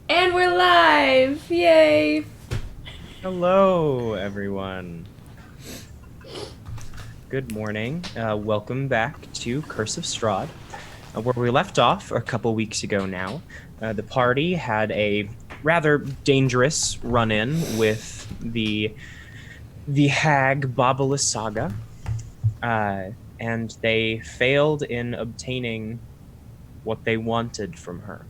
And we're live! Yay! Hello, everyone. Good morning. Welcome back to Curse of Strahd. Where we left off a couple weeks ago now, the party had a rather dangerous run-in with the hag Babalisaga, and they failed in obtaining what they wanted from her.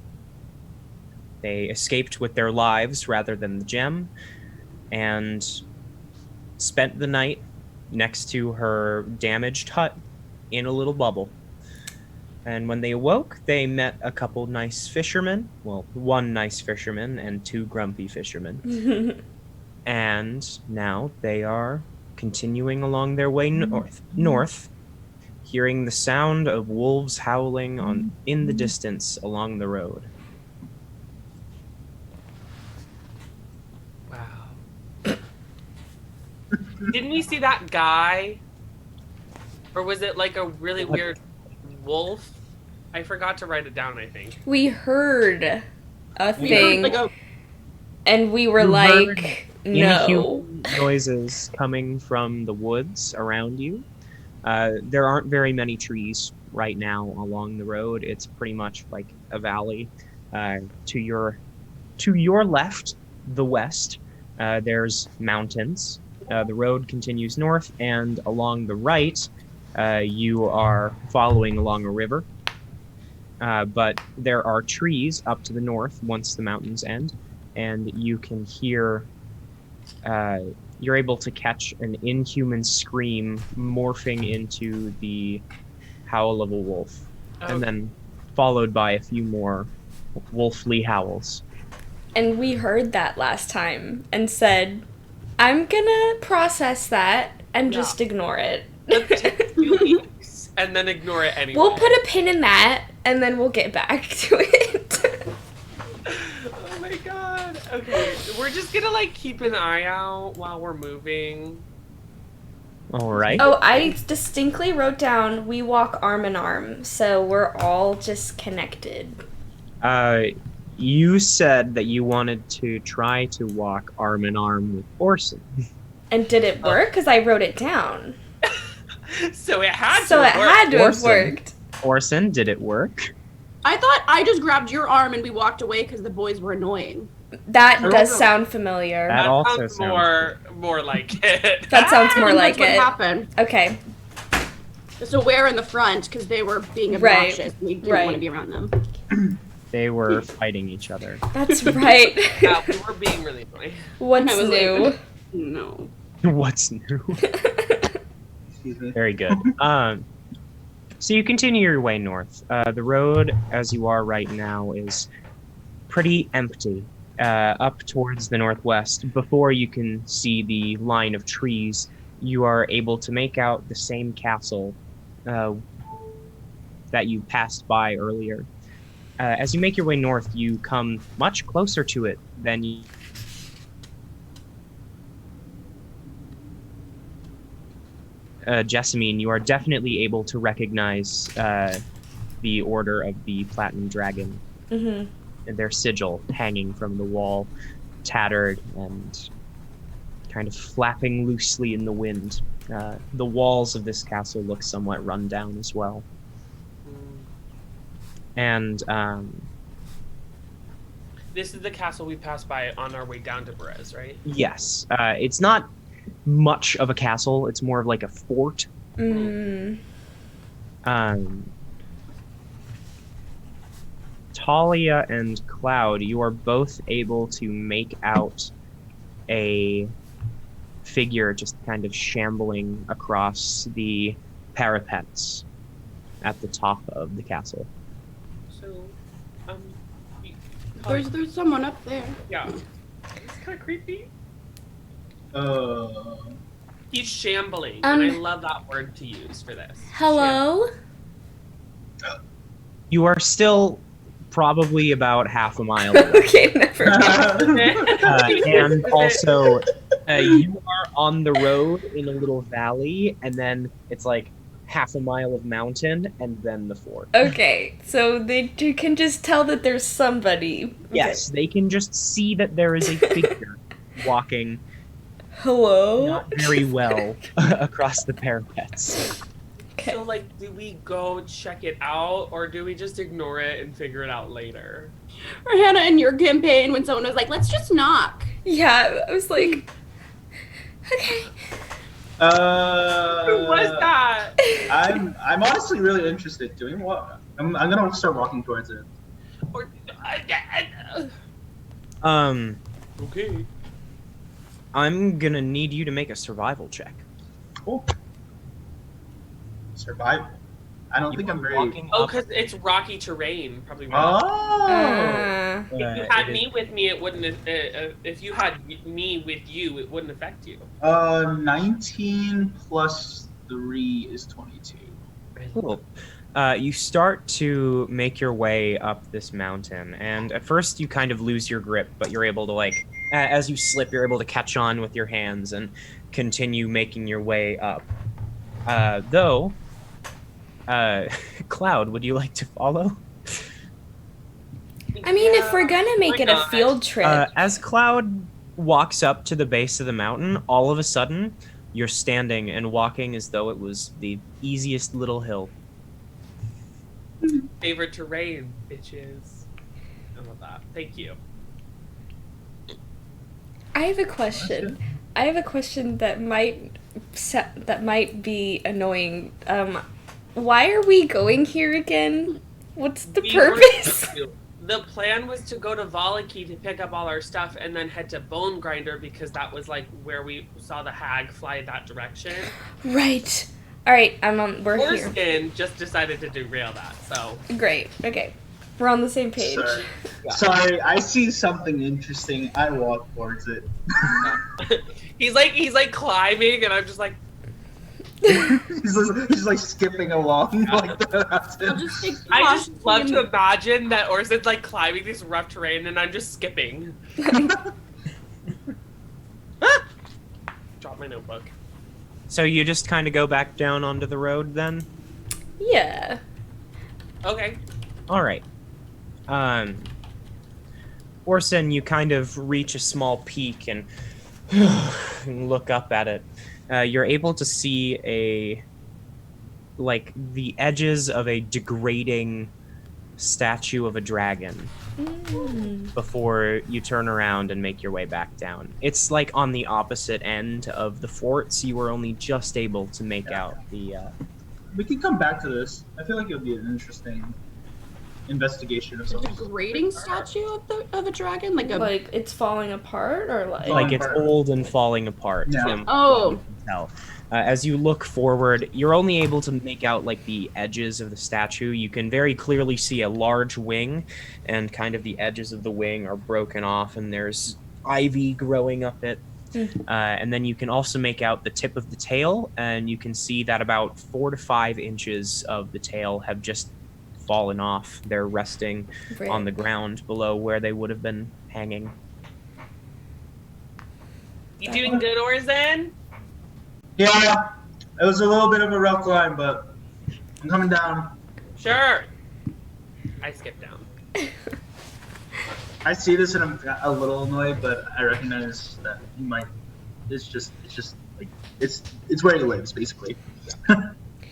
They escaped with their lives rather than the gem, and spent the night next to her damaged hut in a little bubble. And when they awoke, they met a couple nice fishermen. Well, one nice fisherman and two grumpy fishermen. And now they are continuing along their way north, hearing the sound of wolves howling in the distance along the road. Didn't we see that guy? Or was it like a really weird wolf? I forgot to write it down, I think. We heard a thing, and we were like, no. Noises coming from the woods around you. There aren't very many trees right now along the road. It's pretty much like a valley. To your left, the west, there's mountains. The road continues north, and along the right, you are following along a river. But there are trees up to the north once the mountains end, and you can hear, you're able to catch an inhuman scream morphing into the howl of a wolf, and then followed by a few more wolfly howls. And we heard that last time and said, I'm gonna process that and just ignore it. Let's take 2 weeks and then ignore it anyway. We'll put a pin in that and then we'll get back to it. Oh my god. Okay, we're just gonna like keep an eye out while we're moving. All right. Oh, I distinctly wrote down we walk arm in arm, so we're all just connected. You said that you wanted to try to walk arm in arm with Orsan. And did it work? Because I wrote it down. So it had So to it work. had to have worked. Orsan, did it work? I thought I just grabbed your arm and we walked away because the boys were annoying. That does sound familiar. That also sounds sounds more like it. That sounds more like That's it. what happened. Okay. So we're in the front because they were being Right. obnoxious. We didn't want to be around them. They were fighting each other. That's right. Yeah, we were being really annoying. What's I was new? like, no. What's new? Very good. So you continue your way north. The road, as you are right now, is pretty empty. Up towards the northwest, before you can see the line of trees, you are able to make out the same castle that you passed by earlier. As you make your way north, you come much closer to it than you... Jessamine, you are definitely able to recognize the Order of the Platinum Dragon. Mm-hmm. And their sigil hanging from the wall, tattered and kind of flapping loosely in the wind. The walls of this castle look somewhat run down as well. And This is the castle we passed by on our way down to Perez, right? yes, it's not much of a castle. It's more of like a fort. Mm. Thalia and Cloud, you are both able to make out a figure just kind of shambling across the parapets at the top of the castle. So, There's someone up there. yeah. It's kind of creepy. Uh, He's shambling, and I love that word to use for this. Hello? You are still probably about half a mile away. Okay, never mind. And also, you are on the road in a little valley, and then it's like half a mile of mountain and then the fort. Okay, so you can just tell that there's somebody. Okay. Yes, they can just see that there is a figure walking Hello? not very well across the parapets. Okay. So, like, do we go check it out, or do we just ignore it and figure it out later? Or Hannah, in your campaign, when someone was like, let's just knock. Yeah, I was like, okay. Who was that? I'm honestly really interested. Doing what? I'm gonna start walking towards it. Or, okay. I'm gonna need you to make a survival check. Cool. Survival. I don't think I'm very. Oh, because it's rocky terrain, probably. Oh. If you had me with me, it wouldn't. If you had me with you, it wouldn't affect you. 19 plus 3 is 22. Cool. You start to make your way up this mountain, and at first you kind of lose your grip, but you're able to, like, as you slip, you're able to catch on with your hands and continue making your way up. Though, Cloud, would you like to follow? I mean, if we're gonna make it a not? field trip. As Cloud walks up to the base of the mountain, all of a sudden, you're standing and walking as though it was the easiest little hill. Favorite terrain, bitches. I love that. Thank you. I have a question. I have a question that might be annoying. Why are we going here again? What's the purpose? The plan was to go to Valaki to pick up all our stuff and then head to Bone Grinder because that was like where we saw the hag fly that direction. Right. All right. We're here. Orsan just decided to derail that. So Great. Okay. We're on the same page. Sorry, I see something interesting. I walk towards it. he's like climbing, and I'm just like. he's like skipping along like that. I just love to imagine that Orsan's like climbing this rough terrain, and I'm just skipping. Drop my notebook. So you just kind of go back down onto the road then? Yeah. Okay. All right. Orsan, you kind of reach a small peak and look up at it. You're able to see the edges of a degrading statue of a dragon before you turn around and make your way back down. It's like on the opposite end of the fort, so you were only just able to make out the... We can come back to this. I feel like it would be an interesting investigation of A something. degrading statue of a dragon? Like it's falling apart, or like... Like it's old and falling apart. Yeah. From Oh. what you can tell. As you look forward, you're only able to make out like the edges of the statue. You can very clearly see a large wing, and kind of the edges of the wing are broken off, and there's ivy growing up it. And then you can also make out the tip of the tail, and you can see that about 4 to 5 inches of the tail have just fallen off. They're resting on the ground below where they would have been hanging. You doing good, Orsan? Yeah, it was a little bit of a rough climb, but I'm coming down. Sure. I skipped down. I see this and I'm a little annoyed, but I recognize that he might. It's just like it's where he lives, basically.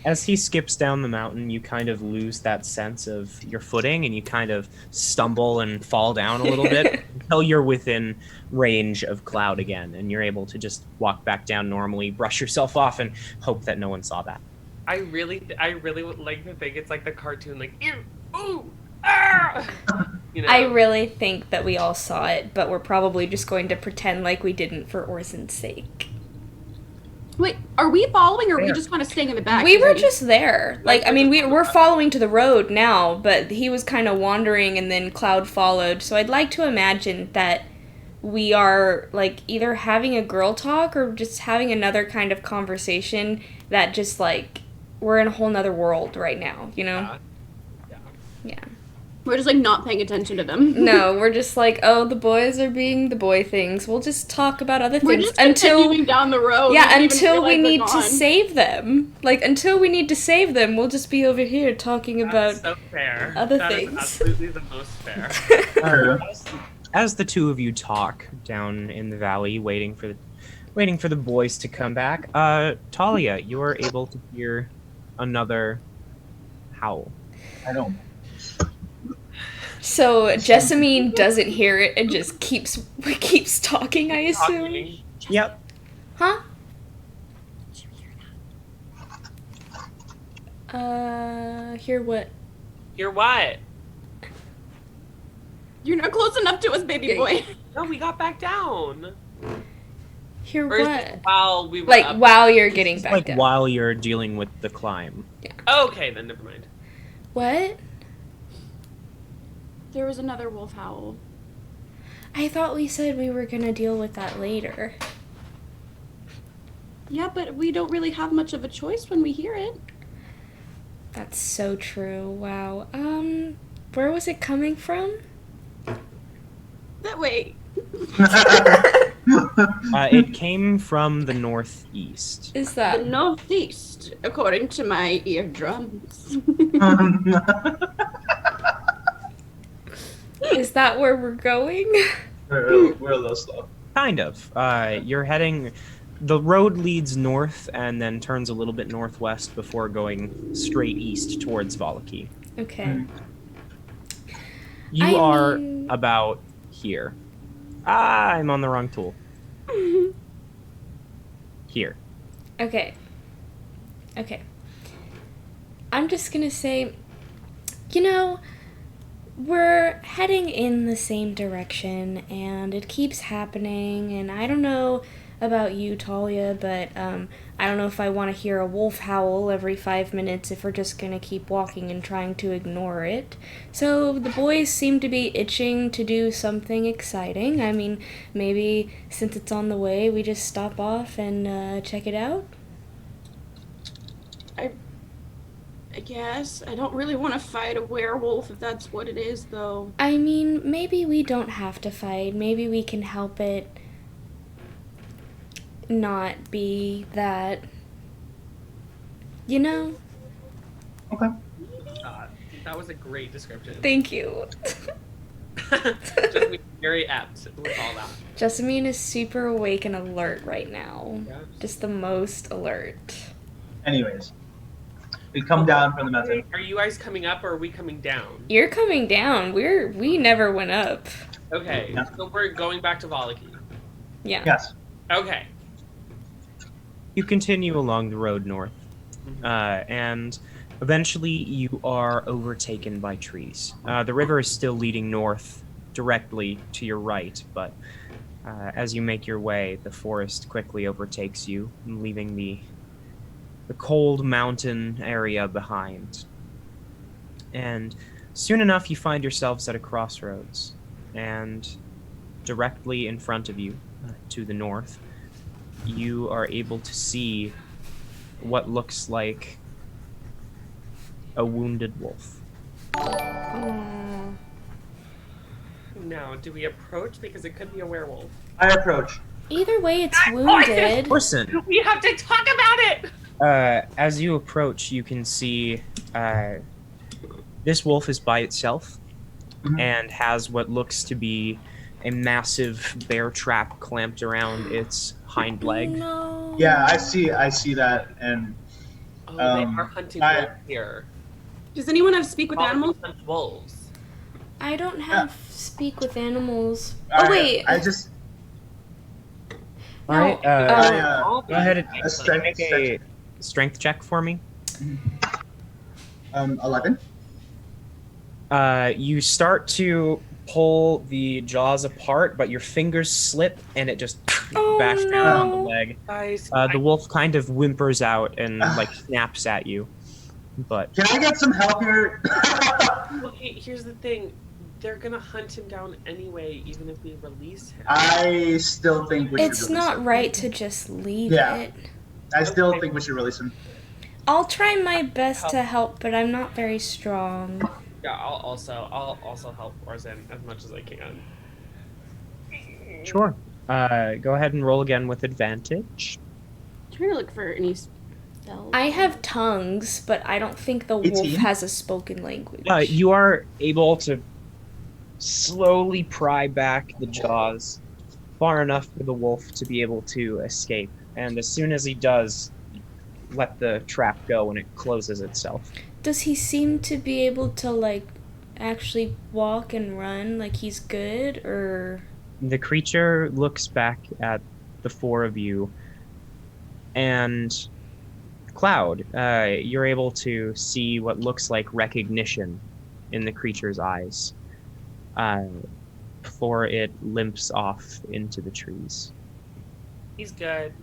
As he skips down the mountain, you kind of lose that sense of your footing, and you kind of stumble and fall down a little bit until you're within range of Cloud again, and you're able to just walk back down normally, brush yourself off, and hope that no one saw that. I really would like to think it's like the cartoon, like ew, ooh, ah. You know? I really think that we all saw it, but we're probably just going to pretend like we didn't for Orsan's sake. Wait, are we following, or are we just kind of staying in the back? We were just there. Like, I mean, we're following to the road now, but he was kind of wandering, and then Cloud followed. So I'd like to imagine that we are, like, either having a girl talk or just having another kind of conversation that just, like, we're in a whole nother world right now, you know? Yeah. Yeah. We're just like not paying attention to them. No, we're just like, oh, the boys are being the boy things. We'll just talk about other We're things just until continuing down the road. yeah, don't even until we realize they're need to gone. save them. Like until we need to save them, we'll just be over here talking That's about so fair. other That is things. absolutely the most fair. True. As the two of you talk down in the valley, waiting for the boys to come back, Thalia, you are able to hear another howl. I don't. So Jessamine doesn't hear it and just keeps talking, I assume. Talking. Yep. Huh? Hear what? You're what? You're not close enough to us, baby boy. No, we got back down. Hear Or is what? it while we were Like up? while you're getting back Like down. while you're dealing with the climb. Okay, then never mind. What? There was another wolf howl. I thought we said we were gonna deal with that later. Yeah, but we don't really have much of a choice when we hear it. That's so true. Wow. Where was it coming from? That way. It came from the northeast. Is The that northeast, according to my eardrums. is that where we're going? We're a little slow. Kind of. You're heading. The road leads north and then turns a little bit northwest before going straight east towards Valaki. Okay. You I are mean- about here. Ah, I'm on the wrong tool. Here. Okay. Okay. I'm just gonna say, you know, we're heading in the same direction and it keeps happening, and I don't know about you, Thalia, but I don't know if I want to hear a wolf howl every 5 minutes if we're just gonna keep walking and trying to ignore it. So the boys seem to be itching to do something exciting. I mean, maybe since it's on the way, we just stop off and check it out. I guess. I don't really want to fight a werewolf if that's what it is, though. I mean, maybe we don't have to fight. Maybe we can help it not be that. You know? Okay. That was a great description. Thank you. Just very apt with all that. Jessamine is super awake and alert right now. Yeah. Just the most alert. Anyways, we come down from the mountain. Are you guys coming up or are we coming down? You're coming down. We never went up. Okay, Yeah. so we're going back to Valaki. Yeah. Yes. Okay. You continue along the road north, and eventually you are overtaken by trees. The river is still leading north directly to your right, but as you make your way, the forest quickly overtakes you, leaving the cold mountain area behind. And soon enough, you find yourselves at a crossroads, and directly in front of you, to the north, you are able to see what looks like a wounded wolf. Oh. Now, do we approach? Because it could be a werewolf. I approach. Either way, it's wounded. Orsan, We have to talk about it! as you approach, you can see this wolf is by itself Mhm. and has what looks to be a massive bear trap clamped around its hind leg. No. Yeah, I see that, and Oh, they are hunting I- wolves here. Does anyone have speak with animals? Hunt wolves. I don't have speak with animals. I, Oh wait. I just All right, Oh. go ahead and a strength make a strength check for me. 11. You start to pull the jaws apart, but your fingers slip and it just Oh, bashes down on the no. leg. Guys, The wolf kind of whimpers out and like snaps at you, but Can I get some help here? okay, here's the thing. They're gonna hunt him down anyway, even if we release him. I still think we should It's release not him. right to just leave Yeah. it. I still Okay. think we should release him. I'll try my best to help, but I'm not very strong. Yeah, I'll also help Orsan as much as I can. Sure. Go ahead and roll again with advantage. I'm trying to look for any spells. I have tongues, but I don't think the wolf 18? has a spoken language. You are able to slowly pry back the jaws far enough for the wolf to be able to escape. And as soon as he does, let the trap go and it closes itself. Does he seem to be able to, like, actually walk and run like he's good, or... The creature looks back at the four of you, and Cloud, you're able to see what looks like recognition in the creature's eyes before it limps off into the trees. He's good.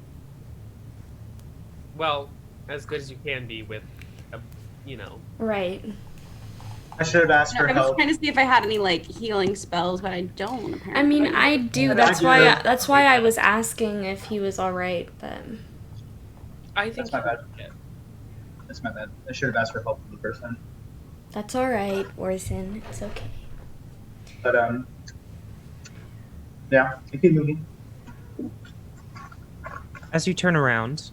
Well, as good as you can be with, Right. I should have asked for I was help. trying to see if I had any like healing spells, but I don't. Apparently. I mean, I do. Yeah, That's I do. that's why I was asking if he was all right. But I think That's my bad. That's my bad. I should have asked for help for the first time. that's all right, Orson. It's okay. But yeah, keep moving. As you turn around,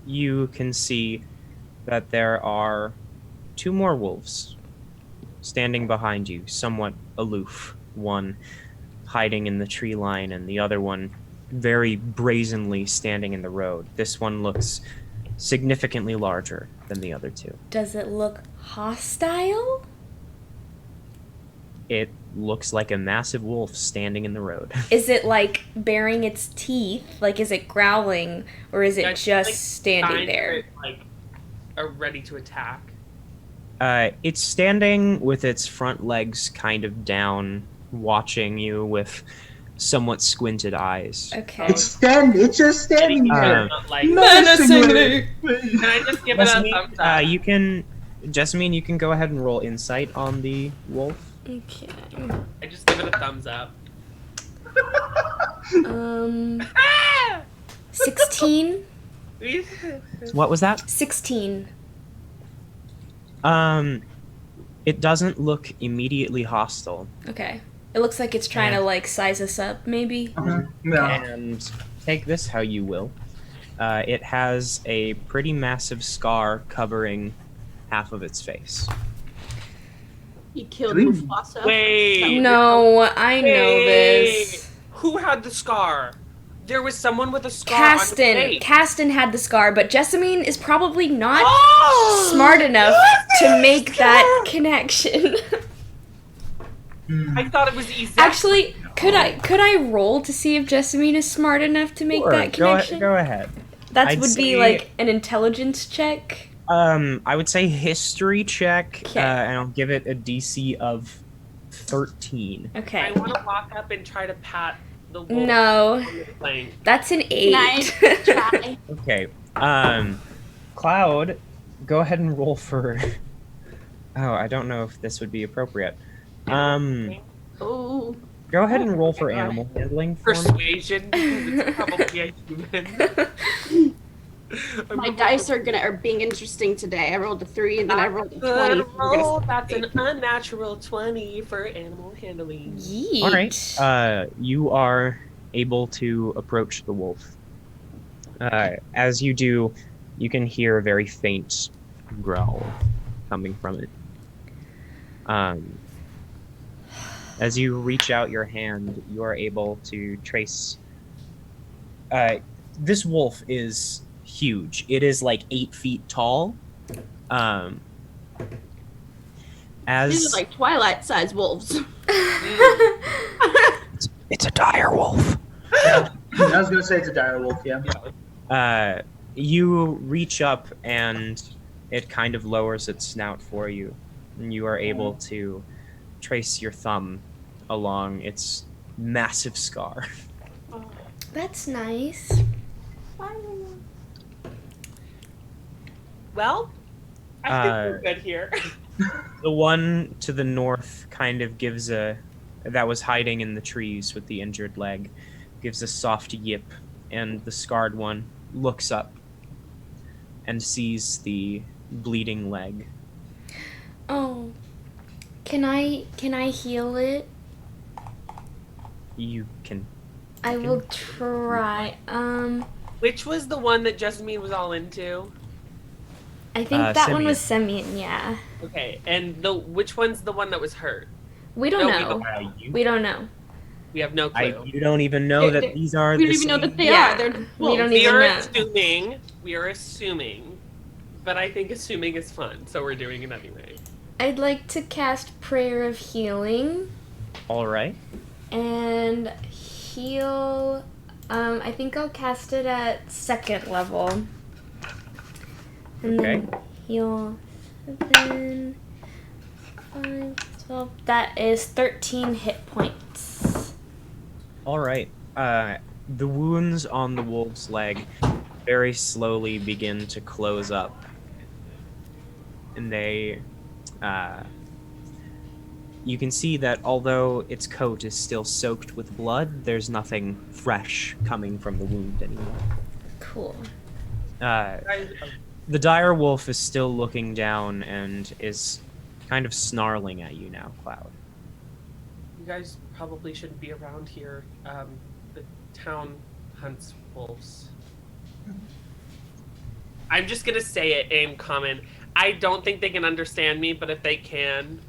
you can see that there are two more wolves standing behind you, somewhat aloof. One hiding in the tree line, and the other one very brazenly standing in the road. This one looks significantly larger than the other two. Does it look hostile? It looks like a massive wolf standing in the road. Is it like baring its teeth? Like, is it growling, or is it Yeah, just like, standing there? Like, are ready to attack. It's standing with its front legs kind of down, watching you with somewhat squinted eyes. Okay. It's just standing there. Like, Menacingly. can I just give it a thumbs up? You can, Jessamine, you can go ahead and roll insight on the wolf. Okay. I just give it a thumbs up. 16? What was that? 16. It doesn't look immediately hostile. Okay. It looks like it's trying to, like, size us up, maybe? Yeah. And take this how you will. It has a pretty massive scar covering half of its face. You killed Wait. Mufasa. Wait. No, I know this. Who had the scar? There was someone with a scar on his Caston. face. Caston had the scar, but Jessamine is probably not Oh! smart enough to make that connection. I thought it was easy. Actually, could I roll to see if Jessamine is smart enough to make Sure, that connection? Go ahead. That I'd would be say- like an intelligence check. I would say history check, Okay. and I'll give it a DC of 13. I Okay. want to walk up and try to pat the wolf. No, on the flank. that's an Can I 8. try? Okay. Cloud, go ahead and roll for. Oh, I don't know if this would be appropriate. Oh, Go ahead and roll for animal handling for me. Persuasion, because it's probably a human. my dice are being interesting today. I rolled a 3 and then I rolled a 20. Good roll. That's an unnatural 20 for animal handling. Yeet. All right. You are able to approach the wolf. As you do, you can hear a very faint growl coming from it. As you reach out your hand, you are able to trace. This wolf is huge. It is like 8 feet tall. These As are like Twilight-sized wolves. it's a dire wolf. Yeah. I was gonna say it's a dire wolf. Yeah. You reach up and it kind of lowers its snout for you, and you are able to trace your thumb along its massive scar. That's nice. Well, I think we're good here. The one to the north kind of gives that was hiding in the trees with the injured leg, gives a soft yip, and the scarred one looks up and sees the bleeding leg. Oh, Can I heal it? You can. I will try. Which was the one that Jessamine was all into? I think that one Simeon. was Simeon, yeah. Okay, and which one's the one that was hurt? We don't No, know. You, We don't know. We have no clue. you don't even know that these are We the don't even know same- that they Yeah, are. They're we wolves. don't we even are know. assuming, but I think assuming is fun, so we're doing it anyway. I'd like to cast Prayer of Healing All right. and heal. I think I'll cast it at 2nd level. And then heal 7, 5, 12. That is 13 hit points. All right. The wounds on the wolf's leg very slowly begin to close up, and they. You can see that although its coat is still soaked with blood, there's nothing fresh coming from the wound anymore. Cool. The dire wolf is still looking down and is kind of snarling at you now, Cloud. You guys probably shouldn't be around here. The town hunts wolves. I'm just gonna say it in common. I don't think they can understand me, but if they can,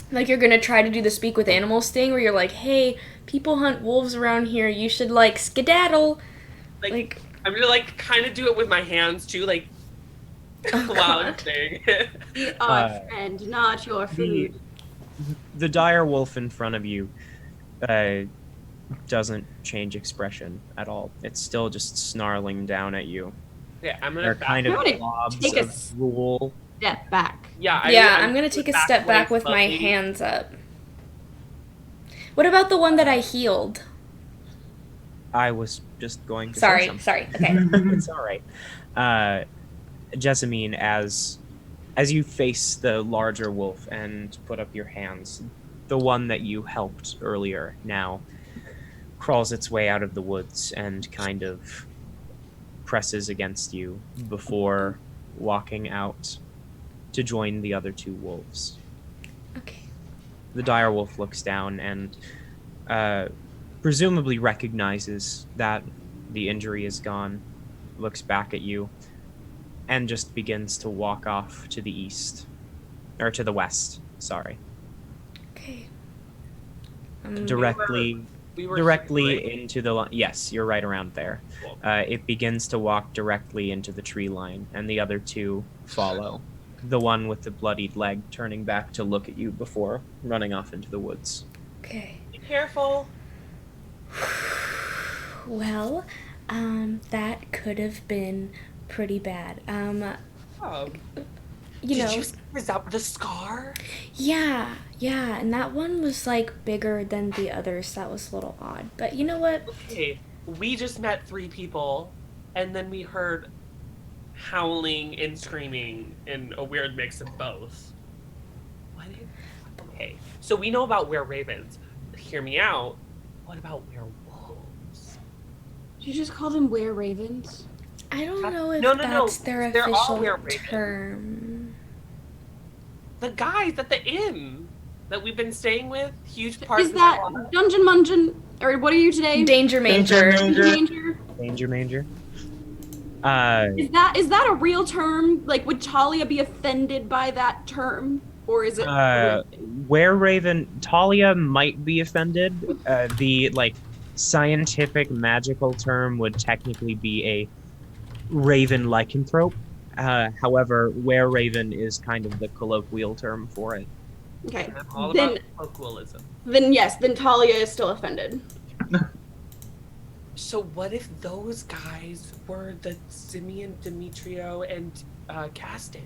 Like you're gonna try to do the speak with animals thing where you're like, hey, people hunt wolves around here, you should like skedaddle. like I'm gonna like kind of do it with my hands too, like Oh, while I'm God. saying. We are friend, not your food. The dire wolf in front of you doesn't change expression at all. It's still just snarling down at you. Yeah, I'm They're gonna kind I'm of gonna blobs take a of drool. Step back. Yeah, I'm gonna take a step back with my slowly. hands up. What about the one that I healed? I was just going to say Sorry, something. sorry. Okay. It's all right. Jessamine, as you face the larger wolf and put up your hands, the one that you helped earlier now crawls its way out of the woods and kind of presses against you before walking out to join the other 2 wolves. Okay. The dire wolf looks down and presumably recognizes that the injury is gone, looks back at you, and just begins to walk off to the east. Or to the west, sorry. Okay. Directly We were directly right? into the line. Yes, you're right around there. Cool. It begins to walk directly into the tree line, and the other 2 follow. The one with the bloodied leg turning back to look at you before running off into the woods. Okay. Be careful. Well, that could have been pretty bad. Oh, You did know, you see the scar? yeah, and that one was like bigger than the others. That was a little odd. But you know what? Okay, we just met 3 people, and then we heard howling and screaming and a weird mix of both. What? Okay, so we know about were-ravens. Hear me out. What about werewolves? Did you just call them were-ravens? I don't know if No, that's their they're all official were-ravens. term. The guys at the inn that we've been staying with, huge parts Is of that the water. Dungeon Mungeon? Or what are you today? Danger Manger. Danger? Danger Manger. Is that a real term? Like, would Talia be offended by that term? Or is it... Were-raven, Thalia might be offended. The scientific magical term would technically be a raven lycanthrope. However, were-raven is kind of the colloquial term for it. Okay. I'm all Then, about colloquialism. then yes, then Talia is still offended. So what if those guys were the Simeon, Demetrio, and Caston?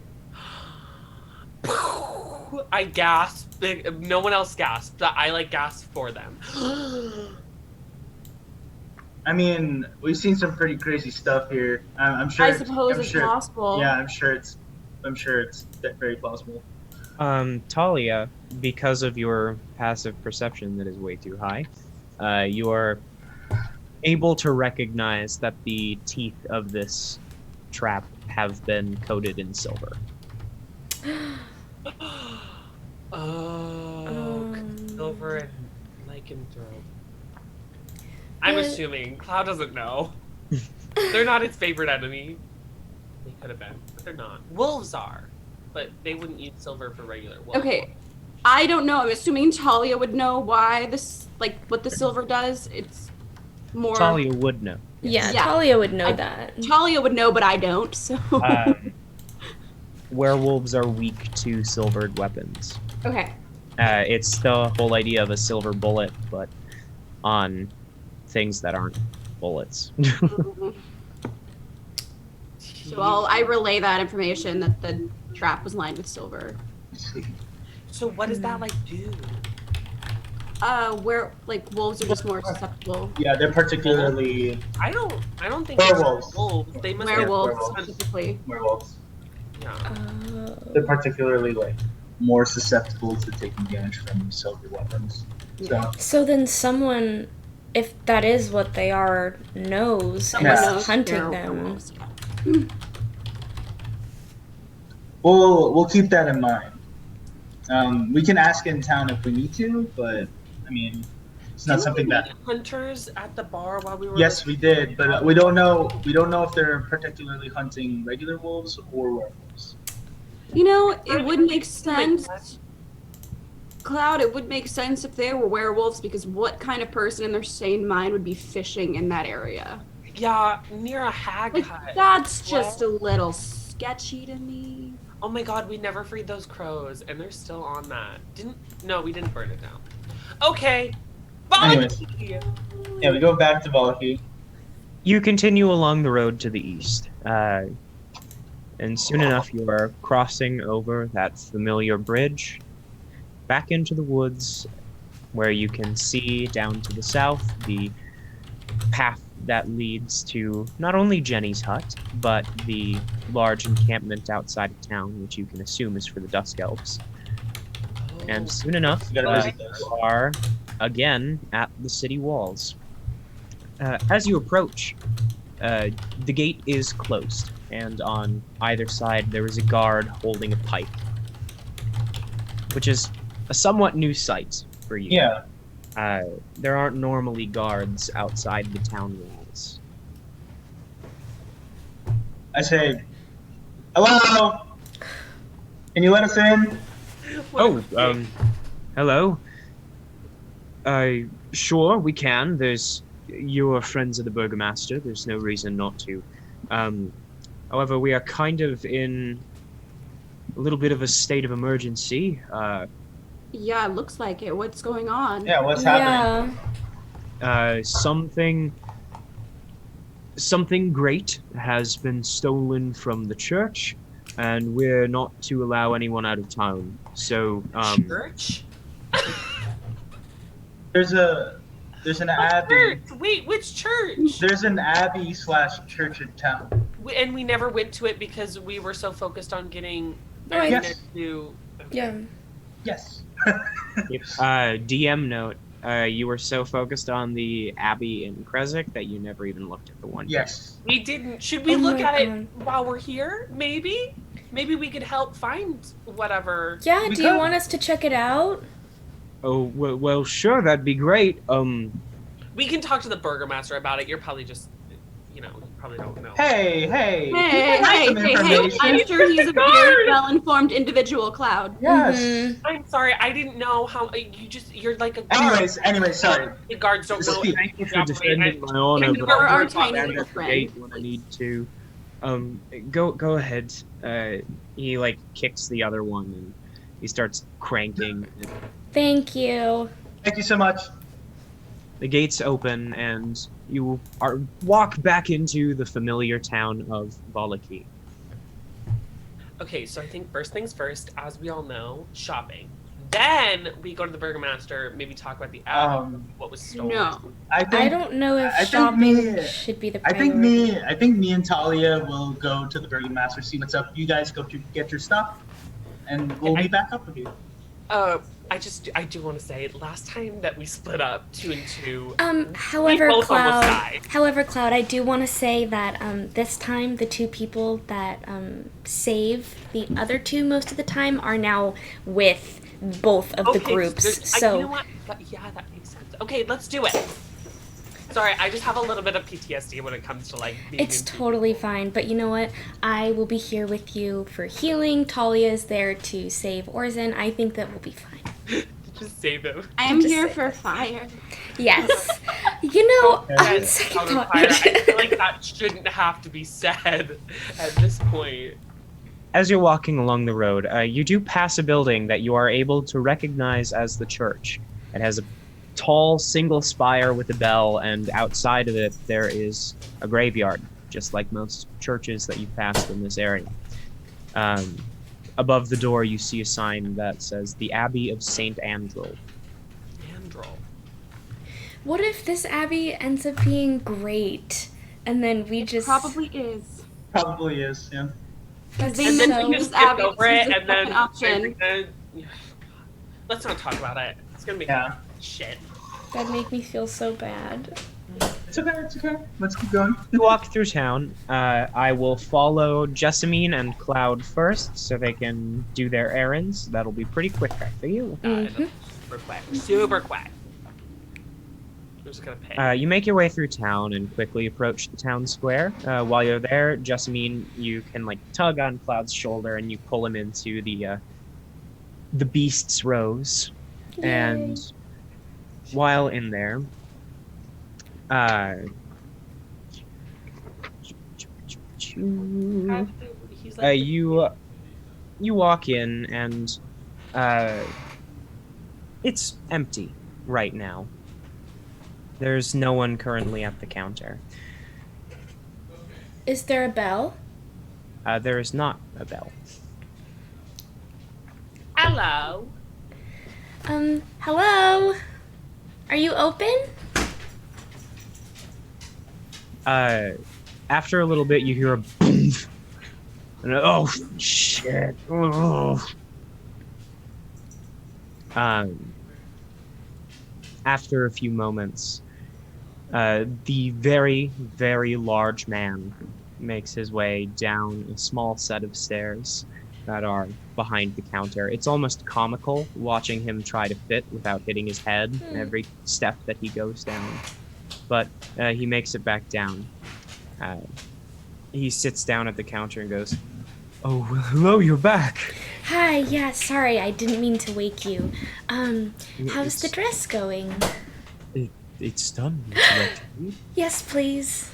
I gasped. No one else gasped. I gasped for them. I mean, we've seen some pretty crazy stuff here. I'm sure. I suppose I'm it's sure, possible. Yeah, I'm sure it's very plausible. Thalia, because of your passive perception that is way too high, you are able to recognize that the teeth of this trap have been coated in silver. Oh, Silver and Lycanthrope. I'm assuming Cloud doesn't know. They're not his favorite enemy. They could have been, but they're not. Wolves are, but they wouldn't use Silver for regular wolves. Okay, I don't know. I'm assuming Thalia would know why this, like, what the silver does. It's more. Thalia would know. Yeah, Yeah. Thalia would know that. Thalia would know, but I don't. So. Werewolves are weak to silvered weapons. Okay. It's the whole idea of a silver bullet, but on things that aren't bullets. So I relay that information that the trap was lined with silver. So what does that like do? Where like wolves are just more susceptible. Yeah, they're particularly I don't think Werewolves. it's wolves. They must be Werewolves werewolves. specifically. werewolves. Yeah. They're particularly like more susceptible to taking damage from silver weapons. So then someone, if that is what they are, knows Someone and is knows hunting they're them. werewolves. We'll keep that in mind. We can ask in town if we need to, but I mean, it's not something Didn't we that. meet hunters at the bar while we were. Yes, we did, but we don't know. We don't know if they're particularly hunting regular wolves or werewolves. You know, it would make sense. Cloud, it would make sense if they were werewolves, because what kind of person in their sane mind would be fishing in that area? Yeah, near a hag Like, hut. that's just a little sketchy to me. Oh my god, we never freed those crows, and they're still on that. No, we didn't burn it down. Okay. Anyways. Volunteer. Yeah, we go back to Valaki. You continue along the road to the east, and soon enough you are crossing over that familiar bridge back into the woods, where you can see down to the south the path that leads to not only Jenny's hut, but the large encampment outside of town, which you can assume is for the Dusk Elves. And soon enough, You gotta visit those. you are again at the city walls. As you approach, the gate is closed, and on either side there is a guard holding a pike, which is a somewhat new sight for you. Yeah. There aren't normally guards outside the town walls. I say, hello. Can you let us in? Oh, hello. Sure, we can. You're friends of the Burgomaster. There's no reason not to. However, we are kind of in a little bit of a state of emergency. Yeah, it looks like it. What's going on? Yeah, what's happening? Something great has been stolen from the church, and we're not to allow anyone out of town. So, Church? There's an abbey. Church? Wait, which church? There's an abbey / church in town. And we never went to it because we were so focused on getting Right. Artificer Yes. to. Yeah. Yes. DM note, you were so focused on the abbey in Kresik that you never even looked at the one. Yes. We didn't. Should we Oh look my at it God. while we're here? Maybe? Maybe we could help find whatever. Yeah, We do you could. want us to check it out? Oh, well, sure, that'd be great. We can talk to the Burgomaster about it. You're probably just, you probably don't know. Hey. Hey, we can have some hey, information. I'm sure he's a very well-informed individual, Cloud. Yes. Mhm. I'm sorry, I didn't know how you're like a guard. Anyways, sorry. The guards don't know. Speak. Thank you for Yeah, defending I- my honor, and but you're I'll our just tiny stand little at the friend. gate when I need to. Go ahead. He kicks the other one, and he starts cranking. Thank you. Thank you so much. The gates open, and you walk back into the familiar town of Valaki. Okay, so I think first things first, as we all know, shopping. Then we go to the Burgomaster, maybe talk about the abbey, what was stolen. No. I think I don't know if I think shopping me- should be the I priority. think me and Thalia will go to the Burgomaster, see what's up. You guys go to get your stuff, and we'll be back up with you. I do want to say, last time that we split up 2 and 2. However, both almost Cloud. died. However, Cloud, I do want to say that this time the two people that save the other two most of the time are now with both of the Okay, groups. you So know what? Yeah, that makes sense. Okay, let's do it. Sorry, I just have a little bit of PTSD when it comes to like. Being it's in two totally people. fine. But you know what? I will be here with you for healing. Talia is there to save Orsan. I think that we'll be fine. Just save him. I am Just here say- for fire. Yes. You know, Okay. on second Out of thought. fire. I feel like that shouldn't have to be said at this point. As you're walking along the road, you do pass a building that you are able to recognize as the church. It has a tall single spire with a bell, and outside of it there is a graveyard, just like most churches that you've passed in this area. Above the door you see a sign that says the Abbey of St. Andrel. Andrel. What if this abbey ends up being great, and then we just Probably is. Probably is, yeah. That's They And then so- we use just skip Abby over as it, the and then second option. let's not talk about it. It's gonna be Yeah. shit. That'd make me feel so bad. It's okay. Let's keep going. You walk through town. I will follow Jessamine and Cloud first so they can do their errands. That'll be pretty quick for you. Mhm. Super quick. Super quick. I'm just gonna pay. You make your way through town and quickly approach the town square. While you're there, Jessamine, you can like tug on Cloud's shoulder and you pull him into the beast's rows. And while in there, He's like, you walk in and it's empty right now. There's no one currently at the counter. Is there a bell? There is not a bell. hello. Hello? Are you open? After a little bit, you hear a boom. And oh shit! Ugh. After a few moments, the very, very large man makes his way down a small set of stairs that are behind the counter. It's almost comical watching him try to fit without hitting his head every step that he goes down. But he makes it back down. He sits down at the counter and goes, "Oh, well, hello, you're back." Hi, yeah, sorry, I didn't mean to wake you. How's the dress going? It's done. Would you like to eat? Yes, please.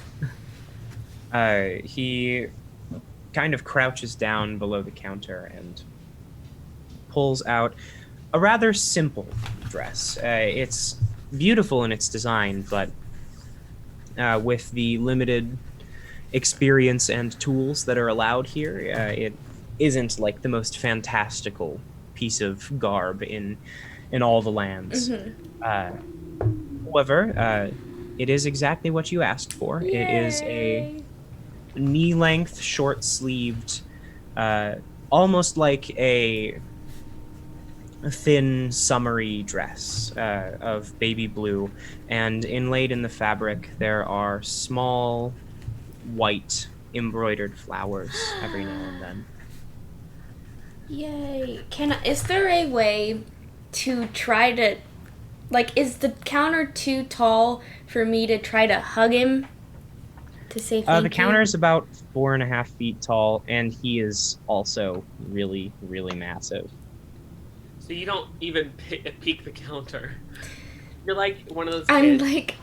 He kind of crouches down below the counter and pulls out a rather simple dress. It's beautiful in its design, but with the limited experience and tools that are allowed here, it isn't like the most fantastical piece of garb in all the lands. However, it is exactly what you asked for. Yay. It is a knee-length, short-sleeved, almost like a thin, summery dress of baby blue, and inlaid in the fabric there are small, white, embroidered flowers every now and then. Yay. Is there a way to try to, like, is the counter too tall for me to try to hug him to say thank The you? counter is about 4.5 feet tall, and he is also really, really massive. So you don't even peek the counter. You're like one of those I'm kids. like,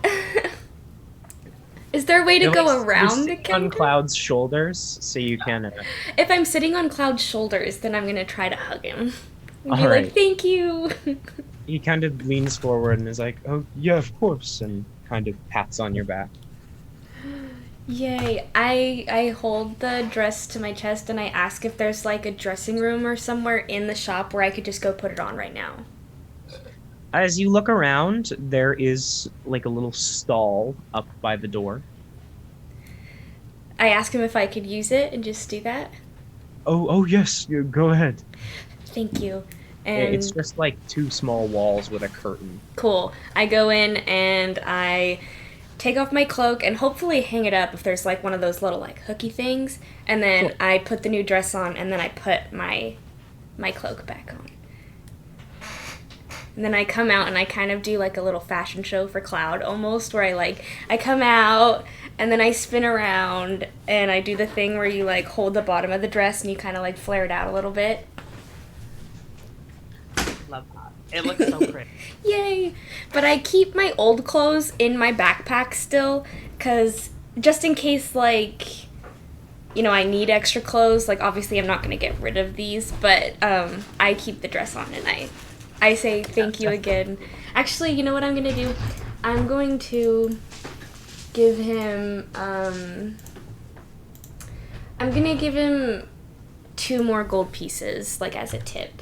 is there a way to You're go like- around you're the sitting on counter? Cloud's shoulders, so you can. If I'm sitting on Cloud's shoulders, then I'm gonna try to hug him. And be Alright. like, thank you. He kind of leans forward and is like, "Oh yeah, of course," and kind of pats on your back. Yay. I hold the dress to my chest and I ask if there's like a dressing room or somewhere in the shop where I could just go put it on right now. As you look around, there is like a little stall up by the door. I ask him if I could use it and just do that. Oh yes, go ahead. Thank you. And It's just like two small walls with a curtain. cool. I go in and I take off my cloak and hopefully hang it up if there's like one of those little like hooky things. And then Cool. I put the new dress on and then I put my cloak back on. And then I come out and I kind of do like a little fashion show for Cloud almost, where I come out and then I spin around and I do the thing where you like hold the bottom of the dress and you kind of like flare it out a little bit. Love that. It looks so pretty. Yay! But I keep my old clothes in my backpack still, because just in case, like, you know, I need extra clothes. Like, obviously I'm not going to get rid of these, but I keep the dress on and I say thank you again. Actually, you know what I'm going to do? I'm going to give him, I'm going to give him 2 more gold pieces, like, as a tip.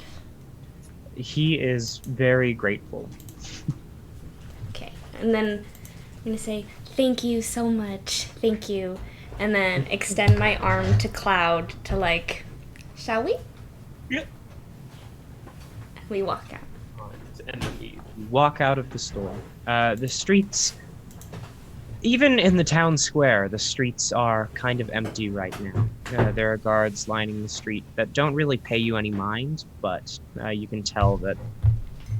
He is very grateful. Okay, and then I'm going to say thank you so much. Thank you. And then extend my arm to Cloud to, like, shall we? Yeah. We walk out. And then we Walk out of the store. The streets, even in the town square, the streets are kind of empty right now. There are guards lining the street that don't really pay you any mind, but you can tell that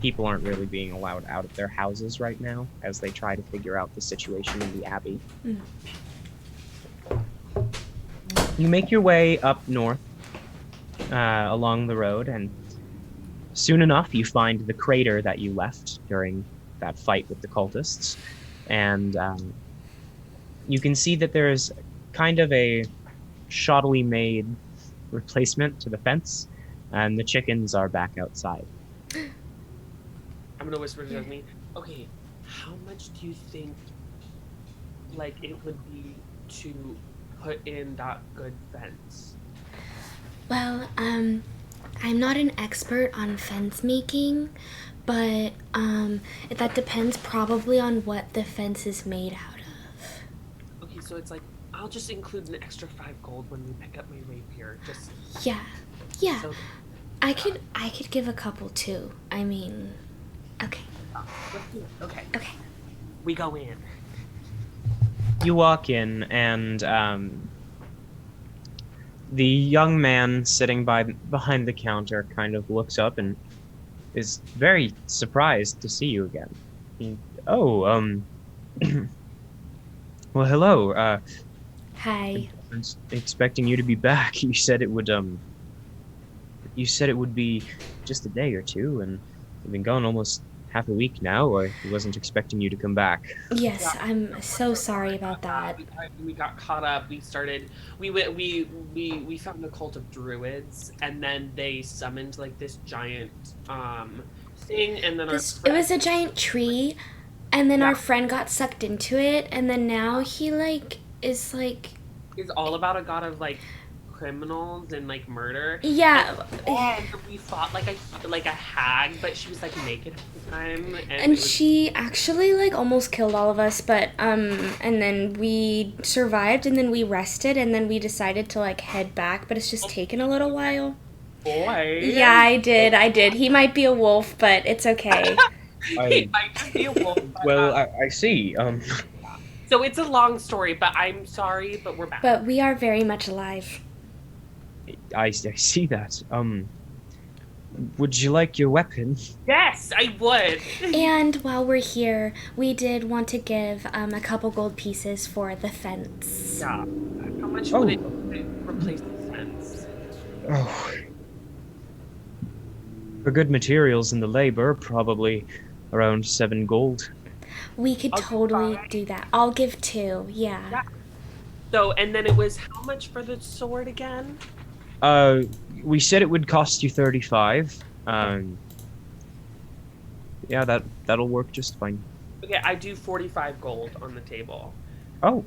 people aren't really being allowed out of their houses right now as they try to figure out the situation in the Abbey. Mm. You make your way up north along the road, and soon enough you find the crater that you left during that fight with the cultists, and you can see that there is kind of a shoddily made replacement to the fence, and the chickens are back outside. I'm gonna whisper to Jessamine. Okay, how much do you think, like, it would be to put in that good fence? Well, I'm not an expert on fence making, but that depends probably on what the fence is made out of. Okay, so it's like, I'll just include an extra 5 gold when we pick up my rapier. Just Yeah. so, I could give a couple too. I mean, okay. let's do it. Okay. Okay. We go in. You walk in, and the young man sitting behind the counter kind of looks up and is very surprised to see you again. Well, hello. Hi. I was expecting you to be back. You said it would be just a day or two, and you've been gone almost half a week now. I wasn't expecting you to come back. Yes, I'm so sorry about that. We got caught up. We found a cult of druids, and then they summoned like this giant thing, and then It was a giant tree, and then our friend got sucked into it, and then now he is all about a god of like criminals and like murder. Yeah. And we fought like a hag, but she was like naked at the time, And she actually like almost killed all of us, but and then we survived, and then we rested, and then we decided to like head back, but it's just taken a little while. Boy. Yeah, I did. He might be a wolf, but it's okay. He might just be a wolf. Well, I see. So it's a long story, but I'm sorry, but we're back. But we are very much alive. I see that. Would you like your weapon? Yes, I would. And while we're here, we did want to give a couple gold pieces for the fence. Yeah. How much would it replace the fence? Oh. For good materials and the labor, probably around 7 gold. We could totally do that. I'll give 2, yeah. So, and then it was how much for the sword again? We said it would cost you 35. Yeah, that'll work just fine. Okay, I do 45 gold on the table. Oh.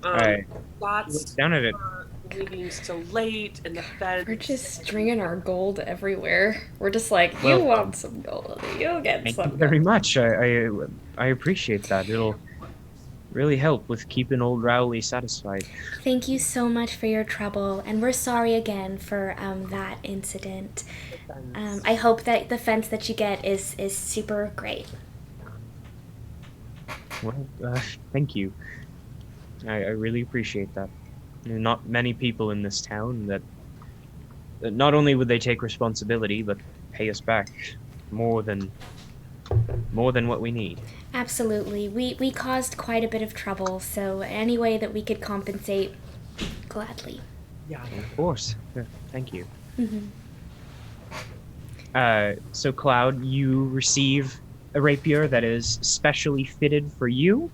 Alright. Lots Looks down at it. for leaving so late, and the fence. We're just stringing our gold everywhere. We're just like, you Well, want some gold, you get Thank some you very gold. much. I appreciate that. It'll really help with keeping old Rowley satisfied. Thank you so much for your trouble, and we're sorry again for that incident. I hope that the fence that you get is super great. Well, thank you. I really appreciate that. There are not many people in this town that not only would they take responsibility, but pay us back more than more than what we need. Absolutely. We caused quite a bit of trouble, so any way that we could compensate, gladly. Yeah, of course. Yeah, thank you. Mm-hmm. So Cloud, you receive a rapier that is specially fitted for you.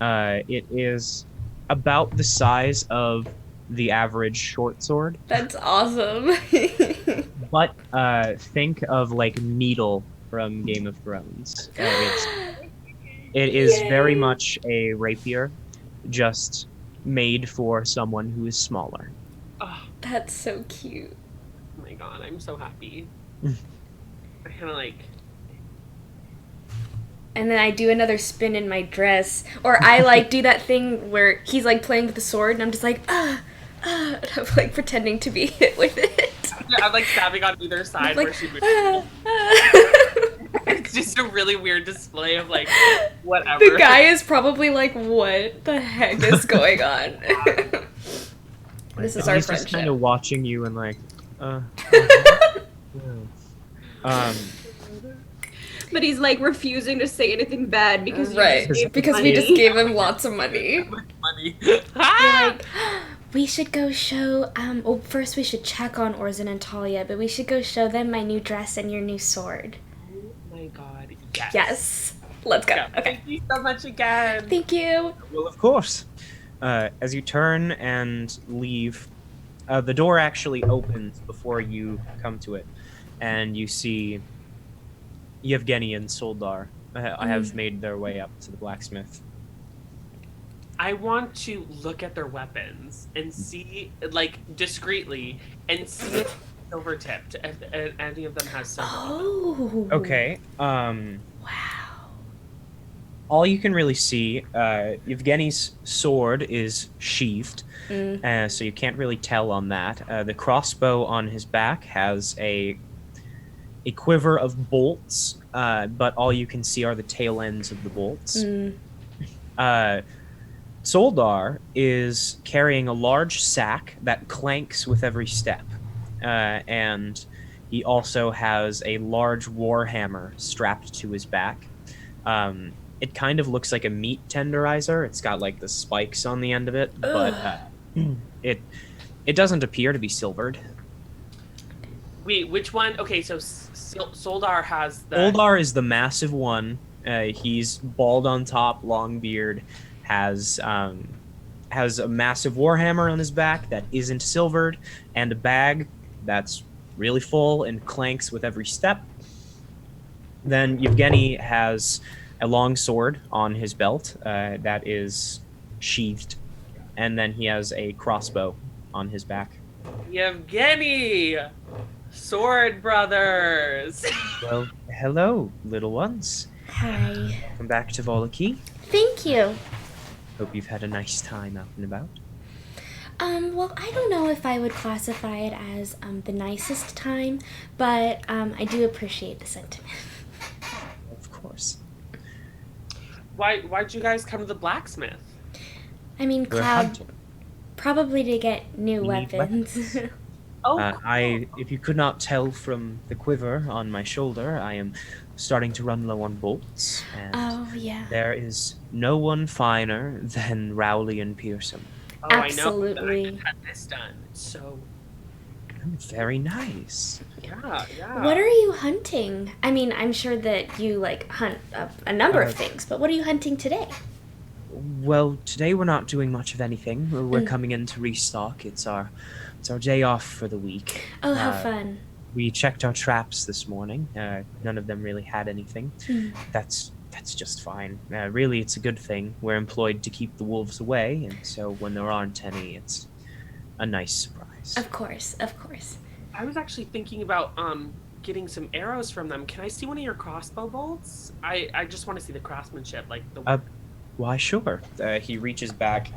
It is about the size of the average short sword, That's awesome. but think of like Needle from Game of Thrones. It is very Yay. much a rapier, just made for someone who is smaller. Oh That's so cute. my god, I'm so happy. I kind of like. And then I do another spin in my dress, or I like do that thing where he's like playing with the sword, and I'm just like, and I'm like pretending to be hit with it. I'm like stabbing on either side Like, where she would. It's just a really weird display of like whatever. The guy is probably like, what the heck is going on? This is our He's just kind friendship. of watching you and like, But he's like refusing to say anything bad because you Right, just gave him because we money. just gave him lots of money. Money. We're like, we should go show, well, first we should check on Orsan and Thalia, but we should go show them my new dress and your new sword. Oh my god. Yes. Yes. Let's go. Yeah. Okay. Thank you so much again. Thank you. well, of course. As you turn and leave, the door actually opens before you come to it, and you see Yevgeny and Soldar have made their way up to the blacksmith. I want to look at their weapons and see, like, discreetly, and see if it's silver tipped. If any of them has silver. Oh. Okay. Wow. All you can really see, Yevgeny's sword is sheathed, so you can't really tell on that. The crossbow on his back has a quiver of bolts, but all you can see are the tail ends of the bolts. Soldar is carrying a large sack that clanks with every step, and he also has a large war-hammer strapped to his back. It kind of looks like a meat tenderizer. It's got like the spikes on the end of it, but it doesn't appear to be silvered. Wait, which one? Okay, so Soldar has the. Soldar is the massive one. He's bald on top, long beard, has a massive warhammer on his back that isn't silvered, and a bag that's really full and clanks with every step. Then Yevgeny has a long sword on his belt that is sheathed, and then he has a crossbow on his back. Yevgeny! Sword Brothers! Well, hello, little ones. Hi. Welcome back to Volaki. Thank you. Hope you've had a nice time out and about. Well, I don't know if I would classify it as the nicest time, but I do appreciate the sentiment. Of course. Why'd you guys come to the blacksmith? I mean, We're Cloud, hunting. probably to get new We need weapons. Oh, If you could not tell from the quiver on my shoulder, I am starting to run low on bolts, and Oh, yeah. there is no one finer than Rowley and Pearson. I know. Absolutely. I just had this done. So, Very nice. yeah. What are you hunting? I mean, I'm sure that you, like, hunt a number of things, but what are you hunting today? Well, today we're not doing much of anything. We're coming in to restock. It's our day off for the week. Oh, how fun. We checked our traps this morning. None of them really had anything. That's just fine. Really, it's a good thing. We're employed to keep the wolves away, and so when there aren't any, it's a nice surprise. Of course, of course. I was actually thinking about getting some arrows from them. Can I see one of your crossbow bolts? I just want to see the craftsmanship, like the. Why, sure. He reaches back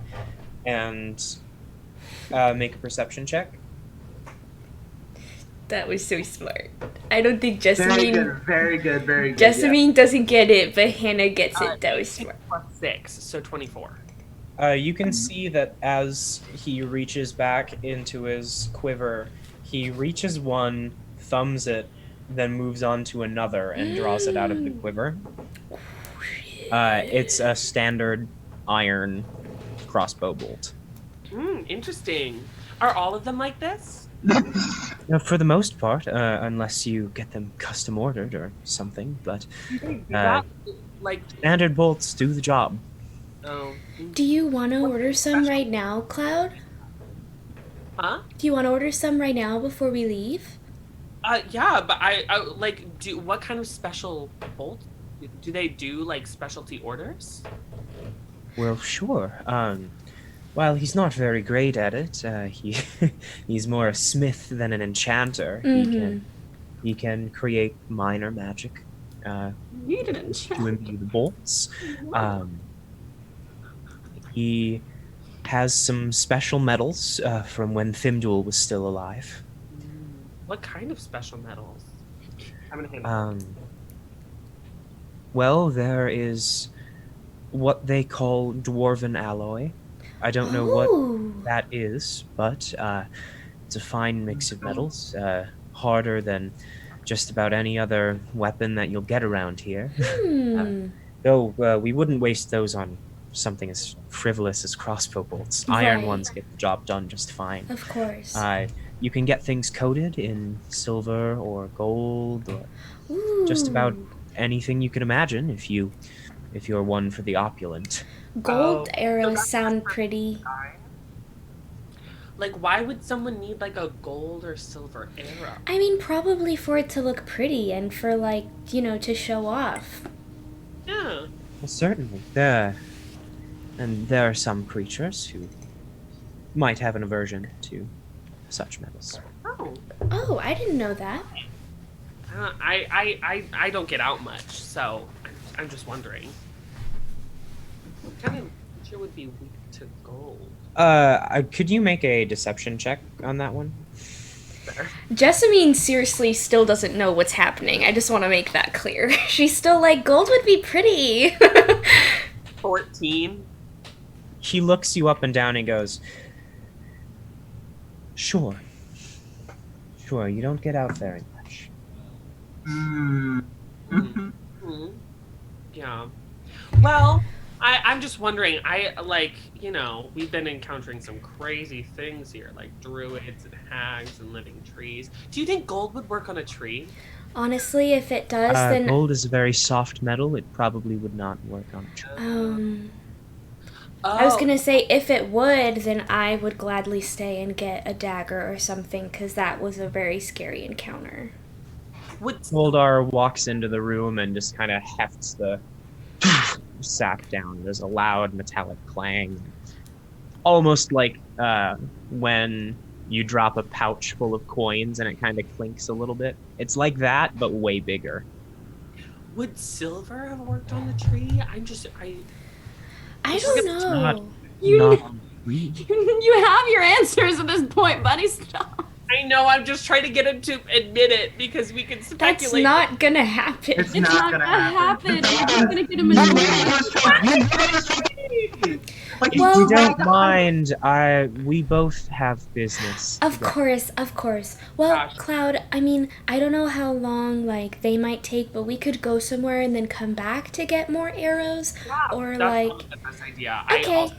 and make a perception check. That was so smart. I don't think Very Jessamine... good, very good, very good. Jessamine doesn't get it, but Hannah gets it. That was smart. +6, so 24. You can see that as he reaches back into his quiver, he reaches one, thumbs it, then moves on to another and draws it out of the quiver. It's a standard iron crossbow bolt. Interesting. Are all of them like this? For the most part, unless you get them custom ordered or something, but Like, standard bolts do the job. oh. Do you want to order some right now, Cloud? Huh? Do you want to order some right now before we leave? Yeah, but I like, what kind of special bolt? Do they do, like, specialty orders? Well, sure. While he's not very great at it, he's more a smith than an enchanter. He can create minor magic Need an to enchantment. imbue the bolts. He has some special medals from when Thimdul was still alive. What kind of special metals? I'm gonna hand Well, there is what they call dwarven alloy. I don't know what that is, but it's a fine mix of metals, harder than just about any other weapon that you'll get around here. Though we wouldn't waste those on something as frivolous as crossbow bolts. Iron ones get the job done just fine. Of course. You can get things coated in silver or gold or just about anything you can imagine if you're one for the opulent. Gold arrows sound pretty. Like, why would someone need, like, a gold or silver arrow? I mean, probably for it to look pretty and for, like, to show off. Yeah. Well, certainly. And there are some creatures who might have an aversion to such metals. Oh, I didn't know that. I don't get out much, so I'm just wondering. What kind of creature would be weak to gold? Could you make a deception check on that one? Jessamine seriously still doesn't know what's happening. I just want to make that clear. She's still like, gold would be pretty. 14. He looks you up and down and goes, Sure, you don't get out very much. Yeah. Well, I'm just wondering, we've been encountering some crazy things here, like druids and hags and living trees. Do you think gold would work on a tree? Honestly, if it does, then... Gold is a very soft metal. It probably would not work on a tree. I was gonna say, if it would, then I would gladly stay and get a dagger or something, because that was a very scary encounter. Goldar walks into the room and just kind of hefts the sack down. There's a loud metallic clang. Almost like when you drop a pouch full of coins and it kind of clinks a little bit. It's like that, but way bigger. Would silver have worked on the tree? I don't know. You have your answers at this point, buddy. Stop. I know, I'm just trying to get him to admit it because we can speculate. That's not gonna happen. It's not gonna happen. You're not gonna get him in. If you don't mind, we both have business. Of course. Well, Cloud, I mean, I don't know how long, they might take, but we could go somewhere and then come back to get more arrows, or that's the best idea. Okay.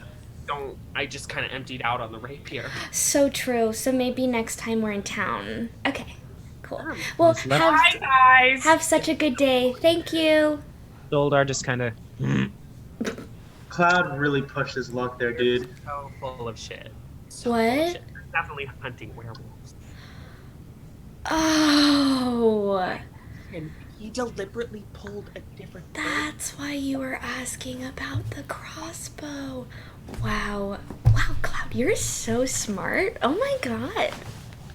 I just kind of emptied out on the rapier. So true. So maybe next time we're in town. Okay, cool. Yeah. Well, Bye, guys. have such a good day. Thank you. Goldar just kind of... Cloud really pushed his luck there, dude. So full of shit. What? Definitely hunting werewolves. Oh. And he deliberately pulled a different thing. That's why you were asking about the crossbow. Wow, Cloud, you're so smart. Oh my god.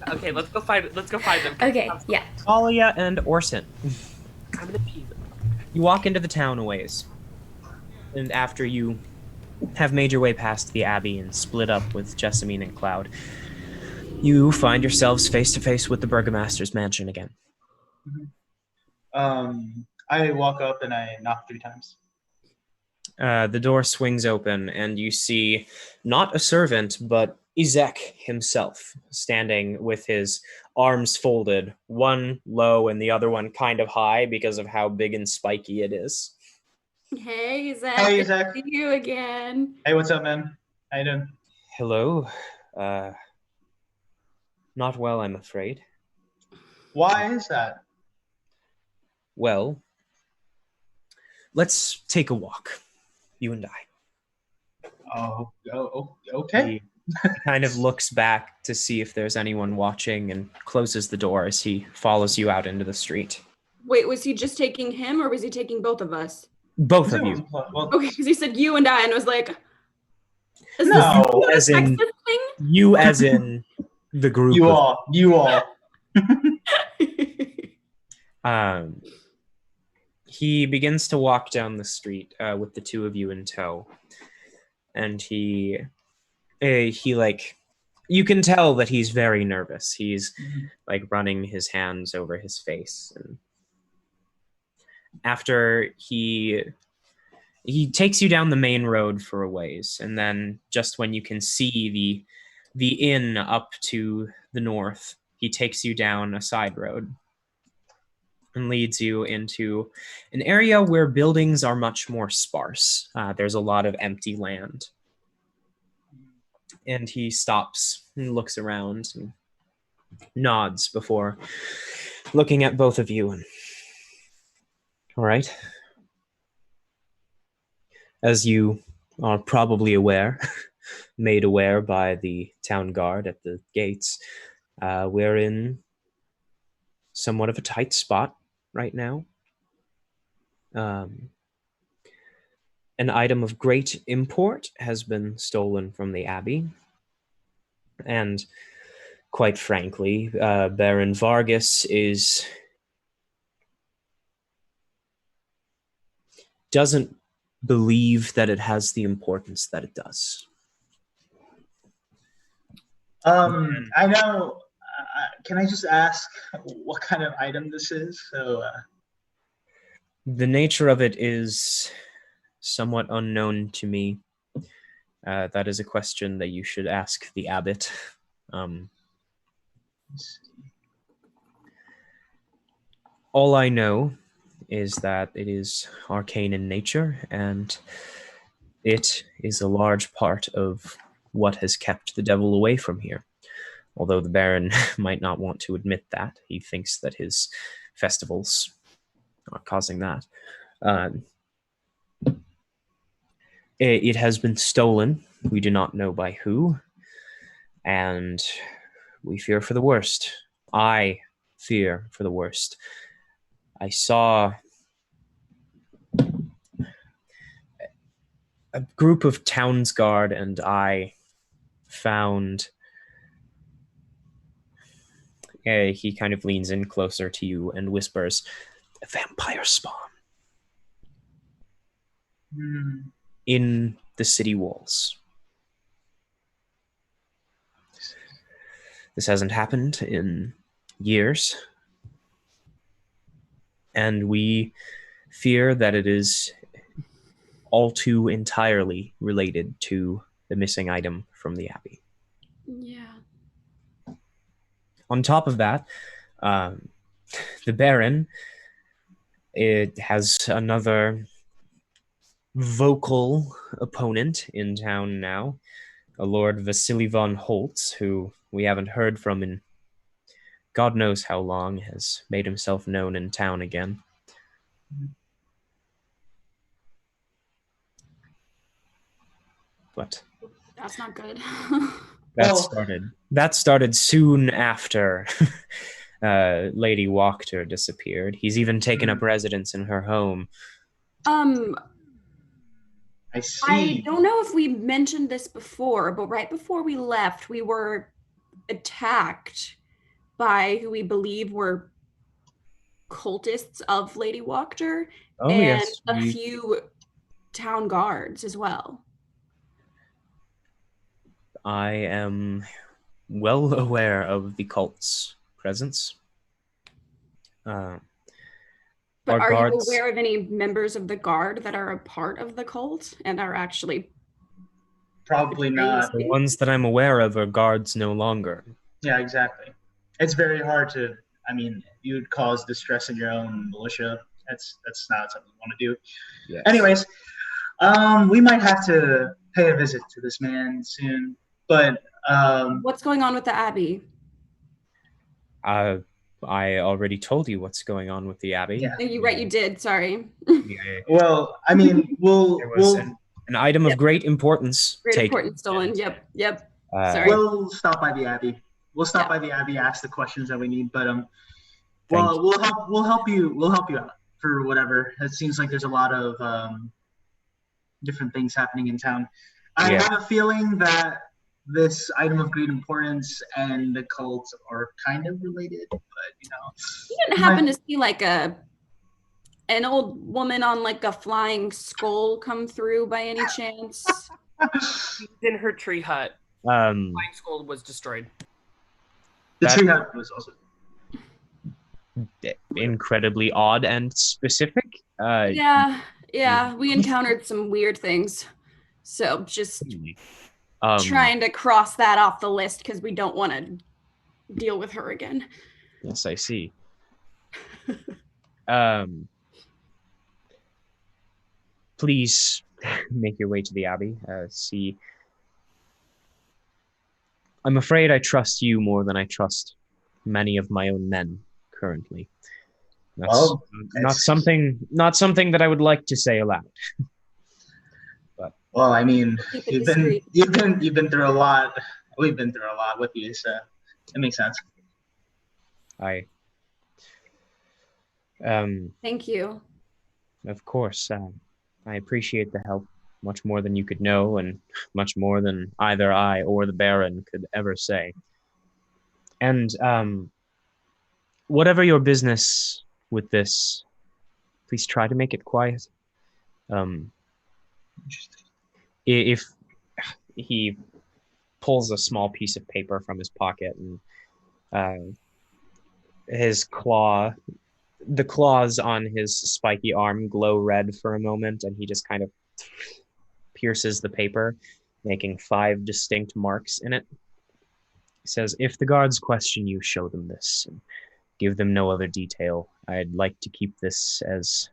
Okay, let's go find them. Okay, yeah. Thalia and Orsan. I'm gonna pee them. You walk into the town a ways. And after you have made your way past the abbey and split up with Jessamine and Cloud, you find yourselves face to face with the Burgomaster's mansion again. I walk up and I knock 3 times. The door swings open and you see not a servant, but Izek himself, standing with his arms folded, one low and the other one kind of high because of how big and spiky it is. Hey, Zach. Hey, Good Zach. to see you again. Hey, what's up, man? How you doing? Hello. Not well, I'm afraid. Why is that? Well, let's take a walk, you and I. Okay. He kind of looks back to see if there's anyone watching and closes the door as he follows you out into the street. Wait, was he just taking him or was he taking both of us? Both of you. Well, Okay, because he said you and I, and I was like, is No, this as in- sexist thing? You as in the group. you all. He begins to walk down the street with the two of you in tow. And he like, you can tell that he's very nervous. He's like running his hands over his face. And after he takes you down the main road for a ways, and then just when you can see the inn up to the north, he takes you down a side road and leads you into an area where buildings are much more sparse. There's a lot of empty land. And he stops and looks around and nods before looking at both of you. And, all right. As you are probably aware, made aware by the town guard at the gates, we're in somewhat of a tight spot right now. An item of great import has been stolen from the abbey. And quite frankly, Baron Vargas doesn't believe that it has the importance that it does. I know. Can I just ask what kind of item this is? So, the nature of it is somewhat unknown to me. That is a question that you should ask the abbot. All I know is that it is arcane in nature, and it is a large part of what has kept the devil away from here. Although the Baron might not want to admit that. He thinks that his festivals are causing that. It has been stolen. We do not know by who. And we fear for the worst. I fear for the worst. I saw a group of townsguard and I found... he kind of leans in closer to you and whispers, "A vampire spawn." In the city walls. This hasn't happened in years. And we fear that it is all too entirely related to the missing item from the abbey. Yeah. On top of that, the Baron, it has another vocal opponent in town now, a Lord Vasily von Holtz, who we haven't heard from in God knows how long, has made himself known in town again. But That's not good. that started soon after Lady Wachter disappeared. He's even taken up residence in her home. I see. I don't know if we mentioned this before, but right before we left, we were attacked by who we believe were cultists of Lady Wachter, and yes, a few town guards as well. I am well aware of the cult's presence. But are you aware of any members of the guard that are a part of the cult and are actually probably not. The ones that I'm aware of are guards no longer. Yeah, exactly. It's very hard to. I mean, you'd cause distress in your own militia. That's not something you want to do. Yes. Anyways, we might have to pay a visit to this man soon. But What's going on with the Abbey? I already told you what's going on with the Abbey. Yeah. You're right, you did. Sorry. well, I mean, There was an item of great importance Great taken. importance stolen. Yep. Sorry. We'll stop by the Abbey. We'll stop by the Abbey, ask the questions that we need. But we'll help you out for whatever. It seems like there's a lot of different things happening in town. I have a feeling that this item of great importance and the cult are kind of related, but You didn't happen to see like an old woman on like a flying skull come through by any chance? She's in her tree hut. Flying skull was destroyed. The tree hut was also incredibly odd and specific. Yeah. We encountered some weird things. So just trying to cross that off the list because we don't want to deal with her again. Yes, I see. Please make your way to the Abbey. See. I'm afraid I trust you more than I trust many of my own men currently. That's not something that I would like to say aloud. But well, I mean, you've been through a lot. We've been through a lot with you, so it makes sense. Thank you. Of course, I appreciate the help much more than you could know, and much more than either I or the Baron could ever say. And whatever your business with this, please try to make it quiet. If he pulls a small piece of paper from his pocket and the claws on his spiky arm glow red for a moment, and he just kind of pierces the paper, making 5 distinct marks in it. He says, "If the guards question you, show them this, and give them no other detail. I'd like to keep this as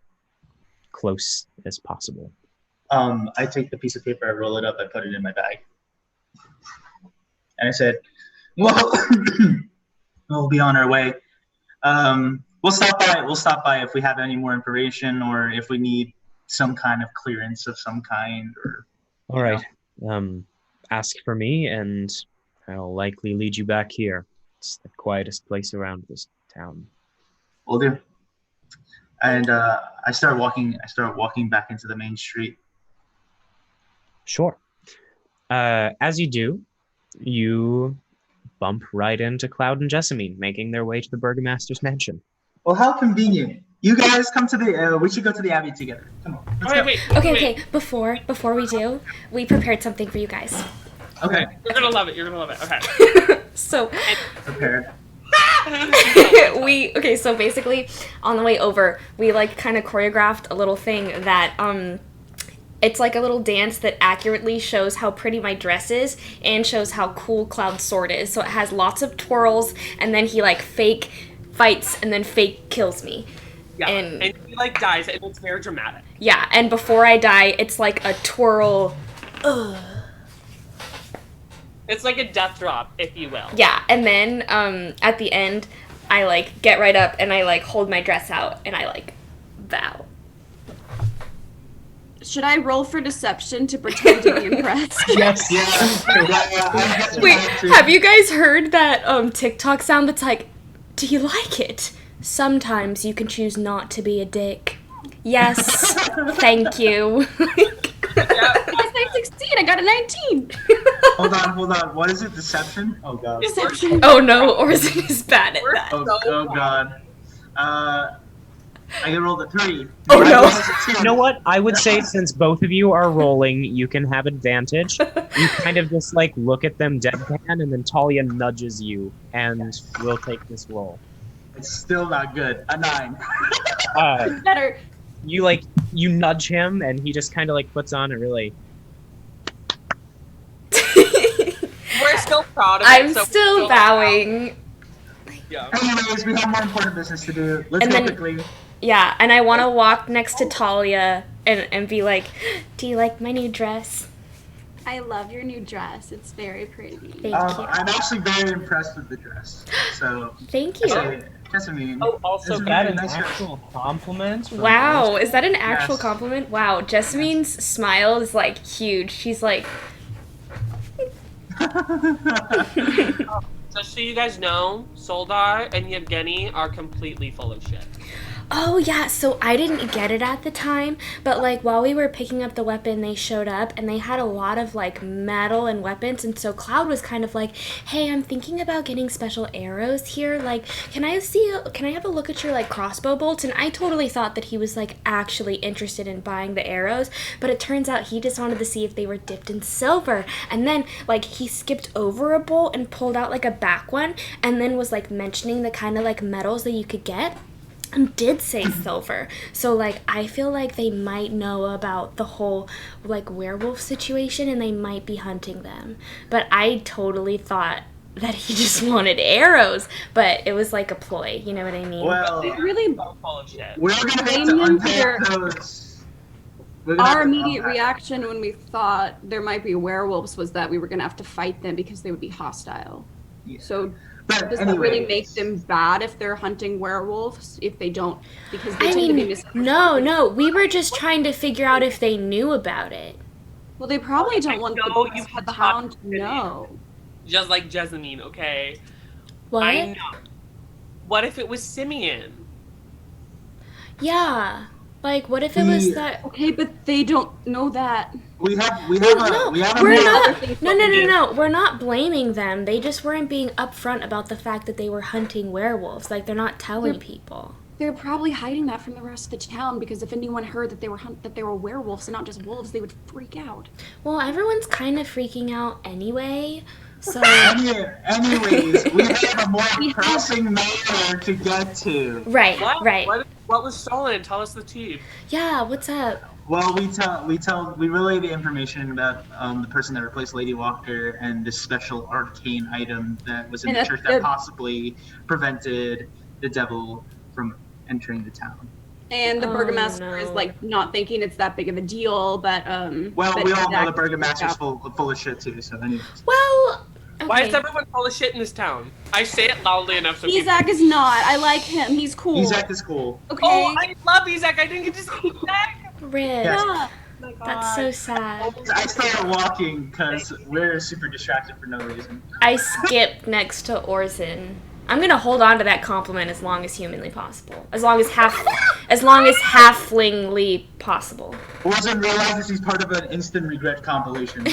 close as possible." I take the piece of paper, I roll it up, I put it in my bag. And I said, well, we'll be on our way. We'll stop by if we have any more information or if we need some kind of clearance of some kind. Or all right. Ask for me and I'll likely lead you back here. It's the quietest place around this town. Will do. And I start walking back into the main street. Sure. As you do, you bump right into Cloud and Jessamine, making their way to the Burgomaster's mansion. Well, how convenient. You guys come to the, we should go to the Abbey together. Come on. Let's go. Wait. Okay. Before we do, we prepared something for you guys. Okay. You're gonna love it. Okay. So Prepared. so basically on the way over, we like kind of choreographed a little thing that it's like a little dance that accurately shows how pretty my dress is and shows how cool Cloud's sword is. So it has lots of twirls, and then he like fake fights and then fake kills me. Yeah, and he like dies, and it's very dramatic. Yeah, and before I die, it's like a twirl. It's like a death drop, if you will. Yeah, and then at the end, I like get right up and I like hold my dress out and I like bow. Should I roll for deception to pretend to be impressed? Yes. Yeah. Wait, have you guys heard that TikTok sound that's like, do you like it? Sometimes you can choose not to be a dick. Yes, thank you. I succeed. I got a 19. Hold on. What is it? Deception? Oh god. Deception. Oh no, Orsan is bad at that. Oh god. I rolled a 3. Oh no. You know what? I would say since both of you are rolling, you can have advantage. You kind of just like look at them deadpan, and then Thalia nudges you, and we'll take this roll. It's still not good. A 9. Better. You nudge him, and he just kind of like puts on a really proud of it. I'm so still bowing. Yeah. Anyways, we have more important business to do. Let's And go then- quickly. Yeah, and I want to walk next to Thalia and be like, do you like my new dress? I love your new dress. It's very pretty. Thank you. I'm actually very impressed with the dress. So, Thank you. Jessamine. Oh, also, it's a Is that really an nice dress. actual compliment? from Wow, Alice? is that an actual Yes. compliment? Wow, Jessamine's smile is like huge. She's like, just so you guys know, Soldar and Yevgeny are completely full of shit. oh yeah, so I didn't get it at the time, but like while we were picking up the weapon, they showed up and they had a lot of like metal and weapons, and so Cloud was kind of like, hey, I'm thinking about getting special arrows here, like can I have a look at your like crossbow bolts? And I totally thought that he was like actually interested in buying the arrows, but it turns out he just wanted to see if they were dipped in silver. And then like he skipped over a bolt and pulled out like a back one, and then was like mentioning the kind of like metals that you could get, and did say silver. So like I feel like they might know about the whole like werewolf situation and they might be hunting them. But I totally thought that he just wanted arrows, but it was like a ploy, you know what I mean? Well, It really, So full of shit. we're going to have Blame to them for unpack those. We're gonna have our to immediate unpack- reaction when we thought there might be werewolves was that we were gonna have to fight them because they would be hostile. Yeah. So But does that really anyways. make them bad if they're hunting werewolves? If they don't, because they I tend to be mean, misunderstood. no, we were just trying to figure out if they knew about it. Well, they probably don't want know the, you had the the hound to opportunity. know. Just like Jessamine, okay? What? I know. What if it was Simeon? Yeah. Like, what if it was We- that... Okay, but they don't know that. We have a No, we're more- not. No. We're not blaming them. They just weren't being upfront about the fact that they were hunting werewolves. Like, they're not telling people. They're probably hiding that from the rest of the town because if anyone heard that they were werewolves and not just wolves, they would freak out. Well, everyone's kind of freaking out anyway. So, Anyways, we have a more pressing matter to get to. right. What was stolen? Tell us the tea. Yeah, what's up? Well, we relay the information about the person that replaced Lady Walker and this special arcane item that was in And the that- church that possibly prevented the devil from entering the town. And the Oh, burgomaster is no. like not thinking it's that big of a deal, but Well, but we all know Zach- the burgomaster's full of shit too. So, anyways. Well, okay. Why is everyone full of shit in this town? I say it loudly enough so people... Izak is not. I like him. He's cool. Izak is cool. Okay. Oh, I love Izak. I didn't get to see Izak. Rip. Yes. Yeah. Oh my God. That's so sad. I started walking because we're super distracted for no reason. I skipped next to Orsan. I'm gonna hold on to that compliment as long as humanly possible. As long as halflingly possible. Orson realizes he's part of an instant regret compilation.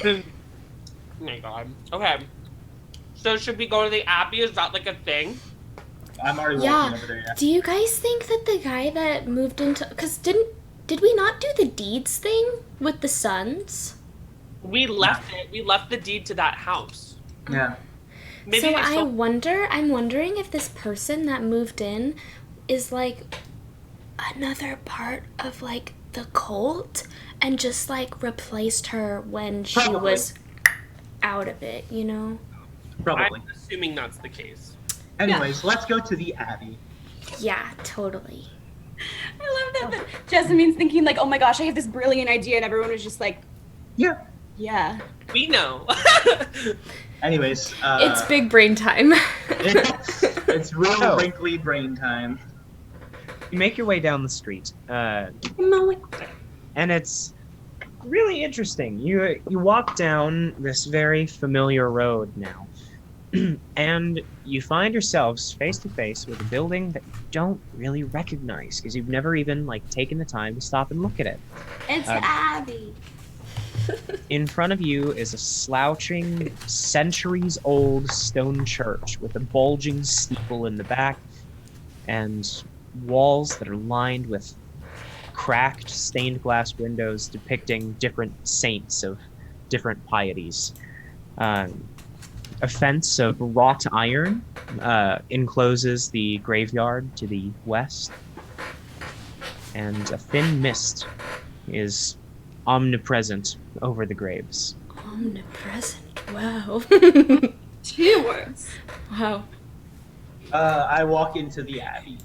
Oh my God. Okay. So should we go to the Abbey? Is that like a thing? I'm already walking Yeah. over there. Yeah. Do you guys think that the guy that moved into... Because did we not do the deeds thing with the sons? We left it. We left the deed to that house. Yeah. Maybe So they I'm sold- wondering if this person that moved in is like another part of like the cult and just like replaced her when she Probably. was out of it, you know? Probably. I'm assuming that's the case. Anyways, let's go to the Abbey. Yeah, totally. I love that. Jessamine's thinking like, oh my gosh, I have this brilliant idea, and everyone was just like, Yeah. yeah. We know. Anyways, It's big brain time. it's real Oh. wrinkly brain time. You make your way down the street, and it's really interesting. You walk down this very familiar road now, and you find yourselves face to face with a building that you don't really recognize because you've never even like taken the time to stop and look at it. It's Uh, Abby. In front of you is a slouching, centuries-old stone church with a bulging steeple in the back and walls that are lined with cracked, stained glass windows depicting different saints of different pieties. A fence of wrought iron encloses the graveyard to the west, and a thin mist is omnipresent over the graves. Omnipresent. Wow. 2 words. Wow. I walk into the abbey.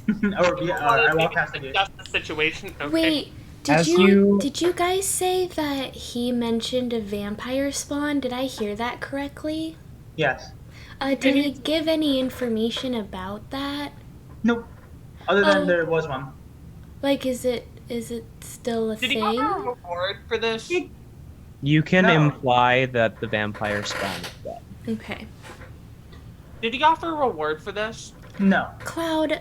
I walk past the gate. Just the situation. Okay. Wait, As you- did you guys say that he mentioned a vampire spawn? Did I hear that correctly? Yes. Did he give any information about that? Nope. Other than Oh. there was one. Like, is it still a Did he thing? offer a reward for this? You can No. imply that the vampire spawn is dead. Okay. Did he offer a reward for this? No. Cloud,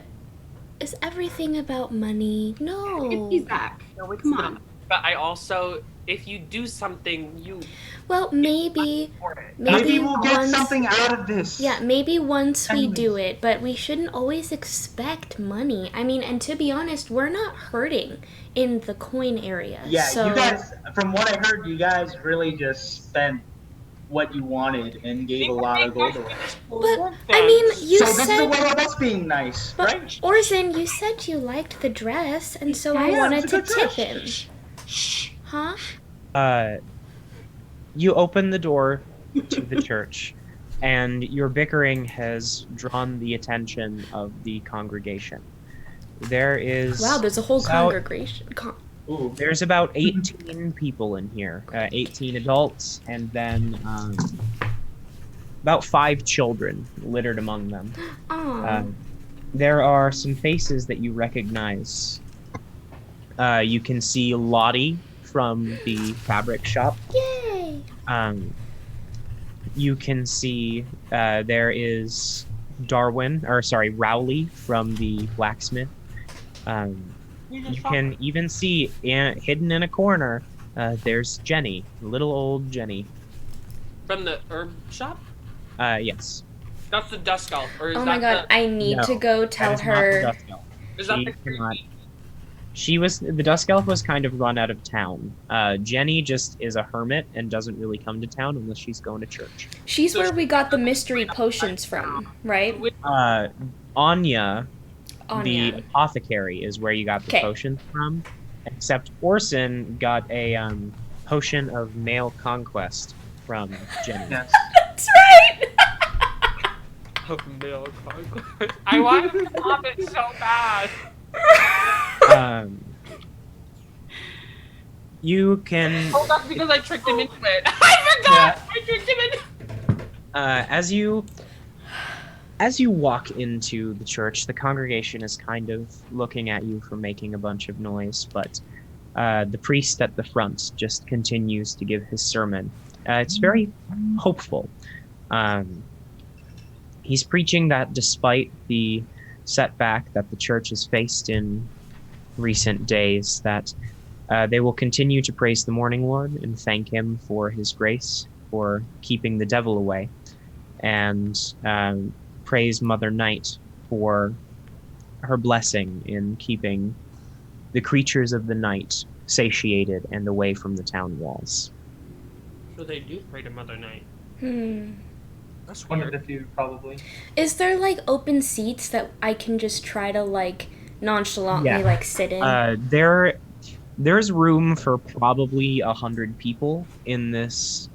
is everything about money? No. He's back. No, it's Come not. on. But I also, if you do something, you Well, maybe for it. Maybe we'll get once- something out of this. Yeah, maybe once we Anyways. do it, but we shouldn't always expect money. I mean, and to be honest, we're not hurting in the coin area. Yeah, so you guys, from what I heard, you guys really just spent what you wanted and gave a lot of gold away. But I mean, you So this is a said, way of us being nice, but right? Orsan, you said you liked the dress, and so I Yeah, wanted it's a to good tip dress. him. Huh? You open the door to the church, and your bickering has drawn the attention of the congregation. There is Wow, there's a whole about- congregation. Ooh. There's about 18 people in here, 18 adults, and then about 5 children littered among them. Aw. There are some faces that you recognize. You can see Lottie from the fabric shop. Yay! You can see there is Rowley from the blacksmith. You can even see hidden in a corner, there's Jenny, little old Jenny. From the herb shop? Yes. That's the Dusk Elf, or is Oh that my god, I need No, to go that tell is not the her. Dusk Elf. is that She the cannot- The Dusk Elf was kind of run out of town. Jenny just is a hermit and doesn't really come to town unless she's going to church. She's where we got the mystery potions from, right? Anya, the Anya. apothecary, is where you got the 'Kay. potions from. Except Orsan got a potion of male conquest from Jenny. Yes. That's right! of male conquest? I wanted to stop it so bad. You can, Oh, that's because I tricked him into it. I forgot! I tricked him into as you walk into the church, the congregation is kind of looking at you for making a bunch of noise, but the priest at the front just continues to give his sermon. It's very hopeful. He's preaching that despite the setback that the church has faced in recent days, that they will continue to praise the Morning Lord and thank him for his grace, for keeping the devil away, and praise Mother Night for her blessing in keeping the creatures of the night satiated and away from the town walls. So they do pray to Mother Night. That's One of weird. the few, probably. Is there like open seats that I can just try to like nonchalantly Yeah. like sit in? There's room for probably 100 people in this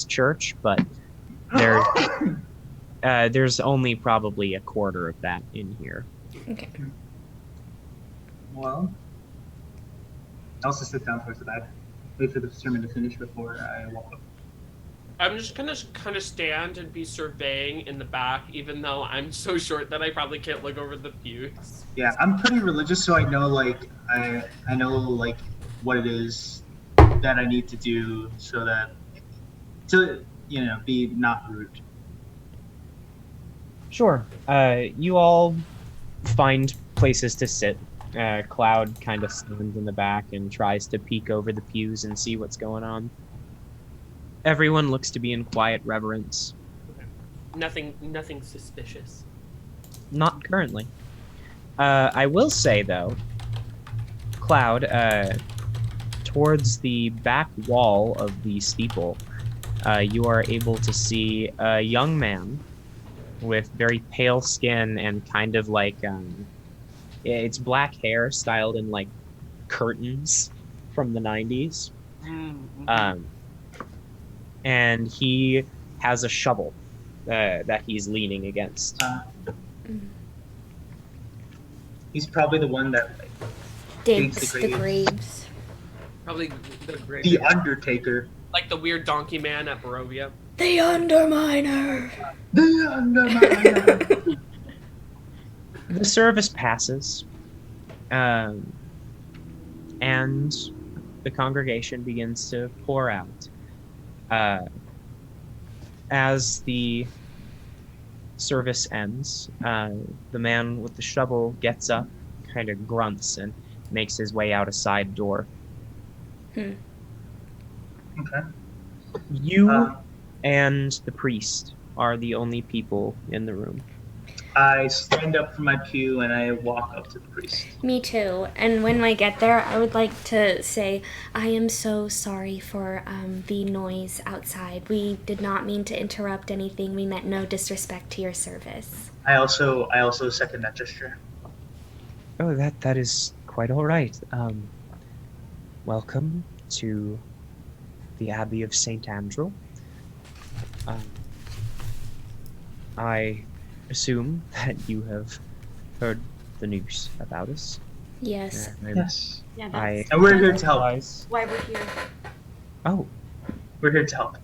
church, but there's only probably a quarter of that in here. Okay. Well, I'll also sit down towards the back. Wait for the sermon to finish before I walk up. I'm just gonna kind of stand and be surveying in the back, even though I'm so short that I probably can't look over the pews. Yeah, I'm pretty religious, so I know I know what it is that I need to do so that to be not rude. Sure. You all find places to sit. Cloud kind of stands in the back and tries to peek over the pews and see what's going on. Everyone looks to be in quiet reverence. Nothing suspicious. Not currently. I will say, though, Cloud, towards the back wall of the steeple, you are able to see a young man with very pale skin and kind of like, it's black hair styled in like curtains from the 90s. Mm-hmm. And he has a shovel that he's leaning against. He's probably the one that Digs the graves. Probably the great, the Undertaker. like the weird donkey man at Barovia. The Underminer. The Underminer. The service passes, and the congregation begins to pour out. As the service ends, the man with the shovel gets up, kind of grunts, and makes his way out a side door. Okay. You and the priest are the only people in the room. I stand up from my pew and I walk up to the priest. Me too. And when I get there, I would like to say, I am so sorry for the noise outside. We did not mean to interrupt anything. We meant no disrespect to your service. I also second that gesture. Oh, that is quite all right. Welcome to the Abbey of St. Andrew. I assume that you have heard the news about us. Yes. Yes. Yeah, And we're here to help. why we're here. Oh. We're here to help.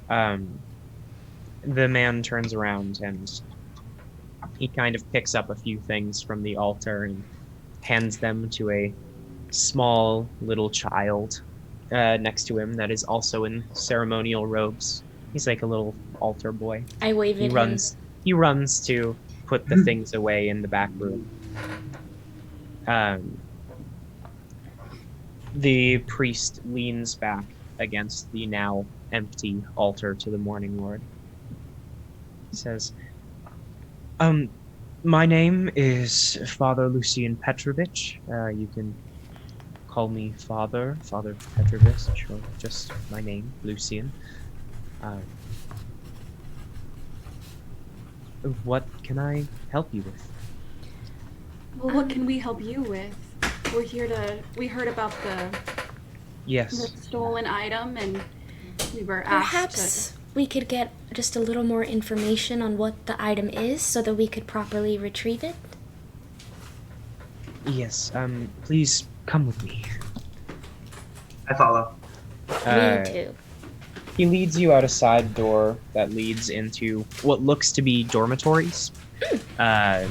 The man turns around and he kind of picks up a few things from the altar and hands them to a small little child next to him that is also in ceremonial robes. He's like a little altar boy. I wave at him. He runs to put the things away in the back room. The priest leans back against the now empty altar to the Morning Lord. He says, my name is Father Lucian Petrovich. You can call me Father Petrovich, or just my name, Lucian. What can I help you with? Well, what can we help you with? We're here to. We heard about the Yes. stolen item, and we were asked Perhaps we could get just a little more information on what the item is so that we could properly retrieve it. Yes. Please come with me. I follow. Me too. He leads you out a side door that leads into what looks to be dormitories. And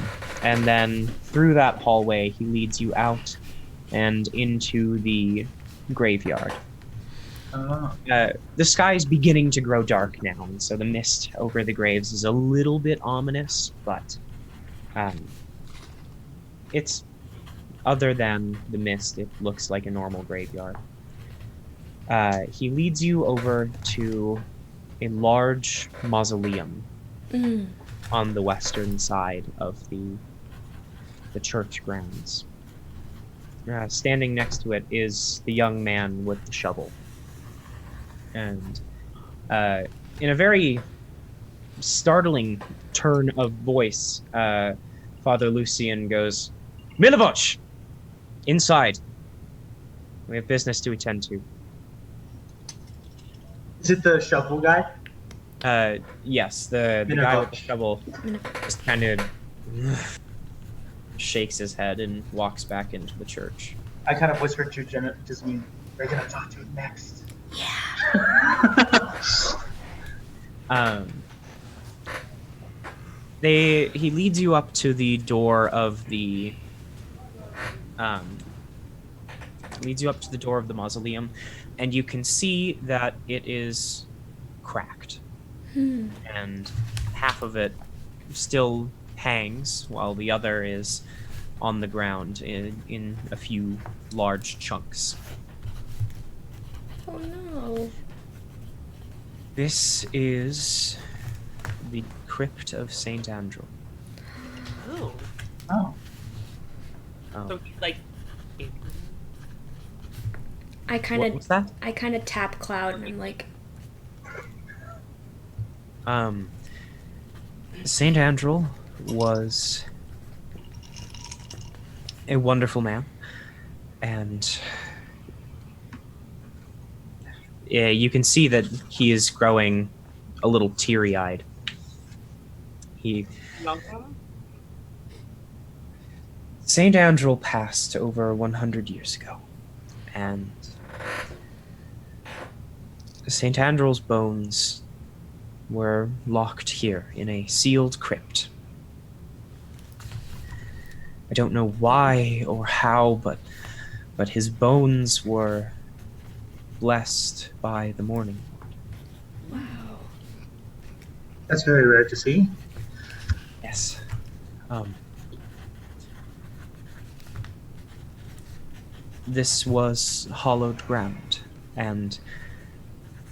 then through that hallway, he leads you out and into the graveyard. The sky is beginning to grow dark now, and so the mist over the graves is a little bit ominous, but it's, other than the mist, it looks like a normal graveyard. He leads you over to a large mausoleum on the western side of the church grounds. Standing next to it is the young man with the shovel. And in a very startling turn of voice, Father Lucian goes, Milivosh! Inside. We have business to attend to. Is it the shovel guy? Yes, the guy with the shovel just kind of shakes his head and walks back into the church. I kind of whispered to Jessamine, we're going to talk to him next. He leads you up to the door of the mausoleum, and you can see that it is cracked. And half of it still hangs while the other is on the ground in a few large chunks. Oh no. This is the crypt of St. Andrew. Oh. Oh. So, like... I kind What was that? of tap Cloud and I'm like, St. Andrew was a wonderful man, and you can see that he is growing a little teary-eyed. St. Andrel passed over 100 years ago, and St. Andrel's bones were locked here in a sealed crypt. I don't know why or how, but his bones were blessed by the Morning Lord. Wow. That's very rare to see. Yes. This was hallowed ground, and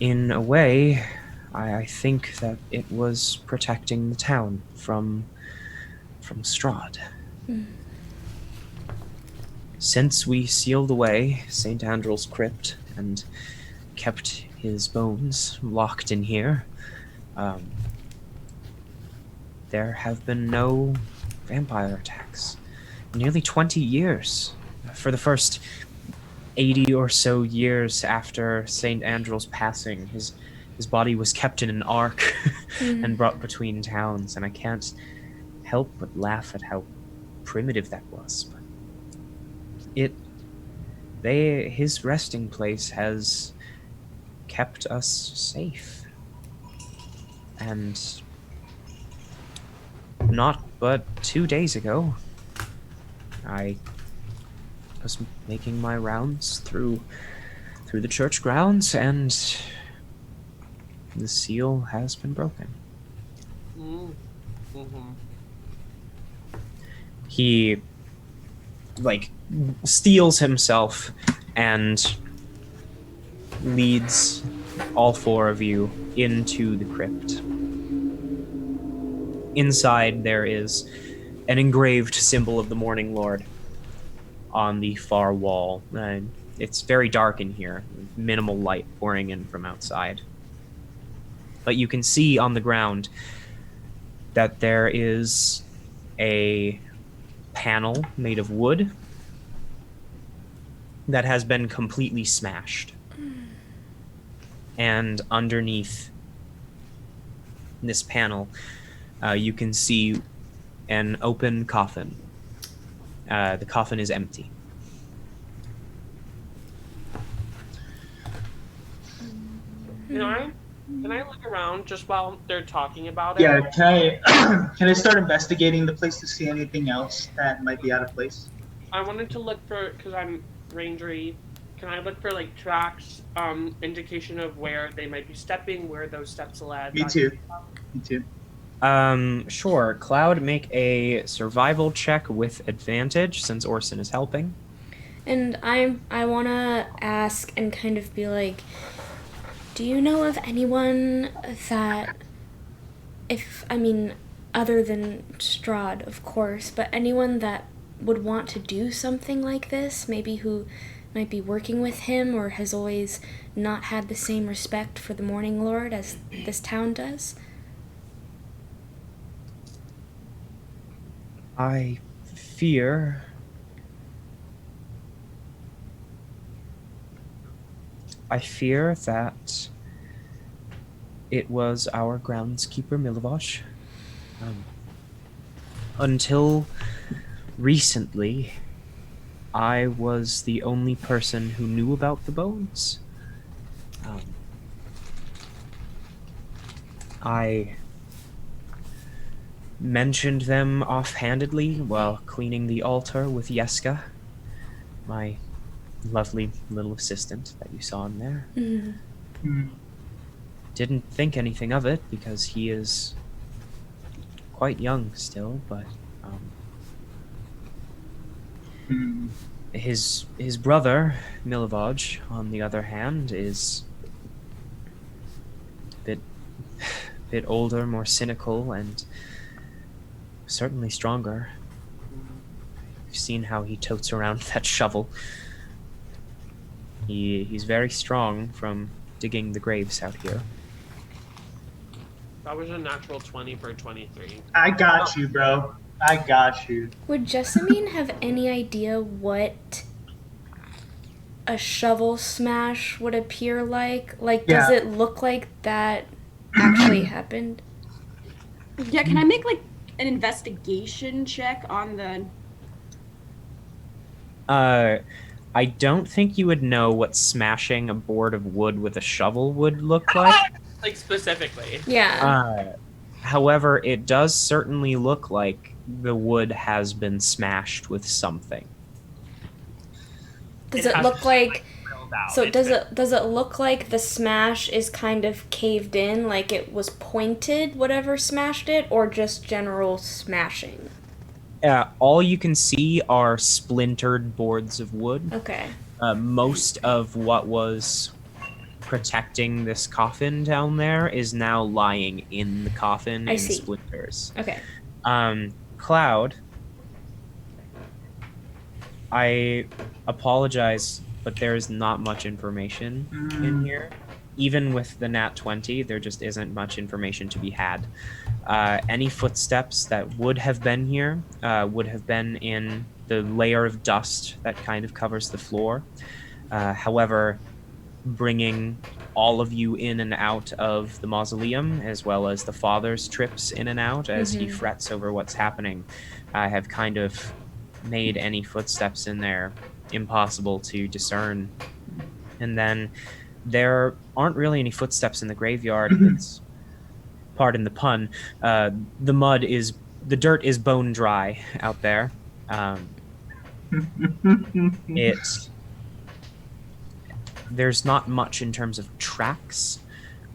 in a way, I think that it was protecting the town from Strahd. Since we sealed away St. Andrel's crypt and kept his bones locked in here, there have been no vampire attacks. Nearly 20 years. For the first 80 or so years after St. Andrel's passing, his body was kept in an ark and brought between towns, and I can't help but laugh at how primitive that was. But his resting place has kept us safe. And not but 2 days ago, I was making my rounds through the church grounds, and the seal has been broken. He steels himself and leads all four of you into the crypt. Inside there is an engraved symbol of the Morning Lord on the far wall. It's very dark in here, minimal light pouring in from outside. But you can see on the ground that there is a panel made of wood that has been completely smashed. And underneath this panel, you can see an open coffin. The coffin is empty. Can I look around just while they're talking about it? Yeah, can I start investigating the place to see anything else that might be out of place? I wanted to look for, because I'm rangery, can I look for like tracks, indication of where they might be stepping, where those steps led? Me too. Sure. Cloud, make a survival check with advantage since Orsan is helping. And I want to ask and kind of be like, do you know of anyone that, other than Strahd, of course, but anyone that would want to do something like this, maybe who might be working with him or has always not had the same respect for the Morning Lord as this town does? I fear that it was our groundskeeper Milivosh. Until recently, I was the only person who knew about the bones. I mentioned them offhandedly while cleaning the altar with Yeska, my lovely little assistant that you saw in there. Didn't think anything of it because he is quite young still, but his brother Milivosh, on the other hand, is a bit older, more cynical, and certainly stronger. You've seen how he totes around that shovel. He's very strong from digging the graves out here. That was a natural 20 for 23. I got you, bro. I got you. Would Jessamine have any idea what a shovel smash would appear like? Like, does it look like that actually happened? Yeah, can I make like an investigation check on the... I don't think you would know what smashing a board of wood with a shovel would look like. Like, specifically. Yeah. However, it does certainly look like the wood has been smashed with something. Does it look like... So does it? does it look like the smash is kind of caved in, like it was pointed, whatever smashed it, or just general smashing? All you can see are splintered boards of wood. Okay. Most of what was protecting this coffin down there is now lying in the coffin in splinters. Okay. Cloud, I apologize, but there's not much information in here. Even with the nat 20, there just isn't much information to be had. Any footsteps that would have been here would have been in the layer of dust that kind of covers the floor. However, bringing all of you in and out of the mausoleum, as well as the father's trips in and out as he frets over what's happening, have kind of made any footsteps in there impossible to discern. And then there aren't really any footsteps in the graveyard. It's, pardon the pun, the dirt is bone dry out there. There's not much in terms of tracks.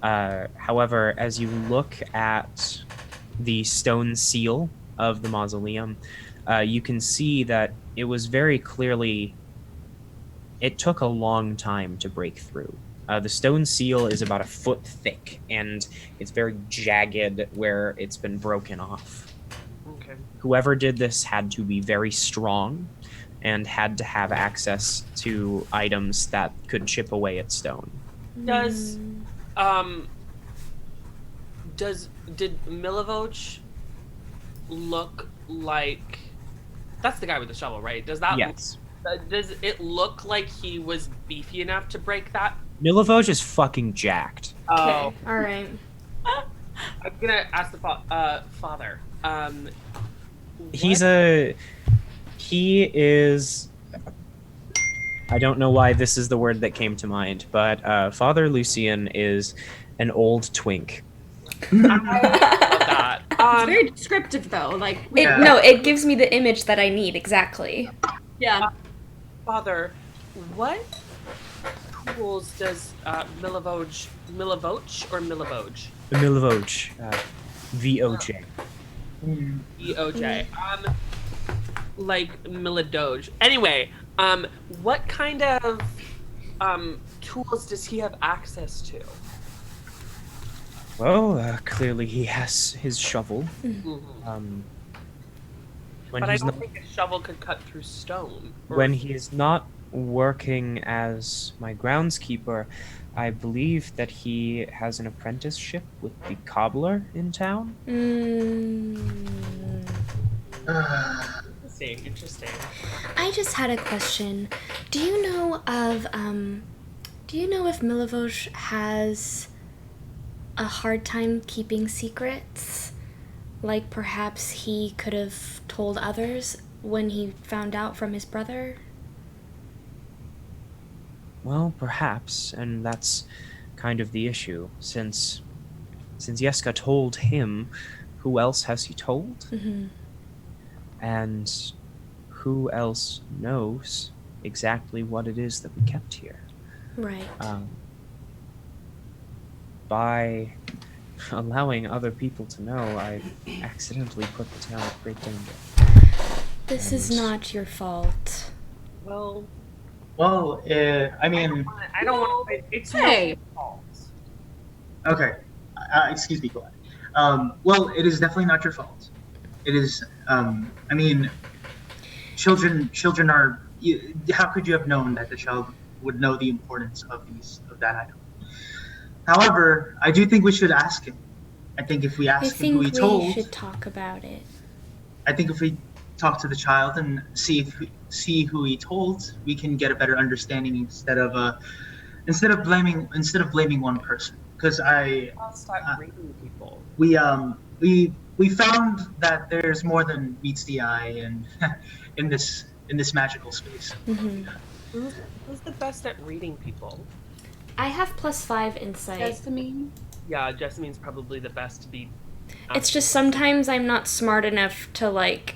However, as you look at the stone seal of the mausoleum, you can see that it was very clearly... It took a long time to break through. The stone seal is about a foot thick, and it's very jagged where it's been broken off. Okay. Whoever did this had to be very strong and had to have access to items that could chip away at stone. Did Milivoje look like... That's the guy with the shovel, right? Yes. Does it look like he was beefy enough to break that? Milivoje is fucking jacked. Oh. All right. I'm gonna ask the father. He is... I don't know why this is the word that came to mind, but Father Lucian is an old twink. That. It's very descriptive, though. Like, it gives me the image that I need, exactly. Yeah. Father, what tools does Milivoje or Milivoje? Milivoje. VOJ. VOJ. Like Milidoge. Anyway, what kind of tools does he have access to? Well, clearly he has his shovel. But I don't think a shovel could cut through stone. When he is not working as my groundskeeper, I believe that he has an apprenticeship with the cobbler in town. Interesting. I just had a question. Do you know if Milivoje has a hard time keeping secrets? Like perhaps he could have told others when he found out from his brother? Well, perhaps, and that's kind of the issue. Since Jeska told him, who else has he told? And who else knows exactly what it is that we kept here? Right. By allowing other people to know, I accidentally put the town at great danger. This is not your fault. Well, I mean... I don't want to... It's Hey! your fault. Okay. Excuse me, Glad. Well, it is definitely not your fault. It is, I mean, children are... How could you have known that the child would know the importance of that item? However, I do think we should ask him. I think if we ask him who he told... we should talk about it. I think if we talk to the child and see who he told, we can get a better understanding instead of blaming one person. Because I'll start reading people. we found that there's more than meets the eye and in this magical space. Mm-hmm. Who's the best at reading people? I have +5 insight. Jessamine? Yeah, Jessamine's probably the best to be. It's just sometimes I'm not smart enough to like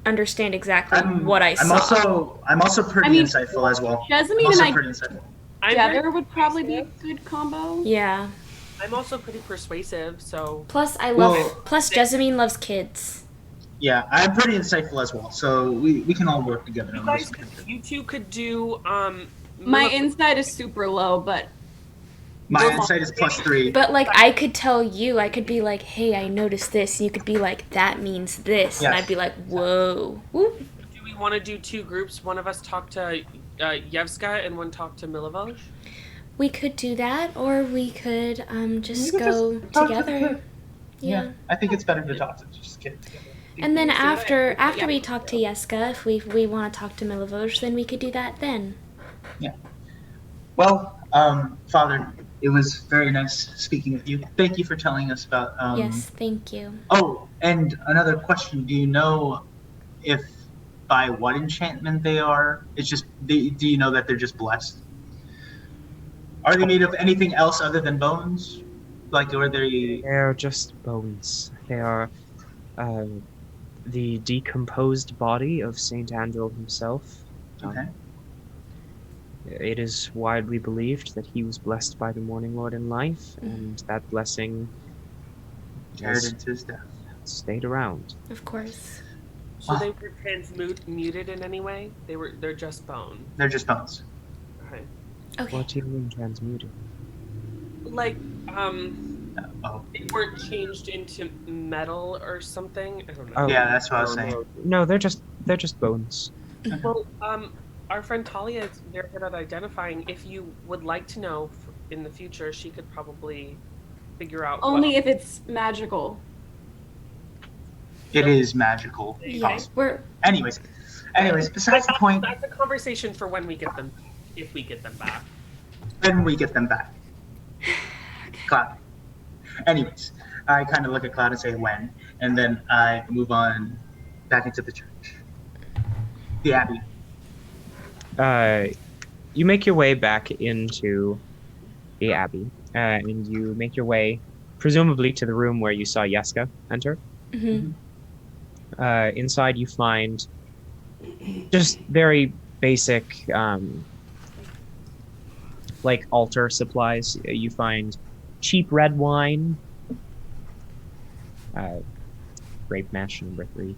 understand exactly what I I'm saw. also pretty insightful as well. Jessamine and I together would probably be a persuasive. good combo. Yeah. I'm also pretty persuasive, so. Plus Well, Jessamine loves kids. Yeah, I'm pretty insightful as well, so we can all work together on this. You two could do My insight is super low, but My insight is +3. But like I could tell you, I could be like, hey, I noticed this, and you could be like, that means this, and Yes. I'd be like, whoa. Whoop. Do we want to do 2 groups? One of us talk to Yevska and one talk to Milivoj? We could do that, or we could just We could go just talk to the together. kid. Yeah, I think it's better to talk to just kids together. And then See what after we talk to Yeska, if we want to talk to Milivoj, then we could do that then. Well, Father, it was very nice speaking with you. Thank you for telling us about. Yes, thank you. Oh, and another question: do you know if by what enchantment they are? It's just. Do you know that they're just blessed? Are they made of anything else other than bones? Like, are they? They're just bones. They are the decomposed body of Saint Andrew himself. Okay. It is widely believed that he was blessed by the Morning Lord in life, and that blessing Carried has into his death. stayed around. Of course. So they were transmuted in any way? They're just bone. They're just bones. Okay. Okay. What do you mean transmuted? Like, Oh. they weren't changed into metal or something? I don't know. Oh, Yeah, that's what I was saying. No, they're just bones. Well, our friend Thalia is very good at identifying. If you would like to know in the future, she could probably figure out. only if it's magical. It is magical. Yeah, we're Anyways, besides the point, That's a conversation for when we get them, if we get them back. when we get them back. Cloud. Anyways, I kind of look at Cloud and say when, and then I move on back into the church. The Abbey. You make your way back into the Abbey, and you make your way, presumably, to the room where you saw Yeska enter. mhm. Inside, you find just very basic, like altar supplies. You find cheap red wine, grape mash number 3,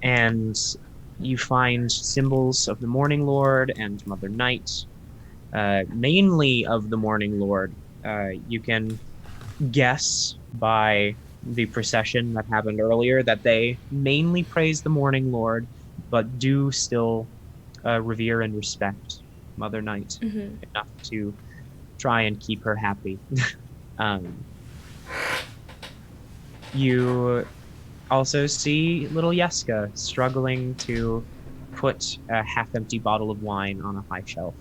and you find symbols of the Morning Lord and Mother Night, mainly of the Morning Lord. You can guess by the procession that happened earlier that they mainly praise the Morning Lord, but do still revere and respect Mother Night enough to try and keep her happy. You also see little Yeska struggling to put a half-empty bottle of wine on a high shelf.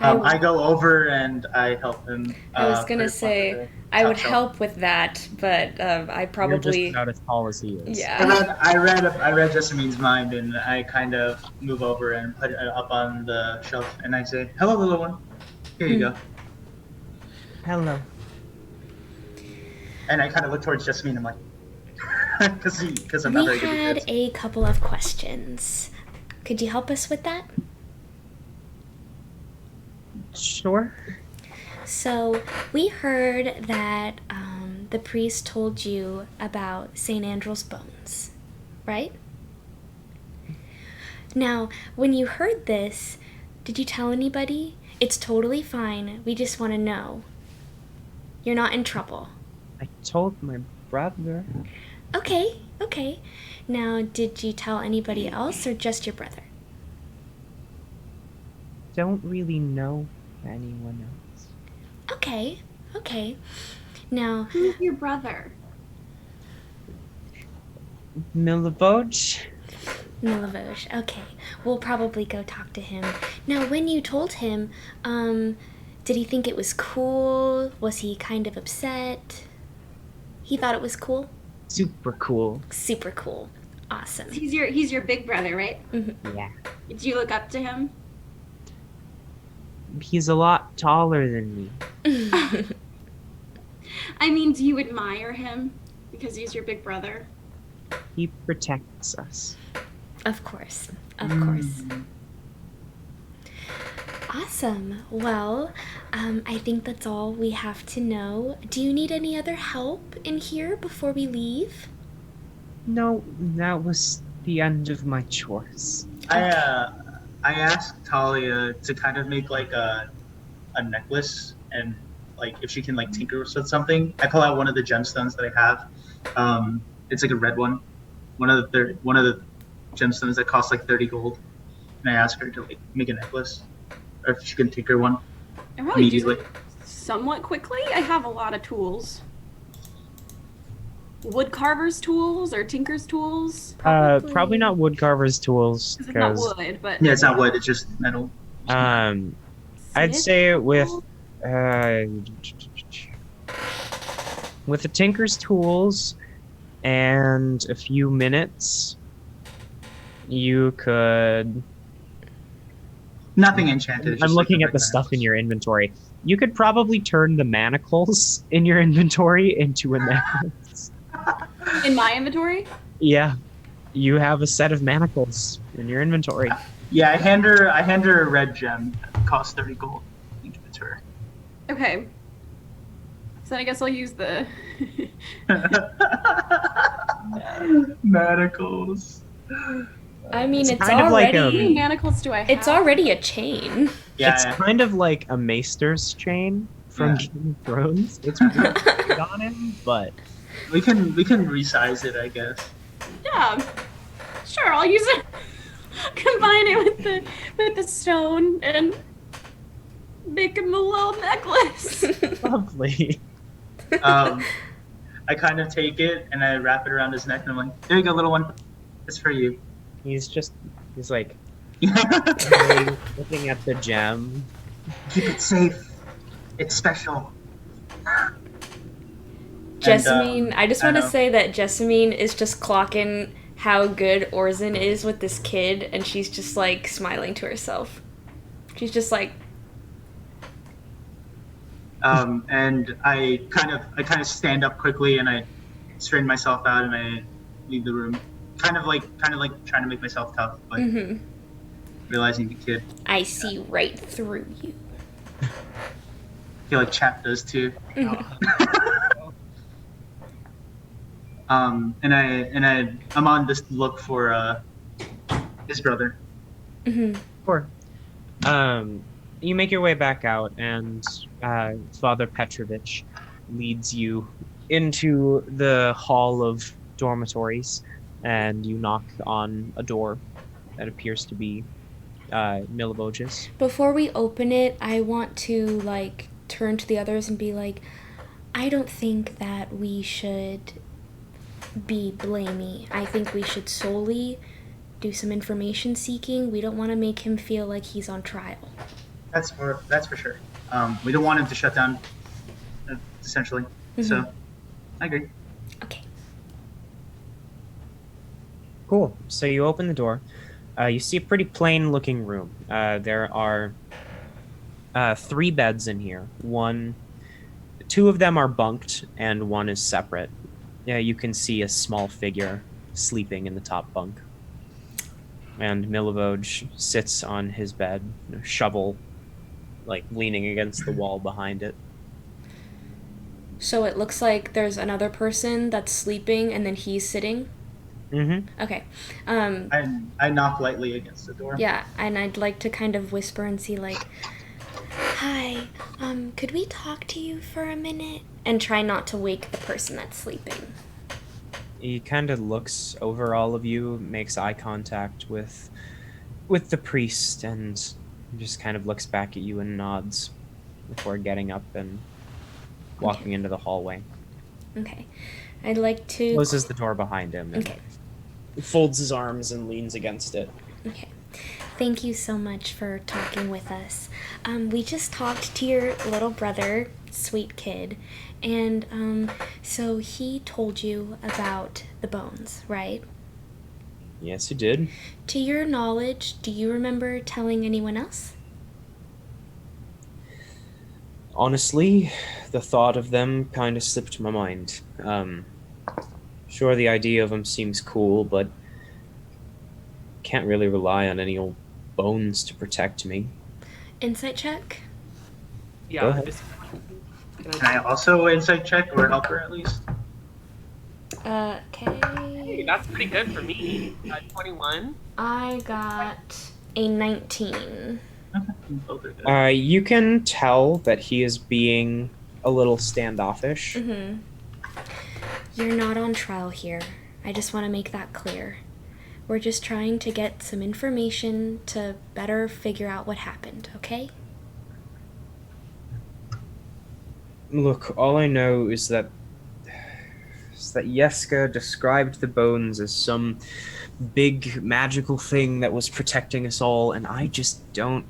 I go over and I help him. I was put gonna it on say the I top would shelf. help with that, but I You're probably just about as tall as he is. yeah. I read Jessamine's mind, and I kind of move over and put it up on the shelf, and I say, "Hello, little one. Here you go." Hello. And I kind of look towards Jessamine. I'm like, because I'm not We very good had at kids. a couple of questions. Could you help us with that? Sure. So we heard that the priest told you about St. Andrew's bones, right? Now, when you heard this, did you tell anybody? It's totally fine. We just want to know. You're not in trouble. I told my brother. Okay. Now, did you tell anybody else or just your brother? Don't really know anyone else. Okay. Now, Who's your brother? Milivoj? Milivoj. Okay, we'll probably go talk to him. Now, when you told him, did he think it was cool? Was he kind of upset? He thought it was cool? Super cool. Super cool. Awesome. He's your big brother, right? Mm-hmm. Yeah. Did you look up to him? He's a lot taller than me. I mean, do you admire him because he's your big brother? He protects us. Of course. Of course. Awesome. Well, I think that's all we have to know. Do you need any other help in here before we leave? No, that was the end of my chores. I asked Thalia to kind of make like a necklace, and like if she can like tinker with something. I pull out one of the gemstones that I have. It's like a red one. One of the gemstones that costs like 30 gold. And I ask her to like make a necklace, or if she can tinker one I probably immediately. do somewhat quickly. I have a lot of tools. Wood carver's tools or tinker's tools? Probably not woodcarver's tools. Because it's not wood, but Yeah, it's not wood. It's just metal. I'd say with the tinker's tools and a few minutes, you could. Nothing enchanted. it's I'm just, like, looking the at the red stuff in manacles. your inventory. You could probably turn the manacles in your inventory into a necklace. in my inventory? Yeah, you have a set of manacles in your inventory. Yeah, I hand her a red gem that costs 30 gold. I think it's her. Okay. So then I guess I'll use the Manacles. I mean, It's it's kind of like, already... How many manacles do I have? It's already a chain. Yeah, It's kind of like a maester's chain from Yeah. Game of Thrones. It's really big on him, but we can resize it, I guess. Yeah. Sure, I'll use it. Combine it with the stone and make him a little necklace. lovely. I kind of take it and I wrap it around his neck and I'm like, there you go, little one. It's for you. He's like Keep really looking at the gem. it safe. It's special. Jessamine, I just I want to know. say that Jessamine is just clocking how good Orsan is with this kid, and she's just like smiling to herself. She's just like, And I kind of stand up quickly and I straighten myself out and I leave the room. Kind of like trying to make myself tough, but realizing the kid. I see right through you. I feel like Chap does too. I'm on this look for his brother. Sure. You make your way back out, and Father Petrovich leads you into the hall of dormitories, and you knock on a door that appears to be Milivoj's. Before we open it, I want to like turn to the others and be like, I don't think that we should be blamey. I think we should solely do some information seeking. We don't want to make him feel like he's on trial. That's for sure. We don't want him to shut down, essentially. So, I agree. Okay. Cool. So you open the door. You see a pretty plain-looking room. There are 3 beds in here. 2 of them are bunked, and 1 is separate. You can see a small figure sleeping in the top bunk. And Milivoj sits on his bed, a shovel, like, leaning against the wall behind it. So it looks like there's another person that's sleeping and then he's sitting? Mm-hmm. Okay. I knock lightly against the door. Yeah, and I'd like to kind of whisper and see like, hi, could we talk to you for a minute? And try not to wake the person that's sleeping. He kind of looks over all of you, makes eye contact with the priest, and just kind of looks back at you and nods before getting up and walking into the hallway. Okay. I'd like to... Closes the door behind him. And Okay. folds his arms and leans against it. Okay. Thank you so much for talking with us. We just talked to your little brother, sweet kid, and so he told you about the bones, right? Yes, he did. To your knowledge, do you remember telling anyone else? Honestly, the thought of them kind of slipped my mind. Sure, the idea of them seems cool, but can't really rely on any old bones to protect me. Insight check? Yeah. Go ahead. Can I also insight check or help her at least? Okay. Hey, that's pretty good for me. 21. I got a 19. Both are good. You can tell that he is being a little standoffish. Mm-hmm. You're not on trial here. I just want to make that clear. We're just trying to get some information to better figure out what happened, okay? Look, all I know is that Yeska described the bones as some big magical thing that was protecting us all, and I just don't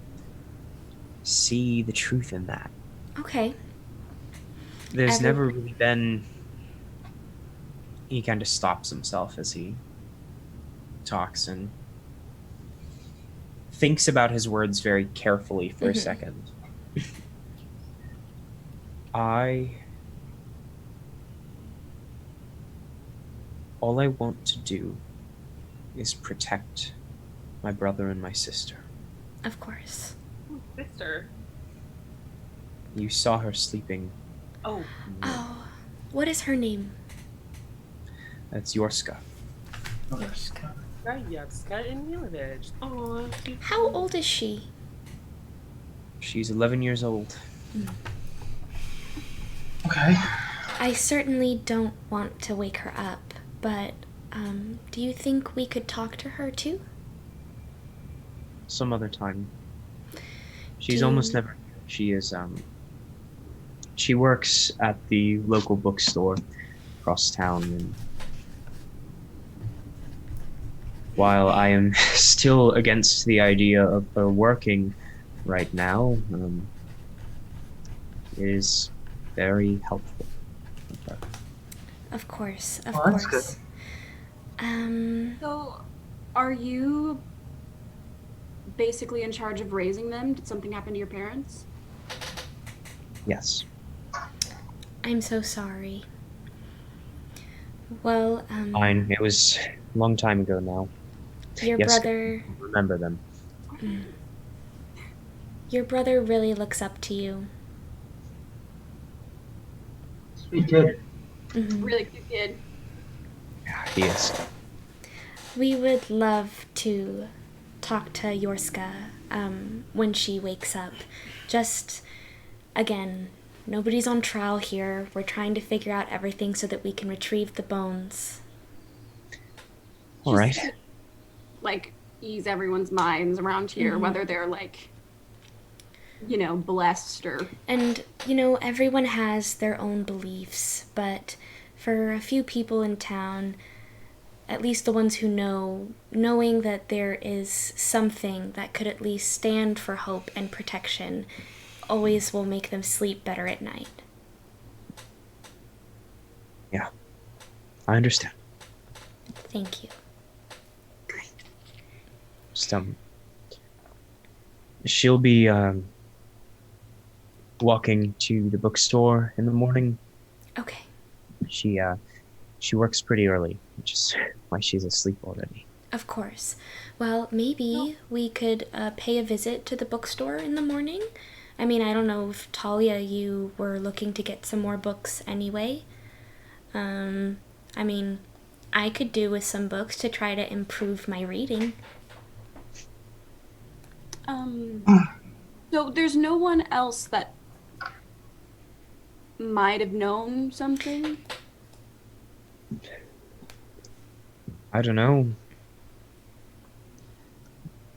see the truth in that. Okay. There's never really been... He kind of stops himself as he talks and thinks about his words very carefully for a second. All I want to do is protect my brother and my sister. Of course. Sister. You saw her sleeping. Oh. Oh, what is her name? That's Yorska. Rajevska in Milovich. Aw. How old is she? She's 11 years old. Okay. I certainly don't want to wake her up, but do you think we could talk to her too? Some other time. She's almost never... She is, she works at the local bookstore across town, and while I am still against the idea of her working right now, it is very helpful. Of course, of Well, that's course. So, are you basically in charge of raising them? Did something happen to your parents? Yes. I'm so sorry. Well, Fine. It was a long time ago now. your Yes, brother... remember them. Your brother really looks up to you. Sweet kid. Really cute kid. Yeah, he is. We would love to talk to Yorska when she wakes up. Just, again, nobody's on trial here. We're trying to figure out everything so that we can retrieve the bones. All right. Just to, like, ease everyone's minds around here, whether they're, like, you know, blessed or... And, you know, everyone has their own beliefs, but for a few people in town, at least the ones who know, knowing that there is something that could at least stand for hope and protection always will make them sleep better at night. Yeah. I understand. Thank you. Just, she'll be, walking to the bookstore in the morning. Okay. She works pretty early, which is why she's asleep already. Of course. Well, maybe we could pay a visit to the bookstore in the morning. I mean, I don't know if Thalia, you were looking to get some more books anyway. I mean, I could do with some books to try to improve my reading. So there's no one else that might have known something? I don't know.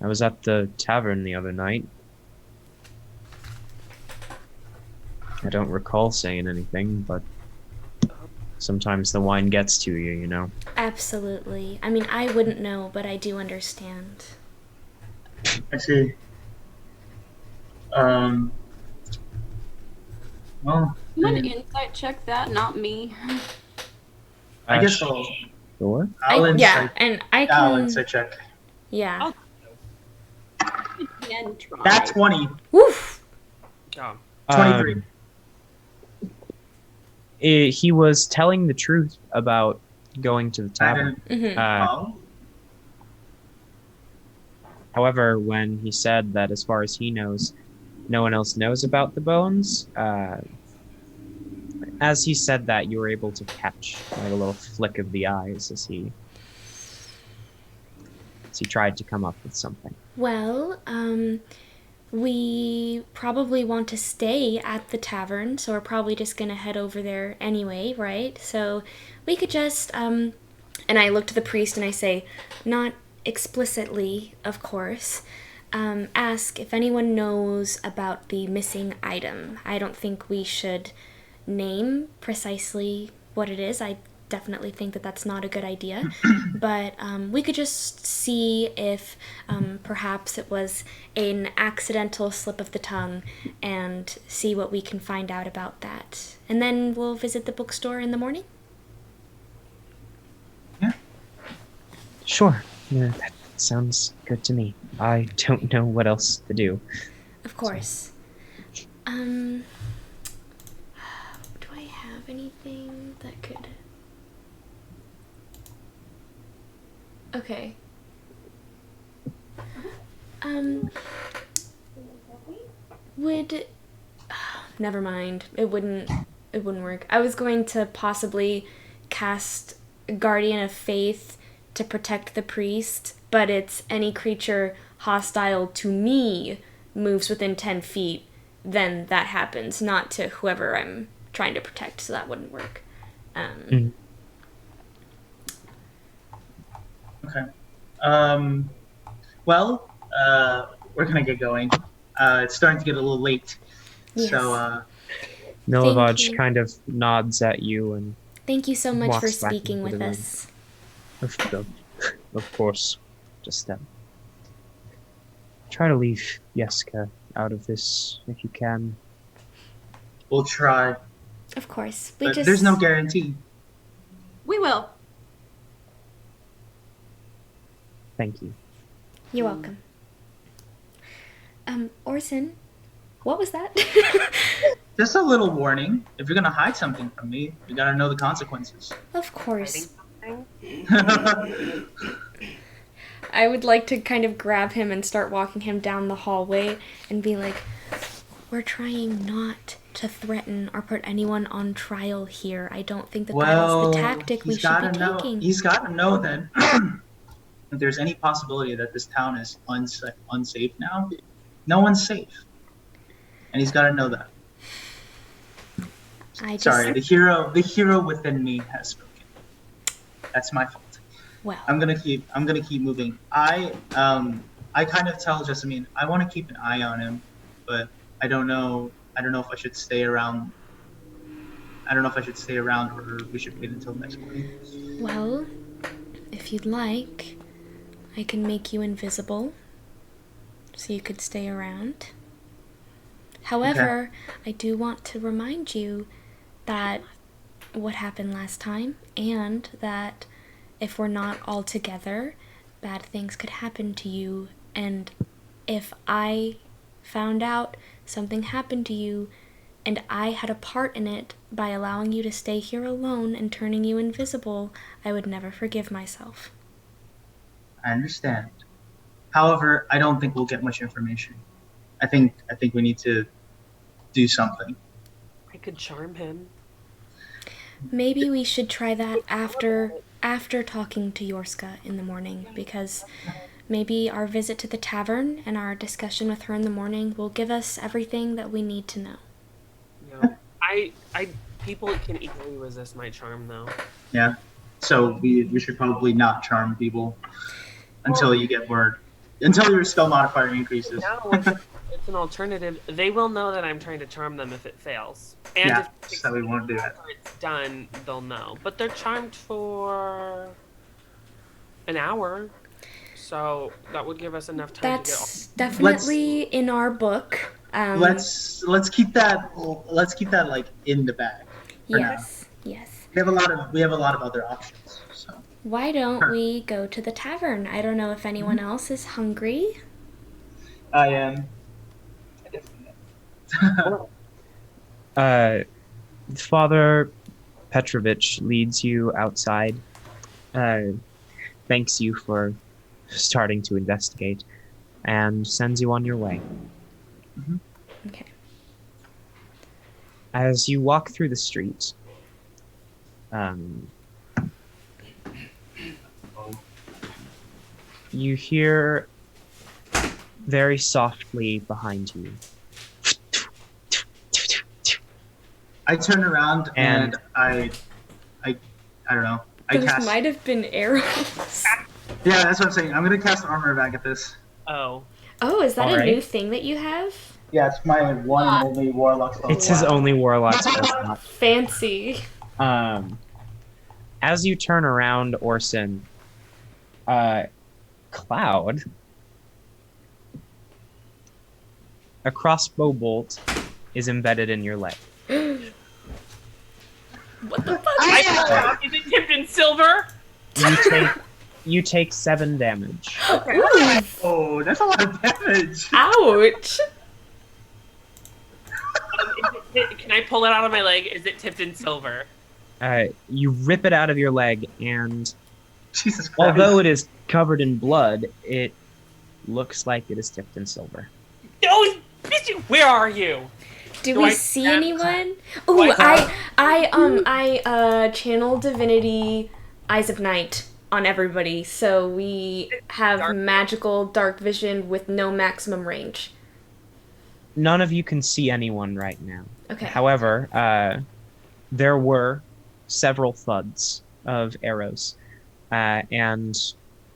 I was at the tavern the other night. I don't recall saying anything, but sometimes the wine gets to you, you know. Absolutely. I mean, I wouldn't know, but I do understand. I see. Well, Someone insight check that, not me. I guess I'll Sure. And I can. I'll insight check. Yeah. Again, try. That's 20. Woof. Oh. 23. He was telling the truth about going to the I tavern. didn't. Uh, However, when he said that as far as he knows, no one else knows about the bones, as he said that, you were able to catch like a little flick of the eyes as he tried to come up with something. Well, we probably want to stay at the tavern, so we're probably just gonna head over there anyway, right? So we could just, and I look to the priest and I say, not explicitly, of course, ask if anyone knows about the missing item. I don't think we should name precisely what it is. I definitely think that that's not a good idea, but we could just see if perhaps it was an accidental slip of the tongue and see what we can find out about that. And then we'll visit the bookstore in the morning. Yeah. Sure. Yeah, that sounds good to me. I don't know what else to do. Of course. Do I have anything that could... Okay. Would... never mind. It wouldn't work. I was going to possibly cast Guardian of Faith to protect the priest, but it's any creature hostile to me moves within 10 feet, then that happens, not to whoever I'm trying to protect, so that wouldn't work. Okay. Well, we're gonna get going. It's starting to get a little late. Yes. So, Milovaj you. kind of nods at you and Thank you so much for walks back speaking into with the room. us. Of course. Just try to leave Jeska out of this if you can. we'll try. Of course. But there's no guarantee. We will. Thank you. You're welcome. Orsan, what was that? Just a little warning. If you're gonna hide something from me, you gotta know the consequences. Of course. I would like to kind of grab him and start walking him down the hallway and be like, We're trying not to threaten or put anyone on trial here. I don't think that Well, that is the tactic we should be taking. He's gotta know then. If there's any possibility that this town is unsafe now, no one's safe. And he's gotta know that. Sorry, the hero within me has spoken. That's my fault. Well, I'm gonna keep moving. I kind of tell Jessamine I want to keep an eye on him, but I don't know if I should stay around. I don't know if I should stay around or we should wait until next morning. well, if you'd like, I can make you invisible so you could stay around. However, I do want to remind you that what happened last time, and that if we're not all together, bad things could happen to you. And if I found out something happened to you and I had a part in it by allowing you to stay here alone and turning you invisible, I would never forgive myself. I understand. However, I don't think we'll get much information. I think we need to do something. I could charm him. Maybe we should try that after talking to Yorska in the morning, because maybe our visit to the tavern and our discussion with her in the morning will give us everything that we need to know. No. People can easily resist my charm though. Yeah. So we should probably not charm people until you get word. Until your spell modifier increases. No, it's an alternative. They will know that I'm trying to charm them if it fails. And Yeah, if so we won't do that. it's done, they'll know. But they're charmed for an hour. So that would give us enough time That's definitely in our book. Let's keep that like in the bag for now. Yes. We have a lot of other options. So Why don't we go to the tavern? I don't know if anyone else is hungry. I am. Father Petrovich leads you outside, thanks you for starting to investigate, and sends you on your way. Mm-hmm. Okay. As you walk through the streets, you hear very softly behind you. I turn around and I don't know. Those might have been arrows. Yeah, that's what I'm saying. I'm gonna cast armor back at this. Oh, is that All a right. new thing that you have? Yeah, it's my one and only warlock spell. It's his only warlock spell. Fancy. As you turn around, Orsan, Cloud, a crossbow bolt is embedded in your leg. What the fuck? Is it tipped in silver? You take 7 damage. Okay. Oh, that's a lot of damage. Ouch. Can I pull it out of my leg? Is it tipped in silver? You rip it out of your leg, and Jesus Christ. although it is covered in blood, it looks like it is tipped in silver. Oh, bitch! Where are you? Do Do we I see have- anyone? Do Ooh, I I channel divinity Eyes of Night on everybody, so we have Dark- magical dark vision with no maximum range. None of you can see anyone right now. Okay. However, there were several thuds of arrows, and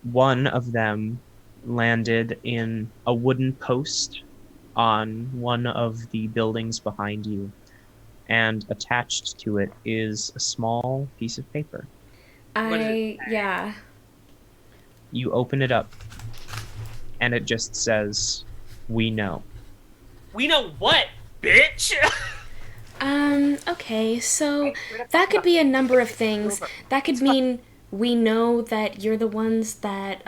one of them landed in a wooden post on one of the buildings behind you, and attached to it is a small piece of paper. Yeah. You open it up, and it just says, "We know." We know what, bitch? Okay, so that could be a number of things. That could mean we know that you're the ones that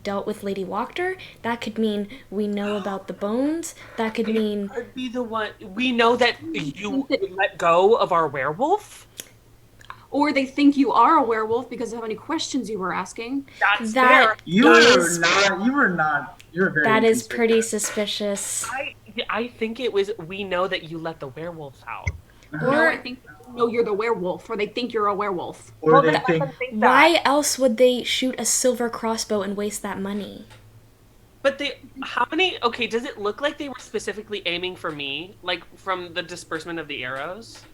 dealt with Lady Wachter. That could mean we know about the bones. That could mean... Could be the one. We know that you let go of our werewolf. Or they think you are a werewolf because of how many questions you were asking. That's That fair. You were very That is inconspicuous. pretty suspicious. I think it was. We know that you let the werewolf out. No, I think you're the werewolf, or they think you're a werewolf. Or they think Why else would they shoot a silver crossbow and waste that money? But how many? Okay, does it look like they were specifically aiming for me, like from the disbursement of the arrows,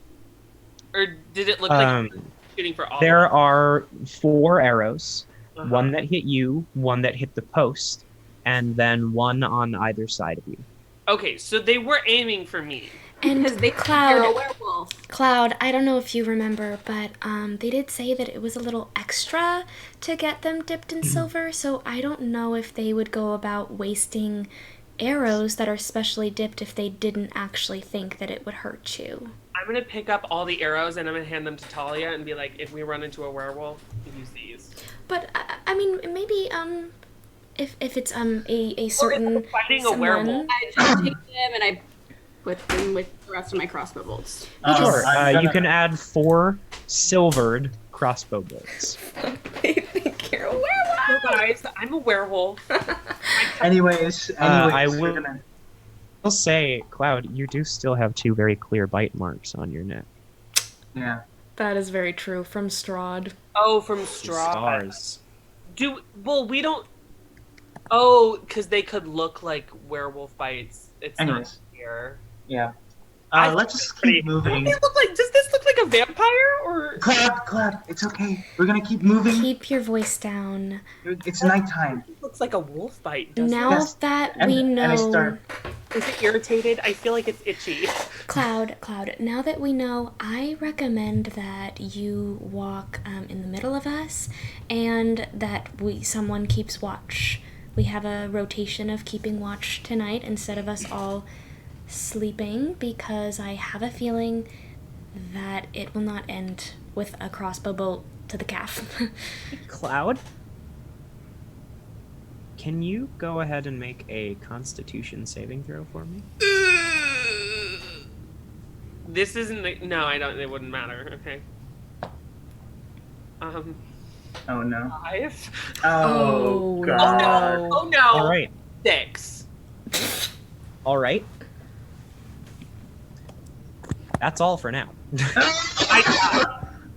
or did it look like they were shooting for all? There are 4 arrows. Uh-huh. One that hit you, one that hit the post, and then one on either side of you. Okay, so they were aiming for me. And Because they think you're a Cloud, werewolf. Cloud, I don't know if you remember, but they did say that it was a little extra to get them dipped in silver, so I don't know if they would go about wasting arrows that are specially dipped if they didn't actually think that it would hurt you. I'm gonna pick up all the arrows and I'm gonna hand them to Thalia and be like, if we run into a werewolf, use these. But I mean, maybe if it's a certain Fighting a someone- werewolf. I just take them and I put them with the rest of my crossbow bolts. Sure. I'm You gonna- can add 4 silvered crossbow bolts. They think you're a werewolf. So guys, I'm a werewolf. Anyways, I we're will- gonna- I'll say, Cloud, you do still have 2 very clear bite marks on your neck. Yeah. That is very true from Strahd. Oh, from Strahd. Stars. We don't. Oh, because they could look like werewolf bites. It's not Anyways. here. Yeah. I- Let's just keep moving. Does this look like a vampire or? Cloud, it's okay. We're gonna keep moving. Keep your voice down. It's nighttime. It looks like a wolf bite. Doesn't Now Yes. that And- we and I know, start- it? Is it irritated? I feel like it's itchy. Cloud, now that we know, I recommend that you walk in the middle of us and that someone keeps watch. We have a rotation of keeping watch tonight instead of us all sleeping, because I have a feeling that it will not end with a crossbow bolt to the calf. Cloud, can you go ahead and make a Constitution saving throw for me? This isn't. No, I don't. It wouldn't matter. Okay. Oh no. 5. Oh Oh, god. no. Oh no. All right. 6. All right. That's all for now.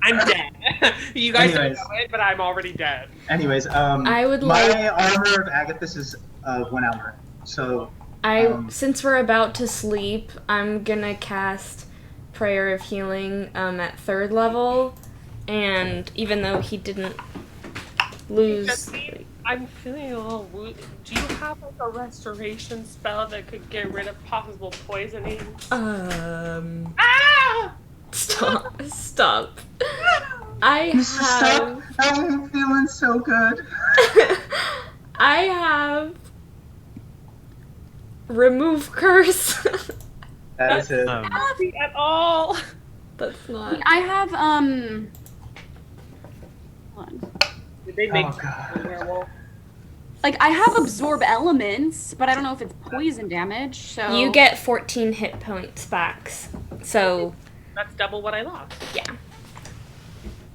I'm dead. You guys don't Anyways. know it, but I'm already dead. Anyways, I would my armor of Agathis is 1 hour. So since we're about to sleep, I'm gonna cast Prayer of Healing at 3rd level, and even though he didn't lose, Jessamine, I'm feeling a little wounded. Do you have like a restoration spell that could get rid of possible poisoning? Ah! Stop. I have. I'm feeling so good. I have remove curse. That is it. Not happy at all. That's not. I have hold on. Did they make Oh, God. a werewolf? Like I have absorb elements, but I don't know if it's poison damage. So You get 14 hit points back. So That's double what I lost. yeah.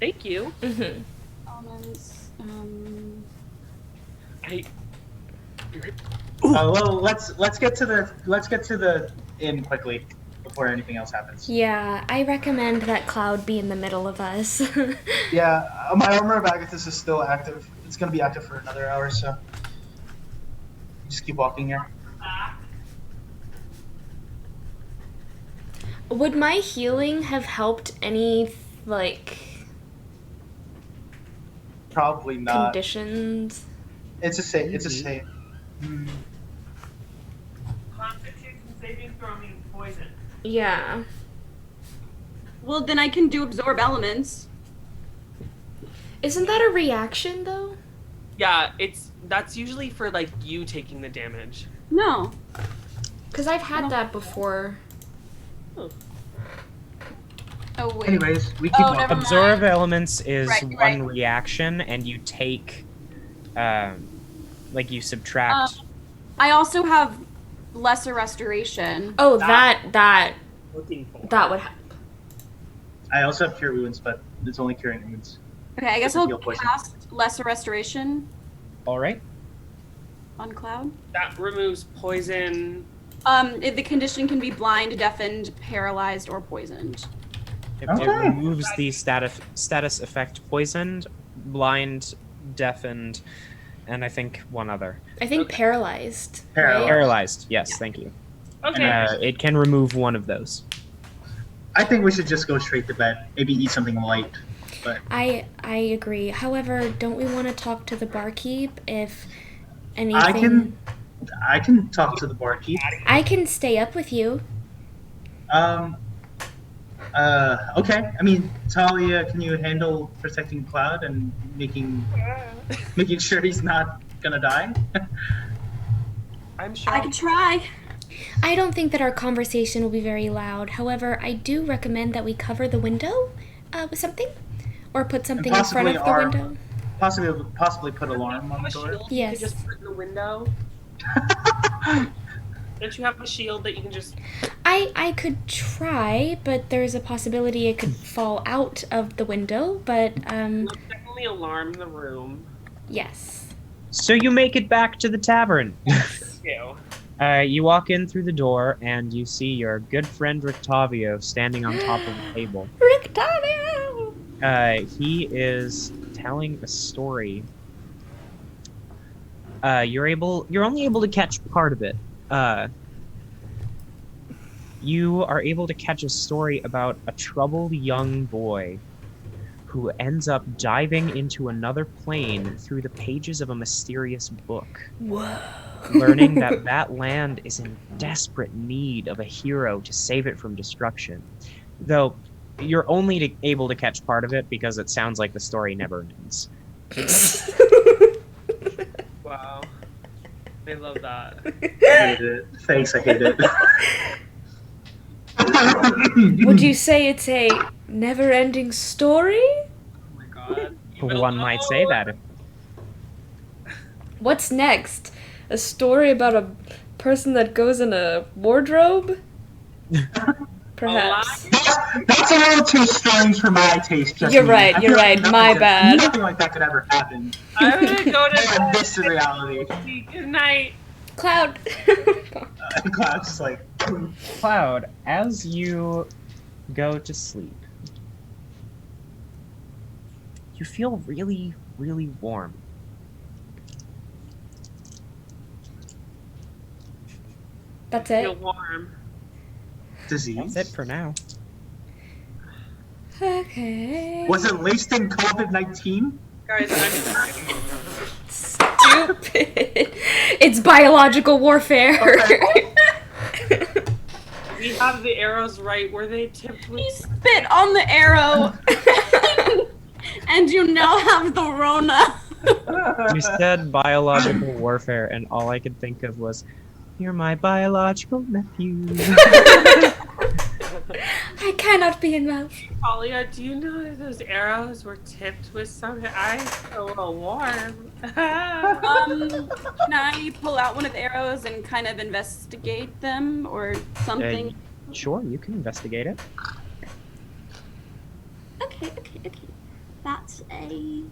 Thank you. Mm-hmm. elements. Well, let's get to the inn quickly before anything else happens. Yeah, I recommend that Cloud be in the middle of us. Yeah, my armor of Agathis is still active. It's gonna be active for another hour, so just keep walking here. Would my healing have helped any Probably not. conditions? It's a save. It's a save. Constitution saving throw means poison. Yeah. Well, then I can do absorb elements. Isn't that a reaction though? Yeah, that's usually for like you taking the damage. No. Because I've had that before. Oh wait. Anyways, we keep Oh, walking. never mind. Absorb elements is Right, one right. reaction, and you take, you subtract. I also have lesser restoration. Oh, that Looking for. would help. I also have cure wounds, but it's only curing wounds. Okay, I guess Doesn't I'll heal poison. cast lesser restoration All right. on Cloud. That removes poison. If the condition can be blind, deafened, paralyzed, or poisoned. It Okay. removes the status effect poisoned, blind, deafened, and I think one other. I think paralyzed. Paralyzed. Paralyzed. Yes, thank you. Okay. It can remove one of those. I think we should just go straight to bed. Maybe eat something light. But I agree. However, don't we want to talk to the barkeep if anything? I can talk to the barkeep. I can stay up with you. Okay. I mean, Thalia, can you handle protecting Cloud and making sure he's not gonna die? I'm sure. I could try. I don't think that our conversation will be very loud. However, I do recommend that we cover the window with something, or put something in front of the window. Possibly put alarm on the a door. shield Yes. you could just put in the window. Don't you have a shield that you can just? I could try, but there's a possibility it could fall out of the window. But Let's definitely alarm the room. yes. So you make it back to the tavern. Ew. You walk in through the door, and you see your good friend Rictavio standing on top of the table. Rictavio! He is telling a story. You're only able to catch part of it. You are able to catch a story about a troubled young boy who ends up diving into another plane through the pages of a mysterious book. Whoa. Learning that land is in desperate need of a hero to save it from destruction. Though you're only able to catch part of it because it sounds like the story never ends. Wow. I love that. I hate it. Thanks, I hate it. Would you say it's a never-ending story? Oh my god. One might say that. What's next? A story about a person that goes in a wardrobe? Perhaps. That's a little too strange for my taste, Jessamine. You're right, I you're feel like right, my bad. Nothing like that could ever happen. I'm gonna go to This is reality. Good night. Cloud. Cloud's just like... Cloud, as you go to sleep, you feel really, really warm. That's Feel it? warm. Disease? That's it for now. Okay. Was it laced in COVID-19? Guys, I'm Stupid. It's biological warfare. we have the arrows right where they tipped with. He spit on the arrow, and you now have the Rona. You said biological warfare, and all I could think of was, "You're my biological nephew." I cannot be in love. Thalia, do you know that those arrows were tipped with something? I feel a little warm. Can I pull out one of the arrows and kind of investigate them or something? Sure, you can investigate it. Okay. That's a.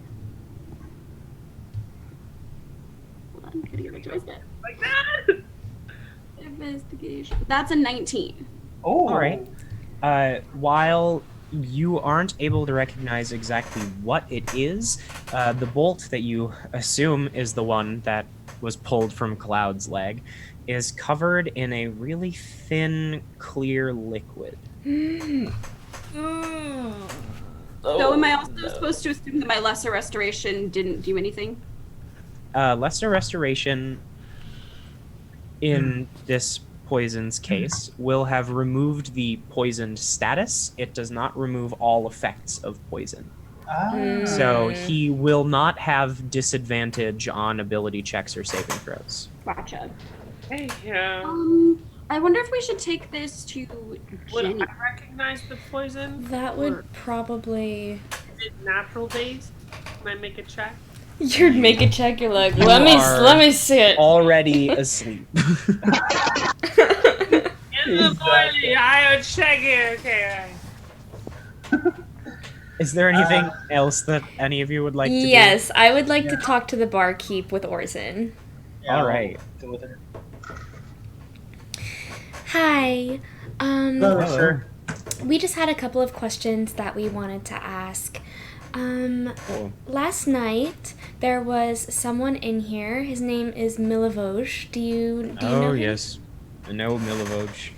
Hold on, gotta get it. Like that. Investigation. That's a 19. Oh. All right. While you aren't able to recognize exactly what it is, the bolt that you assume is the one that was pulled from Cloud's leg is covered in a really thin, clear liquid. So am I also supposed to assume that my lesser restoration didn't do anything? Lesser restoration in this poison's case will have removed the poisoned status. It does not remove all effects of poison. So he will not have disadvantage on ability checks or saving throws. Gotcha. Hey, yeah. I wonder if we should take this to Would Jenny. I recognize the poison? That would probably... Is it natural based? Can I make a check? You'd make a check, you're like, You let are me see it. Already asleep. In the morning, I would check it. Okay. Is there anything else that any of you would like to do? Yes, I would like to talk to the barkeep with Orsan. Yeah, All right. Go with her. Hi. Hello, sir. We just had a couple of questions that we wanted to ask. Last night there was someone in here. His name is Milivoj. Do you know him? Yes. I know Milivoj.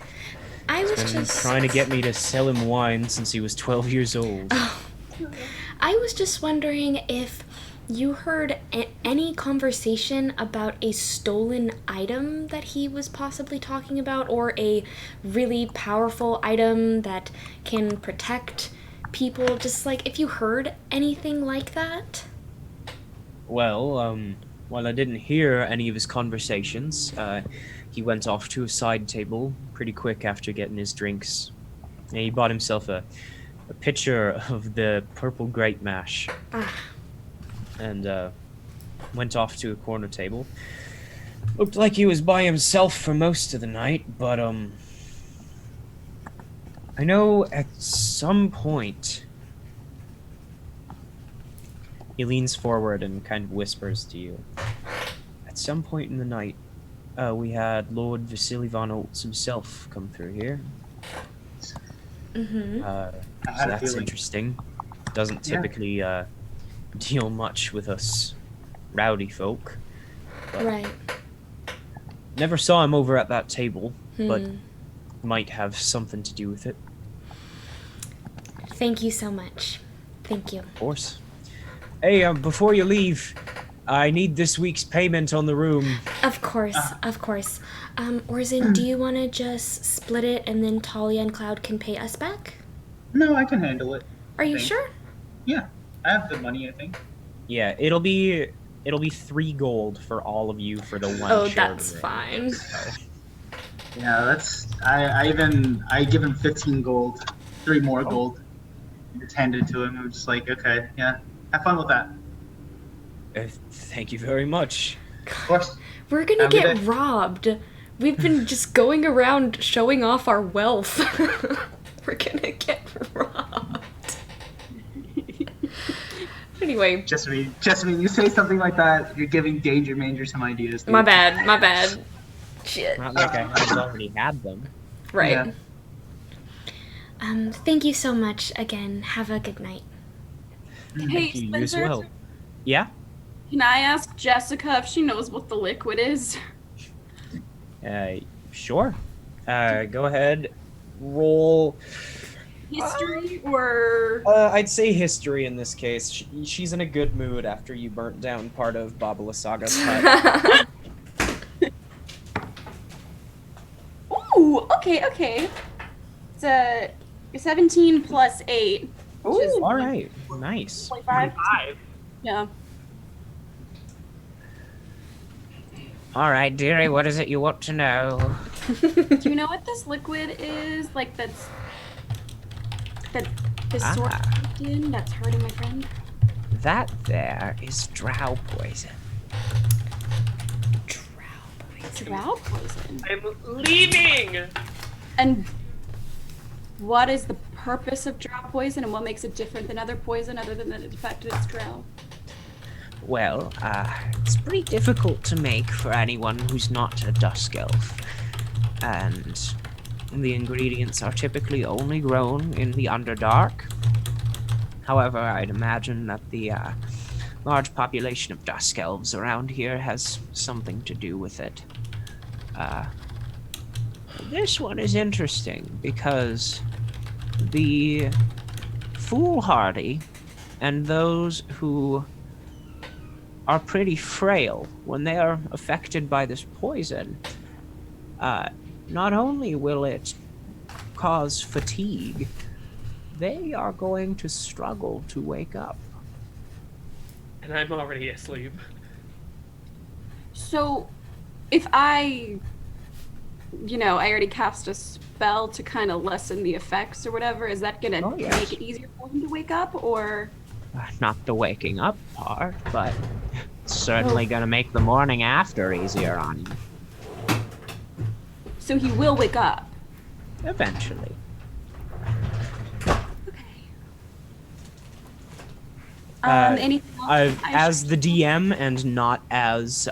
I was Been just trying to get me to sell him wine since he was 12 years old. I was just wondering if you heard any conversation about a stolen item that he was possibly talking about, or a really powerful item that can protect people. Just like if you heard anything like that. Well, while I didn't hear any of his conversations, he went off to a side table pretty quick after getting his drinks. And he bought himself a pitcher of the purple grape mash. And went off to a corner table. Looked like he was by himself for most of the night, but I know at some point he leans forward and kind of whispers to you. At some point in the night, we had Lord Vasily von Oltz himself come through here. Mm-hmm. I So had a that's feeling. interesting. Doesn't typically deal much with us rowdy folk. But Right. never saw him over at that table, but Hmm. might have something to do with it, Thank you so much. Thank you. of course. Hey, before you leave, I need this week's payment on the room. Of course, of course. Orsan, do you want to just split it and then Thalia and Cloud can pay us back? No, I can handle it. Are you Thanks. sure? Yeah, I have the money, I think. Yeah, it'll be 3 gold for all of you for the one. Oh, shared that's room. fine. So, Yeah, that's I give him 15 gold, 3 more gold. Just handed it to him. I'm just like, okay, yeah, have fun with that. Thank you very much. Of course. We're gonna Have a good get day. robbed. We've been just going around showing off our wealth. We're gonna get robbed. Anyway, Jessamine, you say something like that, you're giving Danger Manger some ideas. Dude. my bad. Shit. not like I haven't already had them. Right. Yeah. Thank you so much again. Have a good night. Hey, Thank you as Spencer, well. Yeah. can I ask Jessica if she knows what the liquid is? Sure. Go ahead. Roll. History or I'd say history in this case. She's in a good mood after you burnt down part of Babalasaga's hut. Ooh, okay. It's a 17 plus 8. Which is All right. Nice. 25. 5. Yeah. All right, dearie. What is it you want to know? Do you know what this liquid is? Like that this sort of poison that's hurting my friend? That there is drow poison. Drow poison. I'm leaving! And what is the purpose of drow poison, and what makes it different than other poison, other than the fact that it's drow? Well, it's pretty difficult to make for anyone who's not a dusk elf. And the ingredients are typically only grown in the Underdark. However, I'd imagine that the large population of dusk elves around here has something to do with it. This one is interesting because the foolhardy and those who are pretty frail when they are affected by this poison, not only will it cause fatigue, they are going to struggle to wake up. And I'm already asleep. So, if I already cast a spell to kind of lessen the effects or whatever, is that gonna Oh, yes. make it easier for him to wake up, or? Not the waking up part, but it's certainly going to make the morning after easier on you. So he will wake up. Eventually. Anything else? As the DM and not as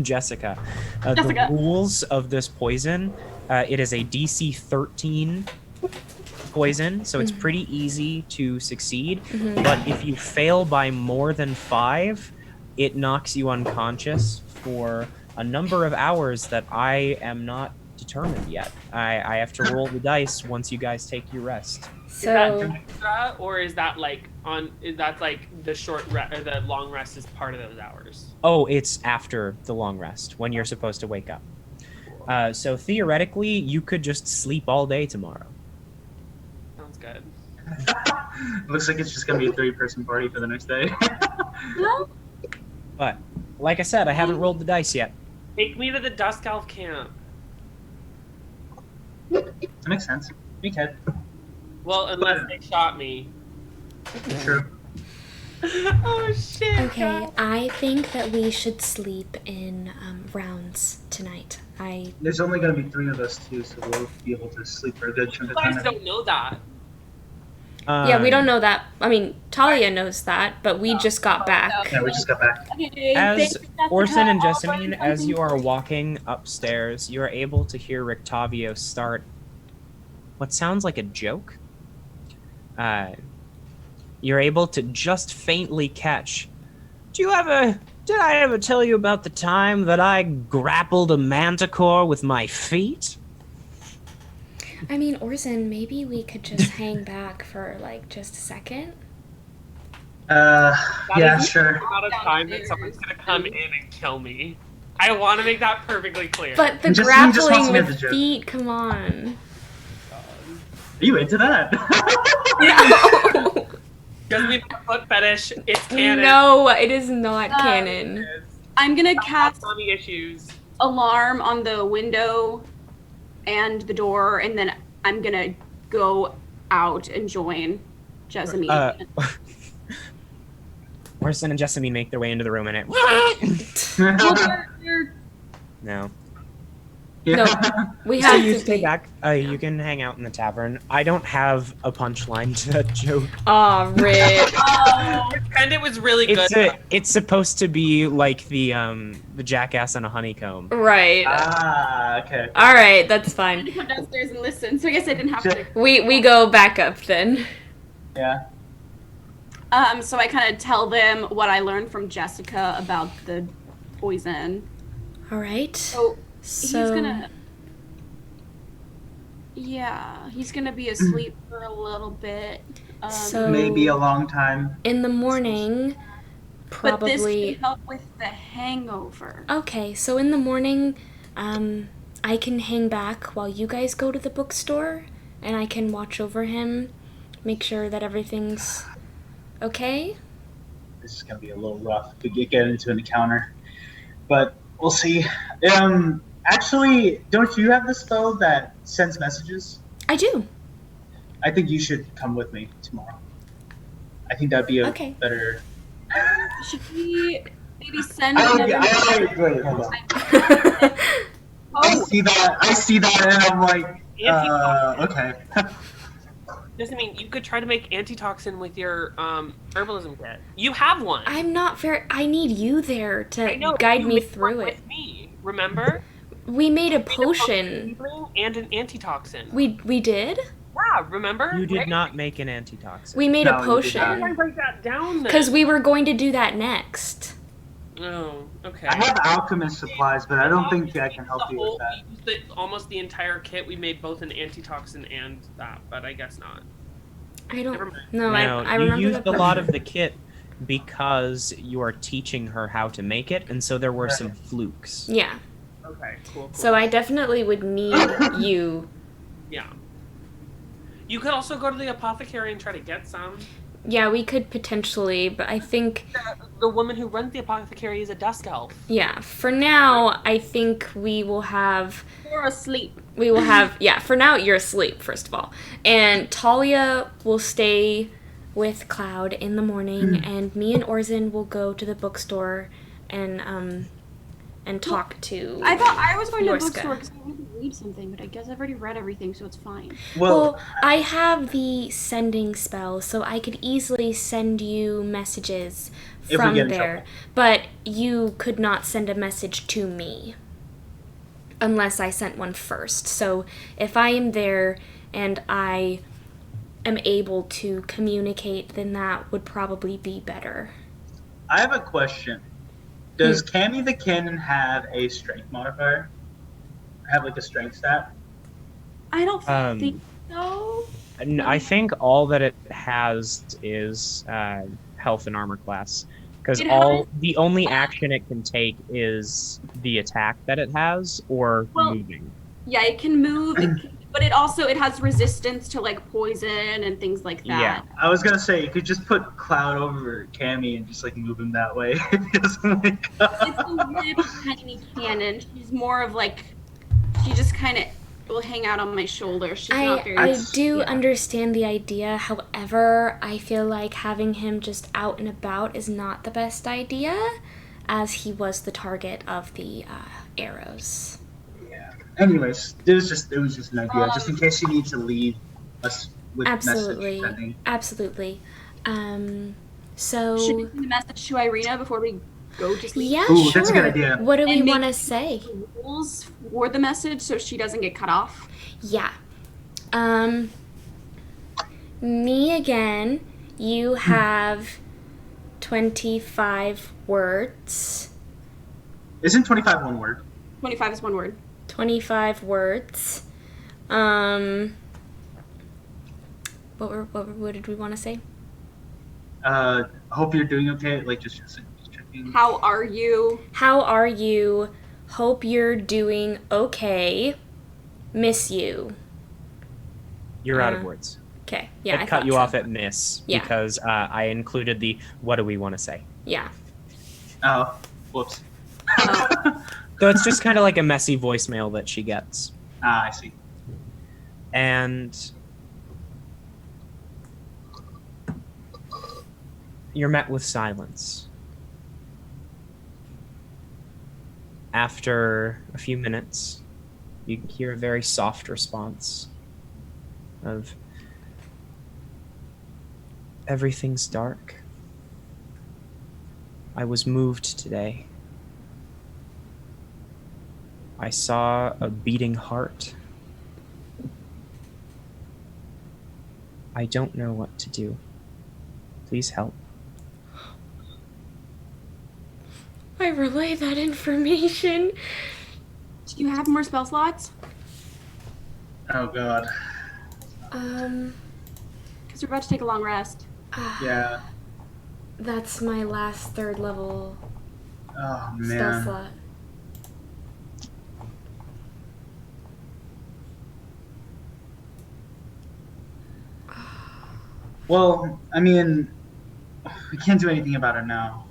Jessica, the Jessica. rules of this poison, it is a DC 13 poison, so it's pretty easy to succeed. But if you fail by more than 5, it knocks you unconscious for a number of hours that I am not determined yet. I have to roll the dice once you guys take your rest. Is that So extra, or is that like the short rest or the long rest is part of those hours? Oh, it's after the long rest, when you're supposed to wake up. So theoretically, you could just sleep all day tomorrow. Sounds good. Looks like it's just gonna be a 3-person party for the next day. But, like I said, I haven't rolled the dice yet. Take me to the Dusk Elf camp. That makes sense. We can. Well, unless they shot me. Sure. Oh shit. Okay, God. I think that we should sleep in rounds tonight. There's only gonna be 3 of us too, so we'll be able to sleep for a good chunk You of guys time. don't know that. yeah, we don't know that. I mean, Thalia knows that, but we just got back. Yeah, we just got back. As Orsan and Jessamine, as you are walking upstairs, you are able to hear Rictavio start what sounds like a joke. You're able to just faintly catch. Did I ever tell you about the time that I grappled a manticore with my feet? I mean, Orsan, maybe we could just hang back for like just a second. Yeah, is sure. the amount of time that someone's gonna come in and kill me. I want to make that perfectly clear. But the And just- he just wants grappling to get with the joke. feet, come on. Are you into that? No. Jessamine has a foot fetish. It's canon. No, it is not canon. I'm gonna cast Mommy issues. alarm on the window and the door, and then I'm gonna go out and join Jessamine. Orsan and Jessamine make their way into the room, and it. No. No, we So have you to stay be. back. You can hang out in the tavern. I don't have a punchline to that joke. Aw, rip. And it was really good. It's supposed to be like the jackass on a honeycomb. Right. Okay. All right, that's I fine. had to come downstairs and listen, so I guess I didn't have to. We go back up then. Yeah. So I kind of tell them what I learned from Jessica about the poison. All right. So So he's gonna. Yeah, he's gonna be asleep for a little bit. So- Maybe a long time. in the morning, but this probably. can help with the hangover. Okay, so in the morning, I can hang back while you guys go to the bookstore, and I can watch over him, make sure that everything's okay. This is gonna be a little rough to get into an encounter, but we'll see. Actually, don't you have the spell that sends messages? I do. I think you should come with me tomorrow. I think that'd be a Okay. better. Should we maybe send Wait, another? hold on. I see that, and I'm like, okay. Jessamine, you could try to make antitoxin with your herbalism kit. You have one. I'm not very. I need you there I to know, guide you me made through one it. with me, remember? We made a You made potion. and an antitoxin. We did. Yeah, remember? You did Right? not make an antitoxin. We made No, a we did potion Why did I write that down then? because we were going to do that next. Oh, okay. I have alchemist supplies, but I don't think I can help you with that. We used almost the entire kit. We made both an antitoxin and that, but I guess not. I don't. Never mind. No, No, I you remember used the a lot of potion. the kit because you are teaching her how to make it, and so there were some flukes. Yeah. Okay, cool. So I definitely would need you. Yeah. You could also go to the apothecary and try to get some. Yeah, we could potentially, but I think, The woman who runs the apothecary is a dusk elf. yeah, for now, I think we will have. You're asleep. Yeah, for now, you're asleep, first of all. And Thalia will stay with Cloud in the morning, and me and Orsan will go to the bookstore and talk to. I thought I was going to the Yorska. bookstore because I wanted to read something, but I guess I've already read everything, so it's fine. Well, I have the sending spell, so I could easily send you messages If we from get in there. trouble. But you could not send a message to me unless I sent one first. So if I am there and I am able to communicate, then that would probably be better. I have a question. Does Cammy the Cannon have a strength modifier? Have like a strength stat? I don't Um, think so. I think all that it has is health and armor class, because It the only action it can take is the attack that it has or Well, moving. Yeah, it can move, but it has resistance to like poison and things like that. Yeah. I was gonna say you could just put Cloud over Cammy and just like move him that way. He doesn't wake up. It's a little tiny cannon. She's more of like, she just kind of will hang out on my shoulder. She's not very. I do understand the idea. However, I feel like having him just out and about is not the best idea, as he was the target of the arrows. Yeah. Anyways, it was just an idea, just in case you need to leave us with Absolutely. message sending. Absolutely. Should we send a message to Irina before we go to sleep? Yeah, Ooh, sure. that's a good idea. What do we And want to make- say? Rules for the message so she doesn't get cut off. Yeah. Me again. You have 25 words. Isn't 25 one word? 25 is one word. 25 words. What did we want to say? Hope you're doing okay. Like just checking. How are you? How are you? Hope you're doing okay. Miss you. You're out of words. Okay. Yeah, I It cut thought you so. off at miss Yeah. because I included the what do we want to say. Yeah. Oh, whoops. So it's just kind of like a messy voicemail that she gets. I see. And you're met with silence. After a few minutes, you hear a very soft response of, everything's dark. I was moved today. I saw a beating heart. I don't know what to do. Please help. I relay that information. Do you have more spell slots? Oh god. Because we're about to take a long rest. Yeah. That's my last 3rd level Oh spell man. slot. Well, I mean, we can't do anything about it now.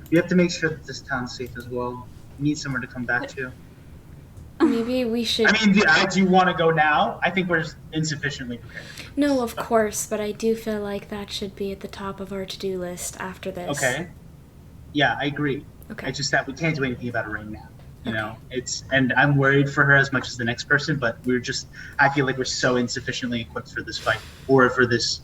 We have to make sure that this town's safe as well. We need somewhere to come back to. Maybe we should. I mean, do you want to go now? I think we're insufficiently prepared. No, of course, but I do feel like that should be at the top of our to-do list after this. Okay. Yeah, I agree. Okay. It's just that we can't do anything about it right now. You know, and I'm worried for her as much as the next person, but I feel like we're so insufficiently equipped for this fight or for this.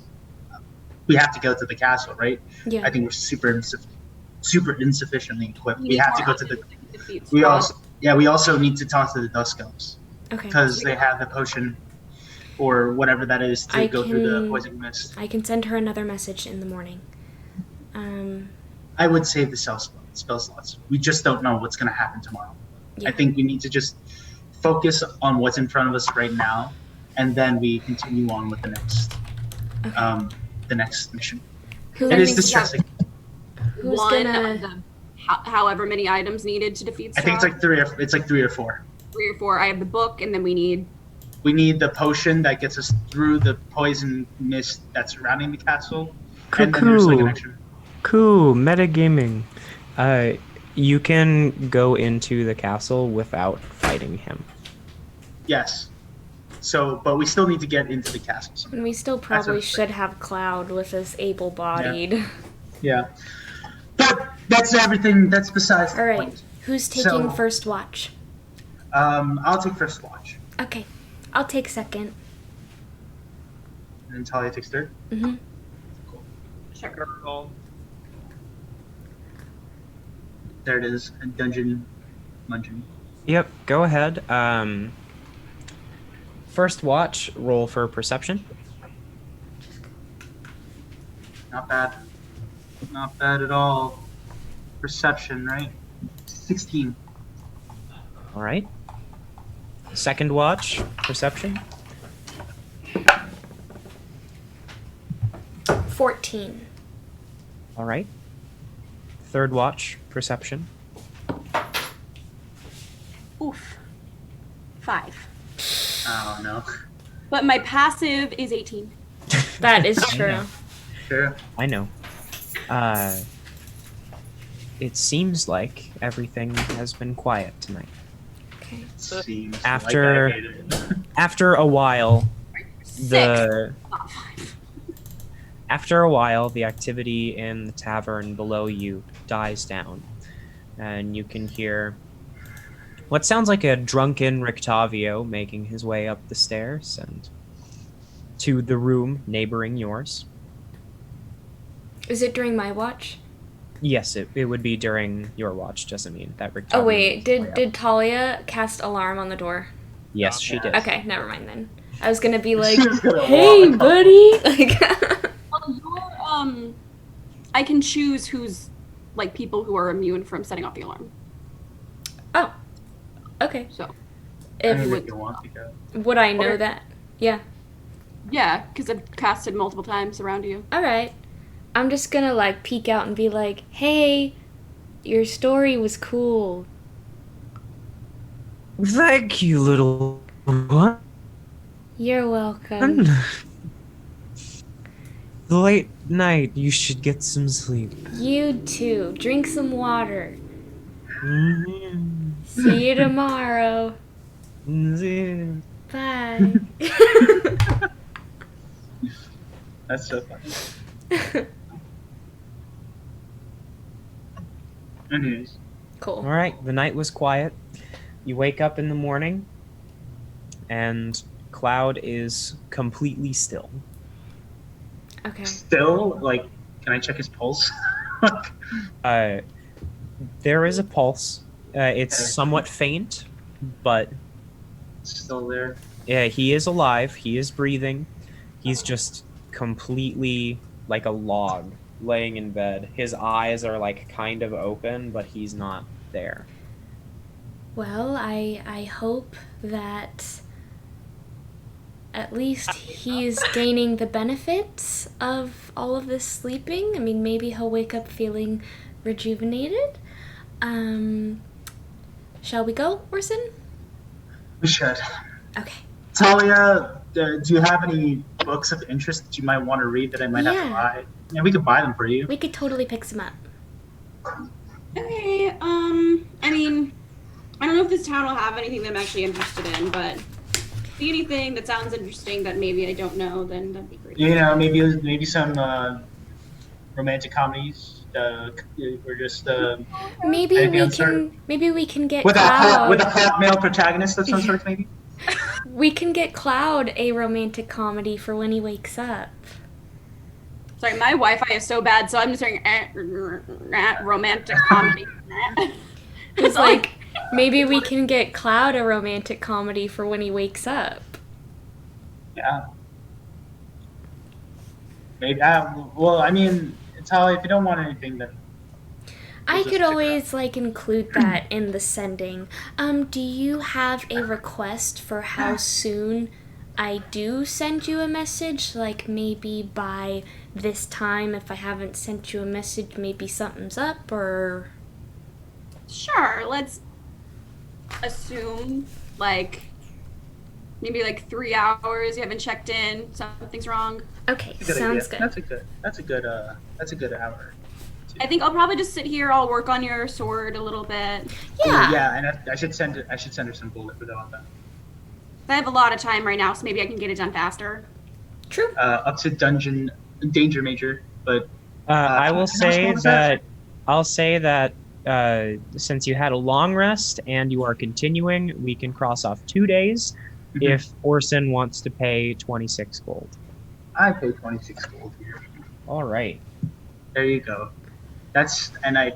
We have to go to the castle, right? Yeah. I think we're super insufficiently equipped. We need have to more go to the. defeat We Strahd. we also need to talk to the Dusk Elves Okay. because they have the potion, or whatever that is, to go through the poison mist. I can send her another message in the morning. I would save the spell slots. We just don't know what's going to happen tomorrow. Yeah. I think we need to just focus on what's in front of us right now, and then we continue on with the next mission. Who It is thinks distressing. Who's One gonna? of the however many items needed to defeat Strahd. I think it's like three or four. 3 or 4. I have the book, and then we need. We need the potion that gets us through the poison mist that's surrounding the castle, and then there's like an extra. Cool, metagaming. You can go into the castle without fighting him. Yes. So, but we still need to get into the castle. And we still probably should have Cloud with us able-bodied. Yeah. But that's everything. That's besides the All right. point. Who's taking So- first watch? I'll take first watch, Okay. I'll take second. and then Thalia takes third. Mm-hmm. Girl. There it is. A dungeon. Yep, go ahead. First watch, roll for perception. Not bad. Not bad at all. Perception, right? 16. All right. Second watch, perception. 14. All right. Third watch, perception. Oof. 5. Oh no. But my passive is 18. That is true. Sure. I know. It seems like everything has been quiet tonight. Okay. Seems After- like I hated it. After a while, 6. Not 5. After a while, the activity in the tavern below you dies down, and you can hear what sounds like a drunken Rictavio making his way up the stairs and to the room neighboring yours. Is it during my watch? Yes, it would be during your watch, Jessamine. That Rictavio. Oh wait, did Thalia cast alarm on the door? Yes, she did. Okay, never mind then. I was gonna be like, She was gonna "Hey, walk. buddy!" Like, I can choose who's like people who are immune from setting off the alarm. oh, okay. So I If mean, would- if you want to go. would I know Okay. that? Yeah. yeah, because I've casted multiple times around you. All right. I'm just gonna like peek out and be like, "Hey, your story was cool." Thank you, little one. You're welcome. Late night, you should get some sleep. You too. Drink some water. Mm-hmm. See you tomorrow. Bye. That's so funny. Anyways. Cool. All right, the night was quiet. You wake up in the morning, and Cloud is completely still. Okay. Still, like, can I check his pulse? There is a pulse. It's Okay. somewhat faint, but Still there. yeah, he is alive. He is breathing. He's just completely like a log laying in bed. His eyes are like kind of open, but he's not there. Well, I hope that at least he's gaining the benefits of all of this sleeping. I mean, maybe he'll wake up feeling rejuvenated. Shall we go, Orsan? We should. Okay. Thalia, do you have any books of interest that you might want to read that I might have to Yeah. buy? Yeah, we could buy them for you. We could totally pick some up. Okay, I mean, I don't know if this town will have anything that I'm actually interested in, but if you see anything that sounds interesting that maybe I don't know, then that'd be great. You know, maybe some romantic comedies. Or just Maybe anything we uncertain? can. Maybe we can get with Cloud. a hot male protagonist of some sort, maybe. We can get Cloud a romantic comedy for when he wakes up. Sorry, my Wi-Fi is so bad, so I'm just hearing romantic comedy. It's like maybe we can get Cloud a romantic comedy for when he wakes up. Yeah. Maybe. Well, I mean, Thalia, if you don't want anything, then I just could check it always like include that in the sending. Do you have a request for how soon I do send you a message? Like maybe by this time, if I haven't sent you a message, maybe something's up, or Sure, let's assume like maybe like 3 hours. You haven't checked in. Something's wrong. okay, That's a good sounds idea. good. That's a good hour. I think I'll probably just sit here. I'll work on your sword a little bit. Yeah. Yeah, and I should send her some bullet for that. I have a lot of time right now, so maybe I can get it done faster. True. Up to dungeon danger major, but I will how say small is that? I'll say that since you had a long rest and you are continuing, we can cross off 2 days Mhm. if Orsan wants to pay 26 gold. I pay 26 gold here. All right. There you go. And I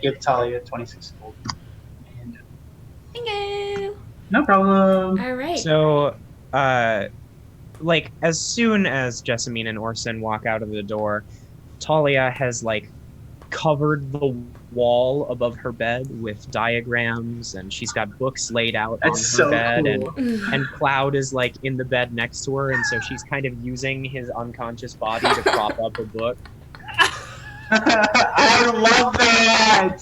give Thalia 26 gold. And Thank you. no problem. All right. So, like, as soon as Jessamine and Orsan walk out of the door, Thalia has, like, covered the wall above her bed with diagrams, and she's got books laid out That's on so her bed, cool. and Cloud is, like, in the bed next to her, and so she's kind of using his unconscious body to prop up a book. I love that.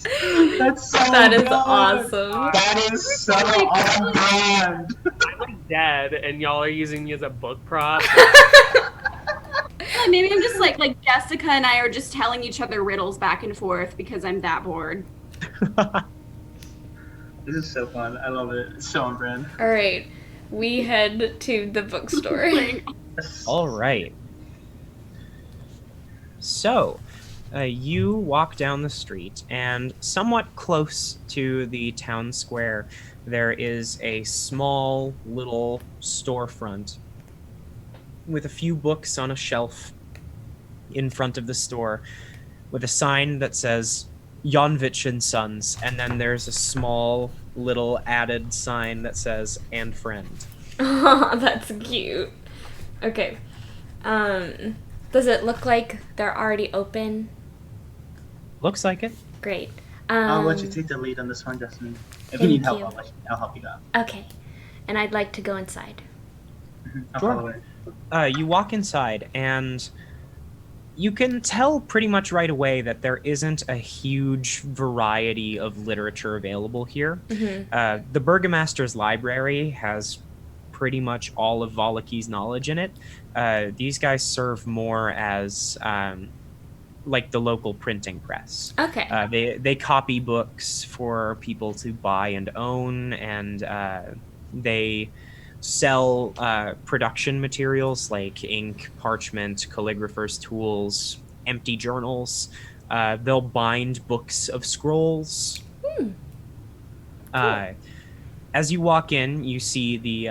That's so That is good. awesome. That is so on brand. I'm like dead, and y'all are using me as a book prop. Yeah, maybe I'm just like Jessica and I are just telling each other riddles back and forth because I'm that bored. This is so fun. I love it. It's so on brand. All right. We head to the bookstore. All right. So, you walk down the street, and somewhat close to the town square, there is a small little storefront with a few books on a shelf in front of the store, with a sign that says Jonvich and Sons, and then there's a small little added sign that says "and friend." Oh, that's cute. Okay. Does it look like they're already open? Looks like it. Great. I'll let you take the lead on this one, Justin. If you Thank need help, you. I'll help you out. Okay. And I'd like to go inside. I'll Sure. follow it. You walk inside, and you can tell pretty much right away that there isn't a huge variety of literature available here. Mm-hmm. The Burgomaster's library has pretty much all of Volaki's knowledge in it. These guys serve more as like the local printing press. Okay. They copy books for people to buy and own, and they sell production materials like ink, parchment, calligrapher's tools, empty journals. They'll bind books of scrolls. Cool. As you walk in, you see the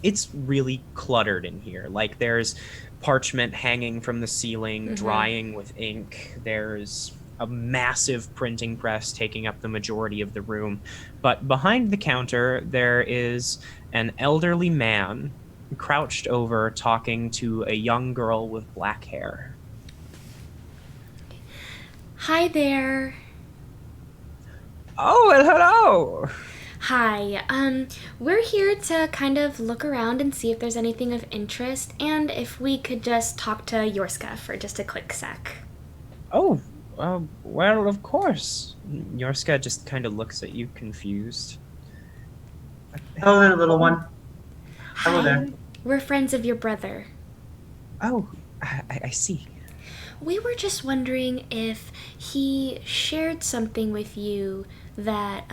it's really cluttered in here. Like, there's parchment hanging from the ceiling, drying with ink. There's a massive printing press taking up the majority of the room. But behind the counter, there is an elderly man crouched over talking to a young girl with black hair. Hi there. Oh, well, hello. Hi. We're here to kind of look around and see if there's anything of interest, and if we could just talk to Yorska for just a quick sec. Oh, well, of course. Yorska just kind of looks at you confused. Hello there, little one. Hello there. We're friends of your brother. Oh, I see. We were just wondering if he shared something with you that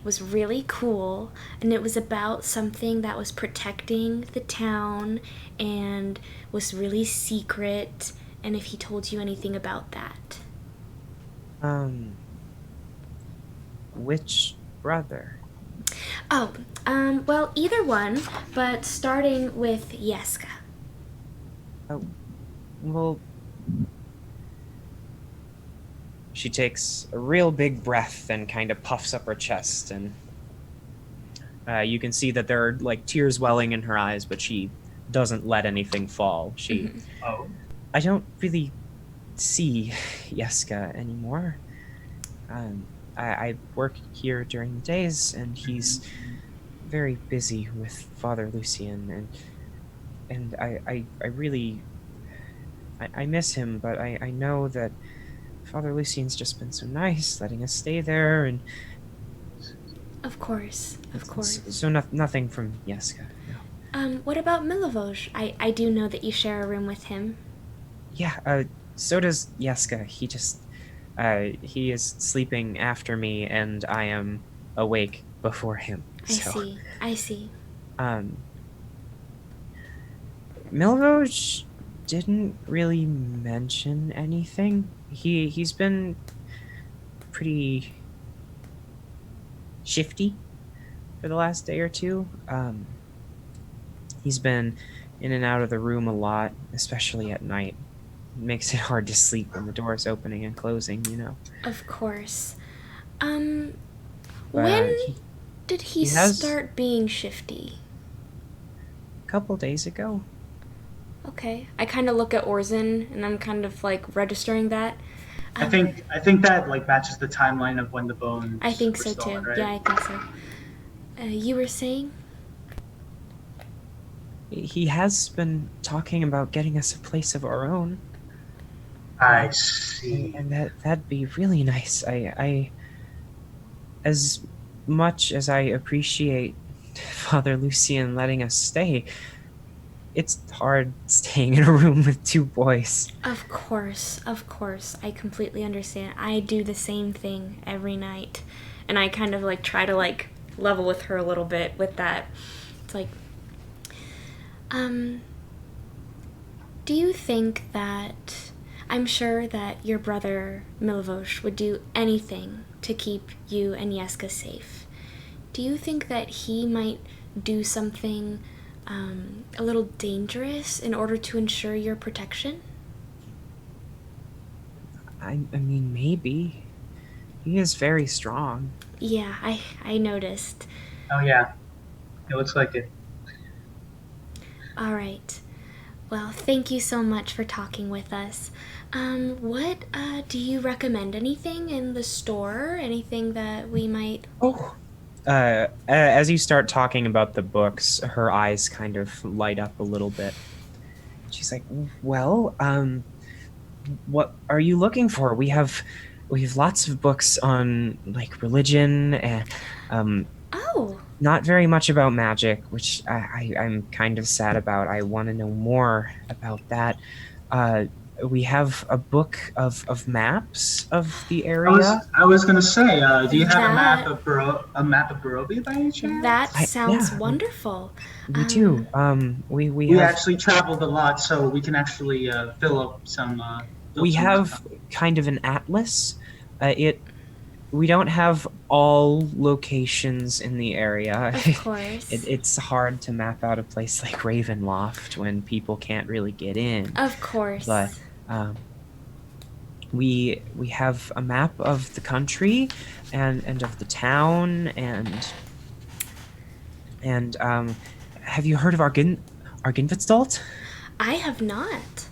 was really cool, and it was about something that was protecting the town and was really secret, and if he told you anything about that. Which brother? Oh, well, either one, but starting with Yeska. Oh, well... She takes a real big breath and kind of puffs up her chest, and you can see that there are like tears welling in her eyes, but she doesn't let anything fall. I don't really see Yeska anymore. I work here during the days, and he's very busy with Father Lucien, and I really miss him, but I know that Father Lucien's just been so nice, letting us stay there, and... Of course. So nothing from Yeska, no. What about Milivoj? I do know that you share a room with him. Yeah, so does Yeska. He just... he is sleeping after me, and I am awake before him. I see. Milivoj didn't really mention anything. He's been pretty shifty for the last day or two. He's been in and out of the room a lot, especially at night. It makes it hard to sleep when the door's opening and closing, you know. Of course. When did he start being shifty? A couple days ago. Okay. I kind of look at Orsan, and I'm kind of like registering that. I think that like matches the timeline of when the bones. I think so stolen, too. right? Yeah, I think so. You were saying? He has been talking about getting us a place of our own. I see. And that'd be really nice. I as much as I appreciate Father Lucien letting us stay, it's hard staying in a room with two boys. Of course. I completely understand. I do the same thing every night. And I kind of like try to like level with her a little bit with that. It's like, do you think that... I'm sure that your brother Milivoj would do anything to keep you and Yeska safe. Do you think that he might do something a little dangerous in order to ensure your protection? I mean, maybe. He is very strong. Yeah, I noticed. Oh yeah, it looks like it. All right. Well, thank you so much for talking with us. What do you recommend? Anything in the store? Anything that we might... Oh. As you start talking about the books, her eyes kind of light up a little bit. She's like, well, what are you looking for? We have Oh, Not very much about magic, which I'm kind of sad about. I want to know more about that. We have a book of maps of the area. I was gonna say, do you have That a map of Barovia by any that chance? sounds wonderful. We do. We We have actually traveled a lot, so we can actually fill up some. we have kind of an atlas. We don't have all locations in the area. Of course. It's hard to map out a place like Ravenloft when people can't really get in. Of course. But we have a map of the country and of the town and have you heard of Arginvitstalt? I have not.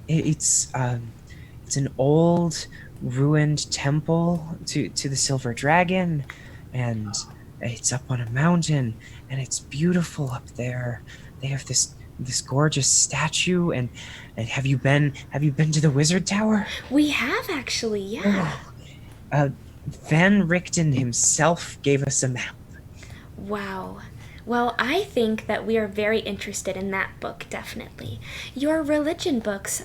It's an old ruined temple to the Silver Dragon, and it's up on a mountain, and it's beautiful up there. They have this gorgeous statue, and have you been to the Wizard Tower? We have actually, yeah. Van Richten himself gave us a map. Wow. Well, I think that we are very interested in that book, definitely. Your religion books,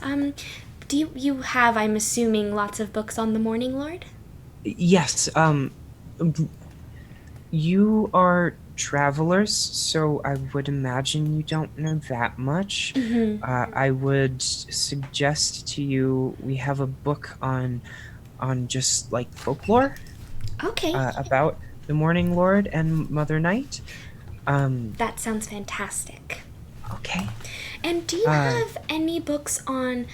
do you have, I'm assuming, lots of books on the Morning Lord? Yes, you are travelers, so I would imagine you don't know that much. Mm-hmm. I would suggest to you we have a book on just like folklore. Okay. About the Morning Lord and Mother Night. That sounds fantastic. Okay. And do you have any books on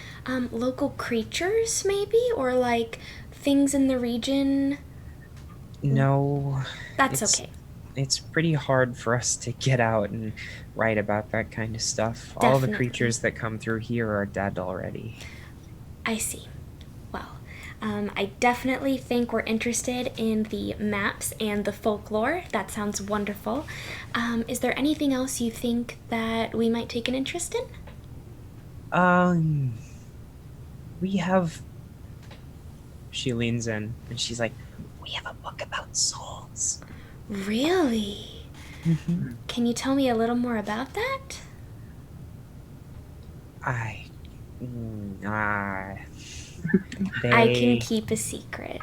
local creatures, maybe? Or like things in the region? No. That's okay. It's pretty hard for us to get out and write about that kind of stuff. Definitely. All the creatures that come through here are dead already. I see. Well, I definitely think we're interested in the maps and the folklore. That sounds wonderful. Is there anything else you think that we might take an interest in? We have... She leans in and she's like, we have a book about souls. Really? Mm-hmm. Can you tell me a little more about that? I can keep a secret.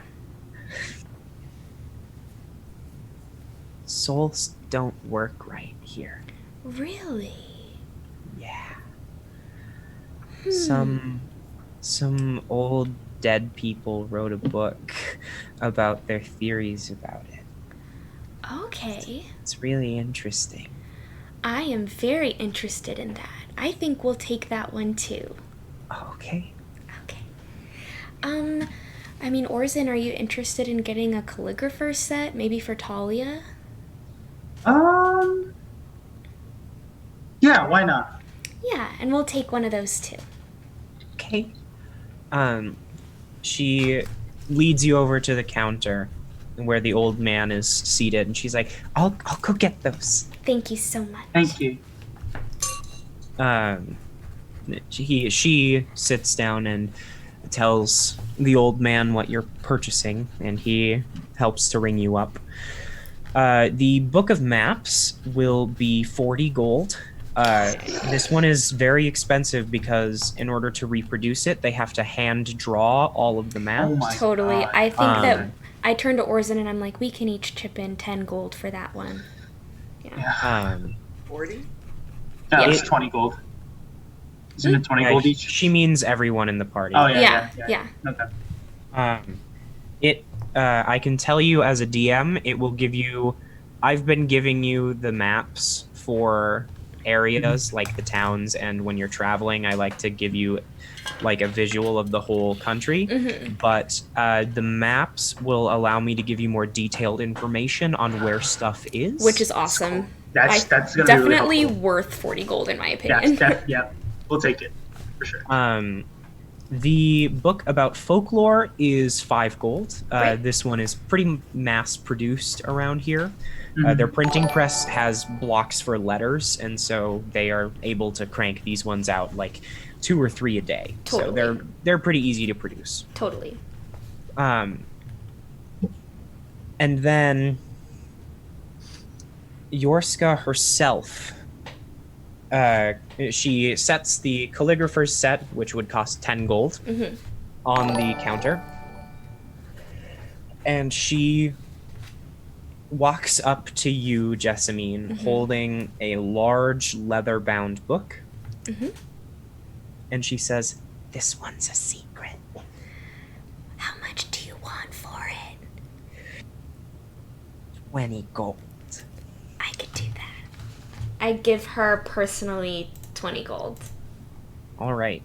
Souls don't work right here. Really? Yeah. Some old dead people wrote a book about their theories about it. Okay. It's really interesting. I am very interested in that. I think we'll take that one too. Okay. Okay. I mean, Orsan, are you interested in getting a calligrapher set, maybe for Thalia? Yeah, why not? Yeah, and we'll take one of those too. Okay. She leads you over to the counter where the old man is seated, and she's like, I'll go get those. Thank you so much. Thank you. She sits down and tells the old man what you're purchasing, and he helps to ring you up. The book of maps will be 40 gold. This one is very expensive because in order to reproduce it, they have to hand draw all of the maps. Oh my Totally. God. I think that I turned to Orsan and I'm like, we can each chip in 10 gold for that one. Yeah. 40? No, it's 20 gold. Isn't it 20 gold each? She means everyone in the party. Oh, Yeah. Okay. I can tell you as a DM, it will give you... I've been giving you the maps for areas like the towns, and when you're traveling, I like to give you like a visual of the whole country. Mm-hmm. But the maps will allow me to give you more detailed information on where stuff is. Which is awesome. That's gonna definitely be really worth 40 gold in my opinion. yeah, we'll take it for sure. The book about folklore is 5 gold. Right. This one is pretty mass produced around here. Mhm. Their printing press has blocks for letters, and so they are able to crank these ones out like 2 or 3 a day. Totally. So they're pretty easy to produce. Totally. And then Yorska herself, she sets the calligrapher's set, which would cost 10 gold, on the counter. And she walks up to you, Jessamine, holding a large leather-bound book. And she says, "This one's a secret." How much do you want for it? 20 gold. I could do that. I give her personally 20 gold. All right.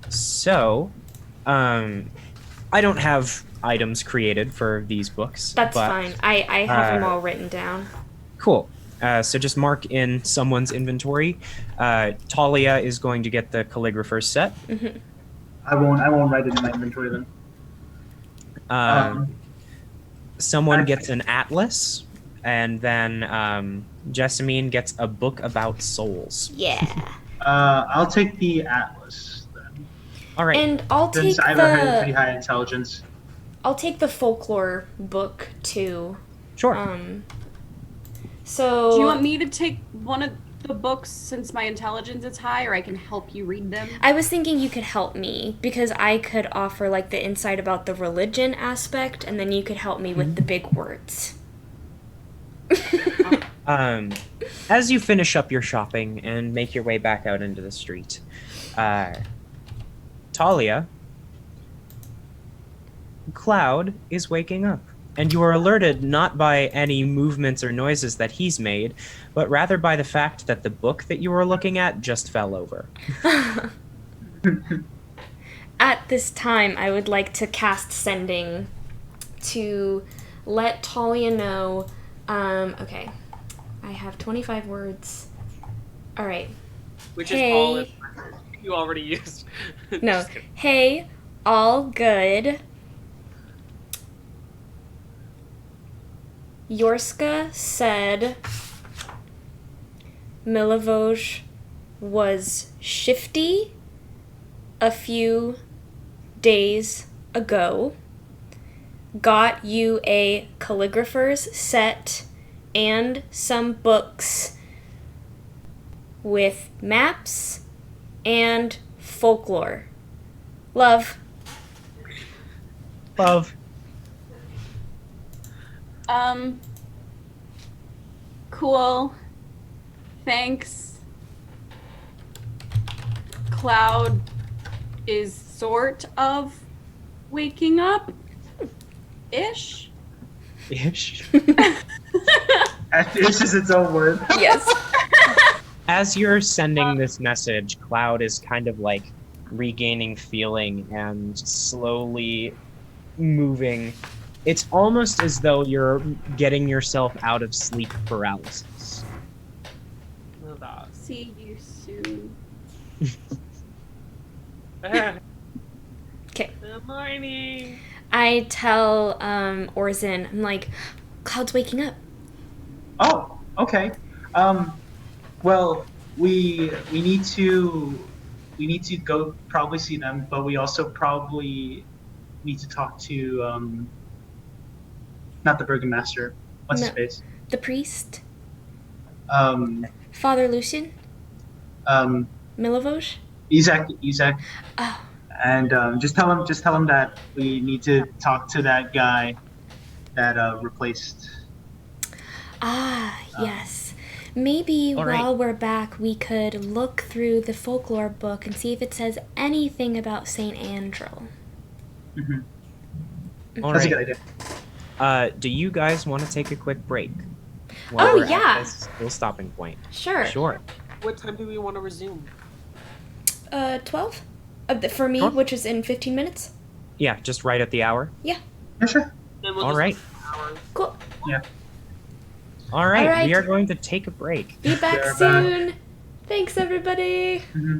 So, I don't have items created for these books. That's but, fine. I have them all written down. Cool. So just mark in someone's inventory. Thalia is going to get the calligrapher's set. I won't write it in my inventory then. Someone gets an atlas, and then Jessamine gets a book about souls. Yeah. I'll take the atlas then. All right. And I'll take Since I have a pretty high intelligence. I'll take the folklore book too. Sure. So Do you want me to take one of the books since my intelligence is high, or I can help you read them? I was thinking you could help me because I could offer like the insight about the religion aspect, and then you could help me with the big words. As you finish up your shopping and make your way back out into the street, Thalia, Cloud is waking up, and you are alerted not by any movements or noises that he's made, but rather by the fact that the book that you were looking at just fell over. At this time, I would like to cast Sending to let Thalia know. Okay, I have 25 words. All right. Which Hey. is all you already used. No. Just kidding. Hey, all good. Yorska said Milivoj was shifty a few days ago, got you a calligrapher's set and some books with maps and folklore. Love. Love. Cool. Thanks. Cloud is sort of waking up ish. Ish. Ish is its own word. Yes. As you're sending this message, Cloud is kind of like regaining feeling and slowly moving. It's almost as though you're getting yourself out of sleep paralysis. See you soon. Okay. Good morning. I tell Orsan, I'm like, Cloud's waking up. Oh, okay. Well, we need to go probably see them, but we also probably need to talk to not the burgomaster. What's his No. face? The priest? Um, Father Lucian? um, Milivoj? Izak. Oh. And just tell him that we need to talk to that guy that replaced. Ah, yes. Maybe All right. while we're back, we could look through the folklore book and see if it says anything about St. Andrew. Mm-hmm. All That's a right. good idea. Do you guys want to take a quick break? Oh, While we're at yeah. this little stopping point. Sure. Sure. What time do we want to resume? 12? For me, Sure. which is in 15 minutes? Yeah, just right at the hour. Yeah. Yeah, sure. Then we'll All just right. Cool. Yeah. All right. All right. We are going to take a break. Be back You're back. soon. Thanks, everybody. Mm-hmm.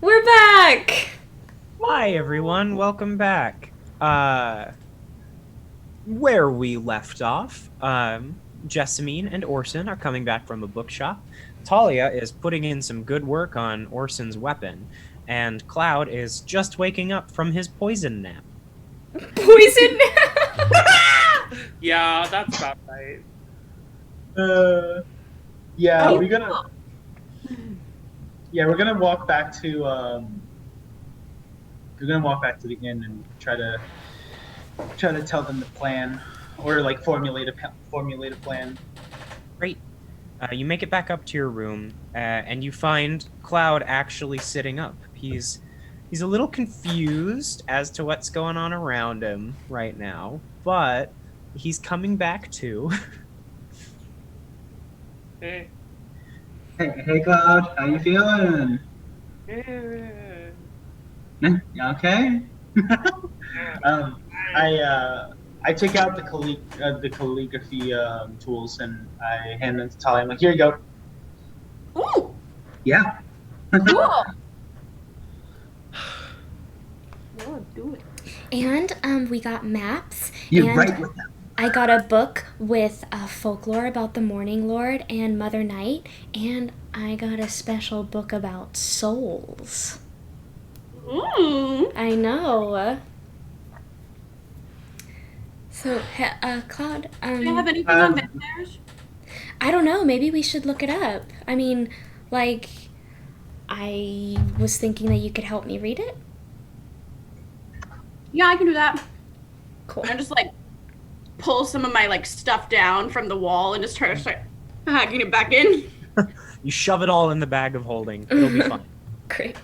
We're back! Hi, everyone. Welcome back. Where we left off, Jessamine and Orsan are coming back from a bookshop. Thalia is putting in some good work on Orsan's weapon, and Cloud is just waking up from his poison nap. Poison? Yeah, that's about right. Yeah, we're gonna walk back to the inn and try to tell them the plan, or like formulate a plan. Great. You make it back up to your room, and you find Cloud actually sitting up. He's a little confused as to what's going on around him right now, but he's coming back to. Hey. Hey, Cloud, how you feeling? Okay. I take out the calligraphy tools and I hand them to Talia. I'm like, here you go. Ooh, Yeah. cool. Oh, do it. And we got maps. You're and right with them. I got a book with folklore about the Morning Lord and Mother Night, and I got a special book about souls. I know. So, Claude, Do you have anything on vampires? I don't know. Maybe we should look it up. I mean, like, I was thinking that you could help me read it. Yeah, I can do that. Cool. I just like pull some of my like stuff down from the wall and just try to start hacking it back in. You shove it all in the bag of holding. It'll be fine. Great.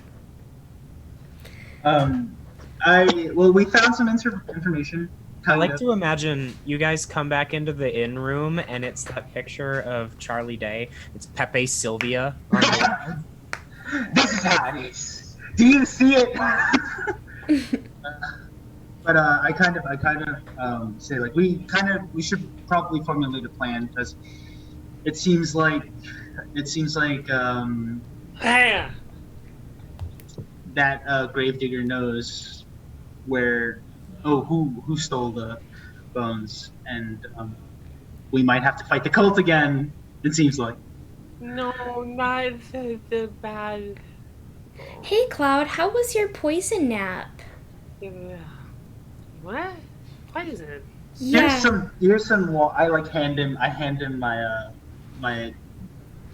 We found some information. I like to imagine you guys come back into the inn room and it's that picture of Charlie Day. It's Pepe Sylvia on the This is how it is. Do you see it? But I kind of say like we should probably formulate a plan because it seems like that gravedigger knows who stole the bones, and we might have to fight the cult again. It seems like. No, not the bad. Hey, Cloud, how was your poison nap? What? What is it? Yeah. Here's some. I hand him my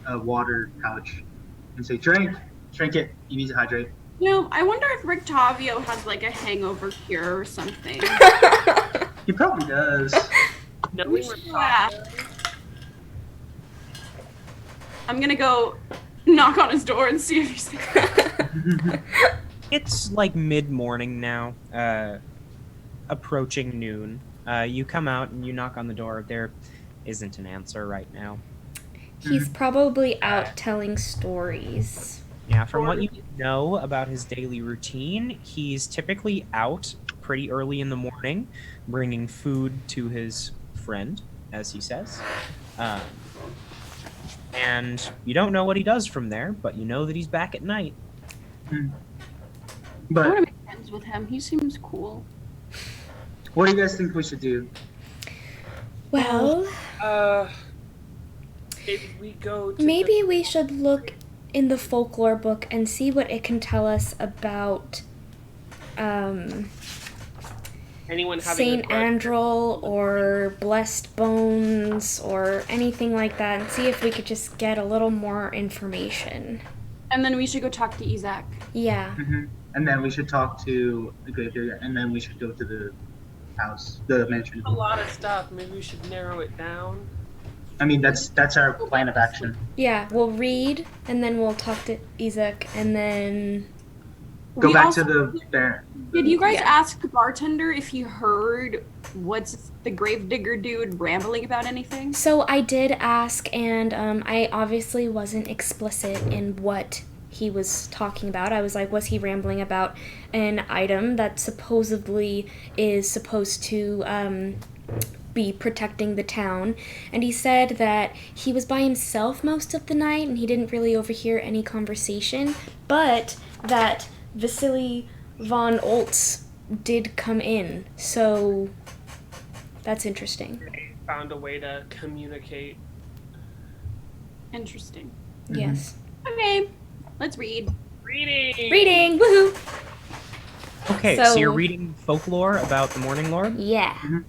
water pouch and say, drink it. You need to hydrate. I wonder if Rictavio has like a hangover cure or something. He probably does. No, We should ask. I'm gonna go knock on his door and see if he's there. It's like mid-morning now, approaching noon. You come out and you knock on the door. There isn't an answer right now. He's probably out telling stories. Yeah, from what you know about his daily routine, he's typically out pretty early in the morning, bringing food to his friend, as he says. And you don't know what he does from there, but you know that he's back at night. I But want to make friends with him. He seems cool. what do you guys think we should do? Well, If we go to maybe we should look in the folklore book and see what it can tell us about anyone having Saint Andrel or Blessed Bones or anything like that, and see if we could just get a little more information. And then we should go talk to Isaac. Yeah. Mm-hmm. And then we should talk to the gravedigger, and then we should go to the house, the mansion. a lot of stuff. Maybe we should narrow it down. I mean, that's our plan of action. Yeah, we'll read, and then we'll talk to Isaac, and then... Go We back also- to the bear. Did you guys Yeah. ask the bartender if he heard what's the gravedigger dude rambling about anything? So I did ask, and I obviously wasn't explicit in what he was talking about. I was like, was he rambling about an item that supposedly is supposed to be protecting the town? And he said that he was by himself most of the night and he didn't really overhear any conversation, but that Vasily von Oltz did come in, so that's interesting. They found a way to communicate. Interesting. Yes. Okay, let's read. Reading! Woohoo! Okay, so you're reading folklore about the Morning Lord? Yeah. Do you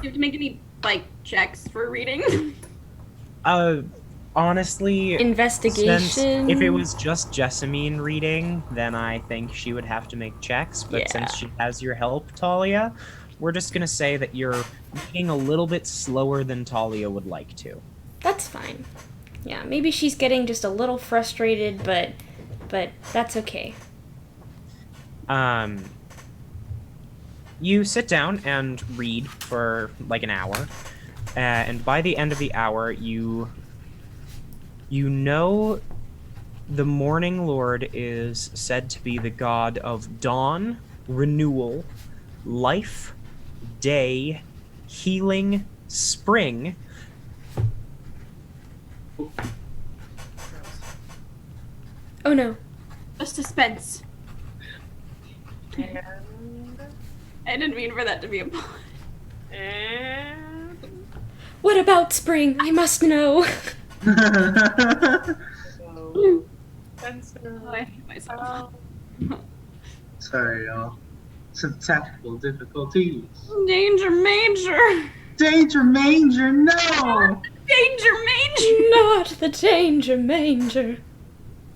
have to make any, like, checks for reading? Honestly, Investigation. since if it was just Jessamine reading, then I think she would have to make checks. But Yeah. since she has your help, Thalia, we're just gonna say that you're reading a little bit slower than Thalia would like to. That's fine. Yeah, maybe she's getting just a little frustrated, but that's okay. You sit down and read for like an hour, and by the end of the hour, you know the Morning Lord is said to be the god of dawn, renewal, life, day, healing, spring. Oh no. The suspense. And I didn't mean for that to be a pun. What about spring? I must know. Oh, I hate myself. Sorry, y'all. Some technical difficulties. Danger Major! Danger Manger, no! Danger Major! Not the danger manger.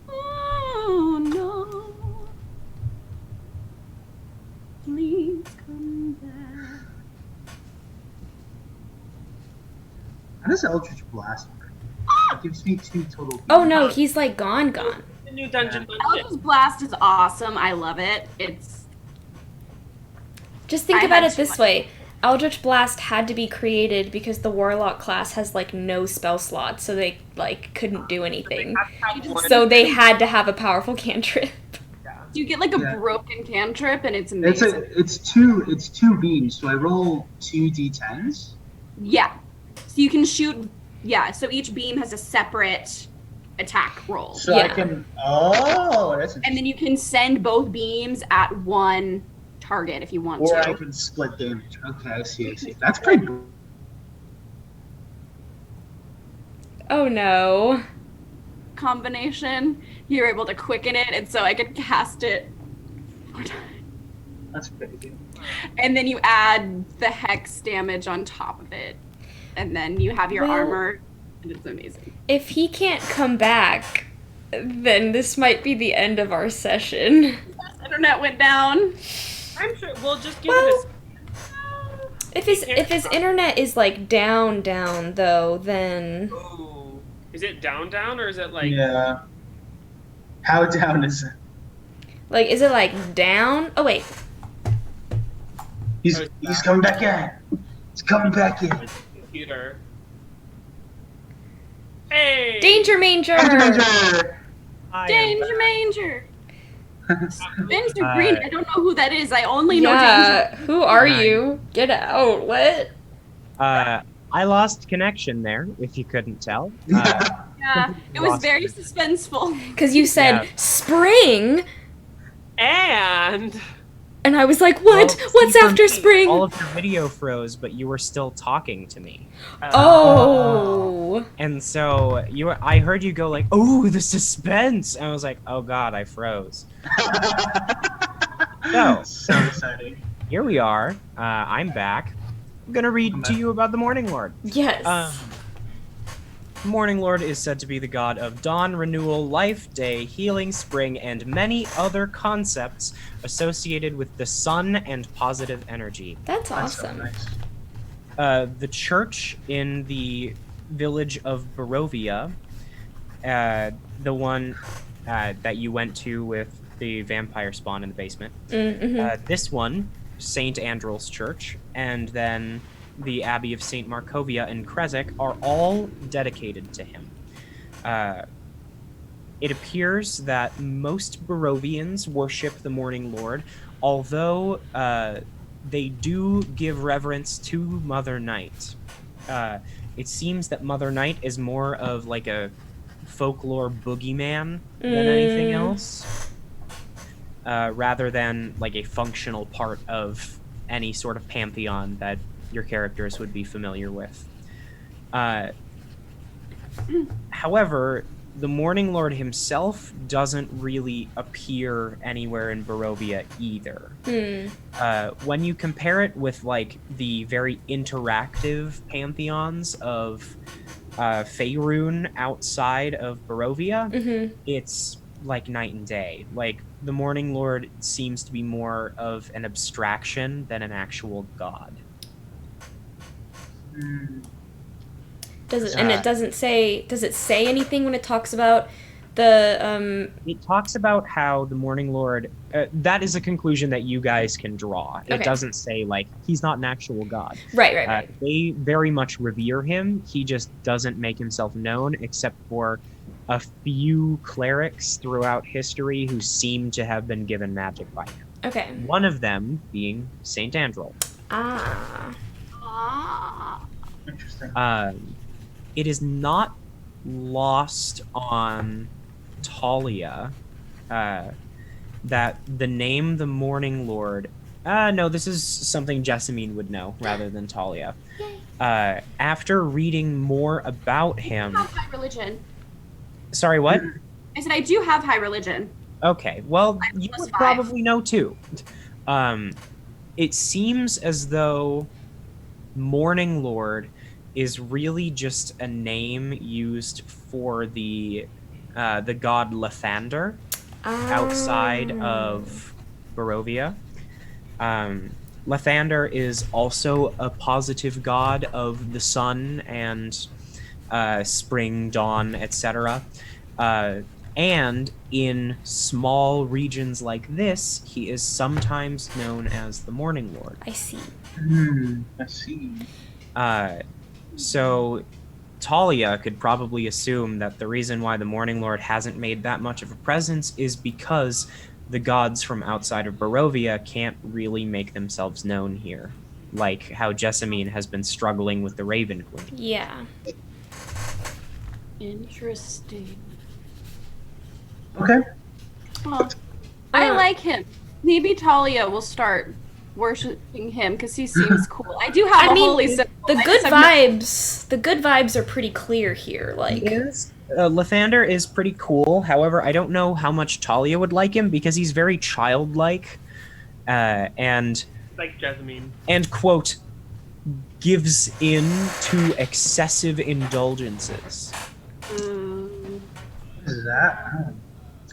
Oh no. Please come back. How does Eldritch Blast work? It gives me 2 total. Oh no, he's like gone. the new dungeon. Eldritch Blast is awesome. I love it. It's Just think I about had it too this much. way. Eldritch Blast had to be created because the Warlock class has like no spell slots, so they like couldn't do anything. So they had to have a powerful cantrip. you get like a Yeah. broken cantrip and it's amazing. It's two beams. So I roll 2 d10s. Yeah. So you can shoot. Yeah. So each beam has a separate attack roll, So I Yeah. can. Oh, that's and then you can send both beams at one target if you want Or to. I can split damage. Okay, I see. That's pretty cool. Oh no. Combination. You're able to quicken it, and so I can cast it 4 times. That's pretty good. And then you add the hex damage on top of it, and then you have your Well- armor, and it's amazing. If he can't come back, then this might be the end of our session. Internet went down. I'm sure we'll just give Well, it If his internet is like down though, then a. Ooh. Is it down or is it like? Yeah. How down is it? like is it like down? Oh wait. He's coming back in. He's coming back in. Computer. Hey. Danger manger. Danger Manger. Spencer Green. I don't know who that is. I only know Yeah, Danger. who are you? Get out. What? I lost connection there, if you couldn't tell. Yeah, it was Lost very it. suspenseful. Because you said Yeah. spring, And and I was like, what? Well, What's see, for after me, spring? All of your video froze, but you were still talking to me. Oh. And so I heard you go like, "Oh, the suspense!" And I was like, "Oh God, I froze." So exciting. Here we are. I'm back. I'm gonna read to you about the Morning Lord. Yes. Morning Lord is said to be the god of dawn, renewal, life, day, healing, spring, and many other concepts associated with the sun and positive energy. That's That's so awesome. nice. The church in the village of Barovia, the one that you went to with the vampire spawn in the basement. Mm-hmm. This one, St. Andrew's Church, and then the Abbey of St. Markovia in Kresik are all dedicated to him. It appears that most Barovians worship the Morning Lord, although they do give reverence to Mother Night. It seems that Mother Night is more of like a folklore boogeyman than anything else. rather than like a functional part of any sort of pantheon that your characters would be familiar with. However, the Morning Lord himself doesn't really appear anywhere in Barovia either. When you compare it with like the very interactive pantheons of Faerun outside of Barovia, it's like night and day. Like the Morning Lord seems to be more of an abstraction than an actual god. And it doesn't say. Does it say anything when it talks about the? It talks about how the Morning Lord. That is a conclusion that you guys can draw. It doesn't say like he's not an actual god. Right. They very much revere him. He just doesn't make himself known, except for a few clerics throughout history who seem to have been given magic by him. Okay. One of them being Saint Andrel. Interesting. It is not lost on Thalia that the name the Morning Lord... no, this is something Jessamine would know rather than Thalia. After reading more about him... I have high religion. Sorry, what? I said I do have high religion. Okay, well, you would 5. probably know too. It seems as though Morning Lord is really just a name used for the god Lathander outside of Barovia. Lathander is also a positive god of the sun and spring, dawn, etc. And in small regions like this, he is sometimes known as the Morning Lord. I see. I see. So Thalia could probably assume that the reason why the Morning Lord hasn't made that much of a presence is because the gods from outside of Barovia can't really make themselves known here, like how Jessamine has been struggling with the Raven Queen. Yeah. Interesting. Okay. Well, I like him. Maybe Thalia will start worshiping him because he seems cool. I do have a holy symbol. The good vibes are pretty clear here. Like, Lathander is pretty cool. However, I don't know how much Thalia would like him because he's very childlike, and like Jessamine. And quote, gives in to excessive indulgences. What is that?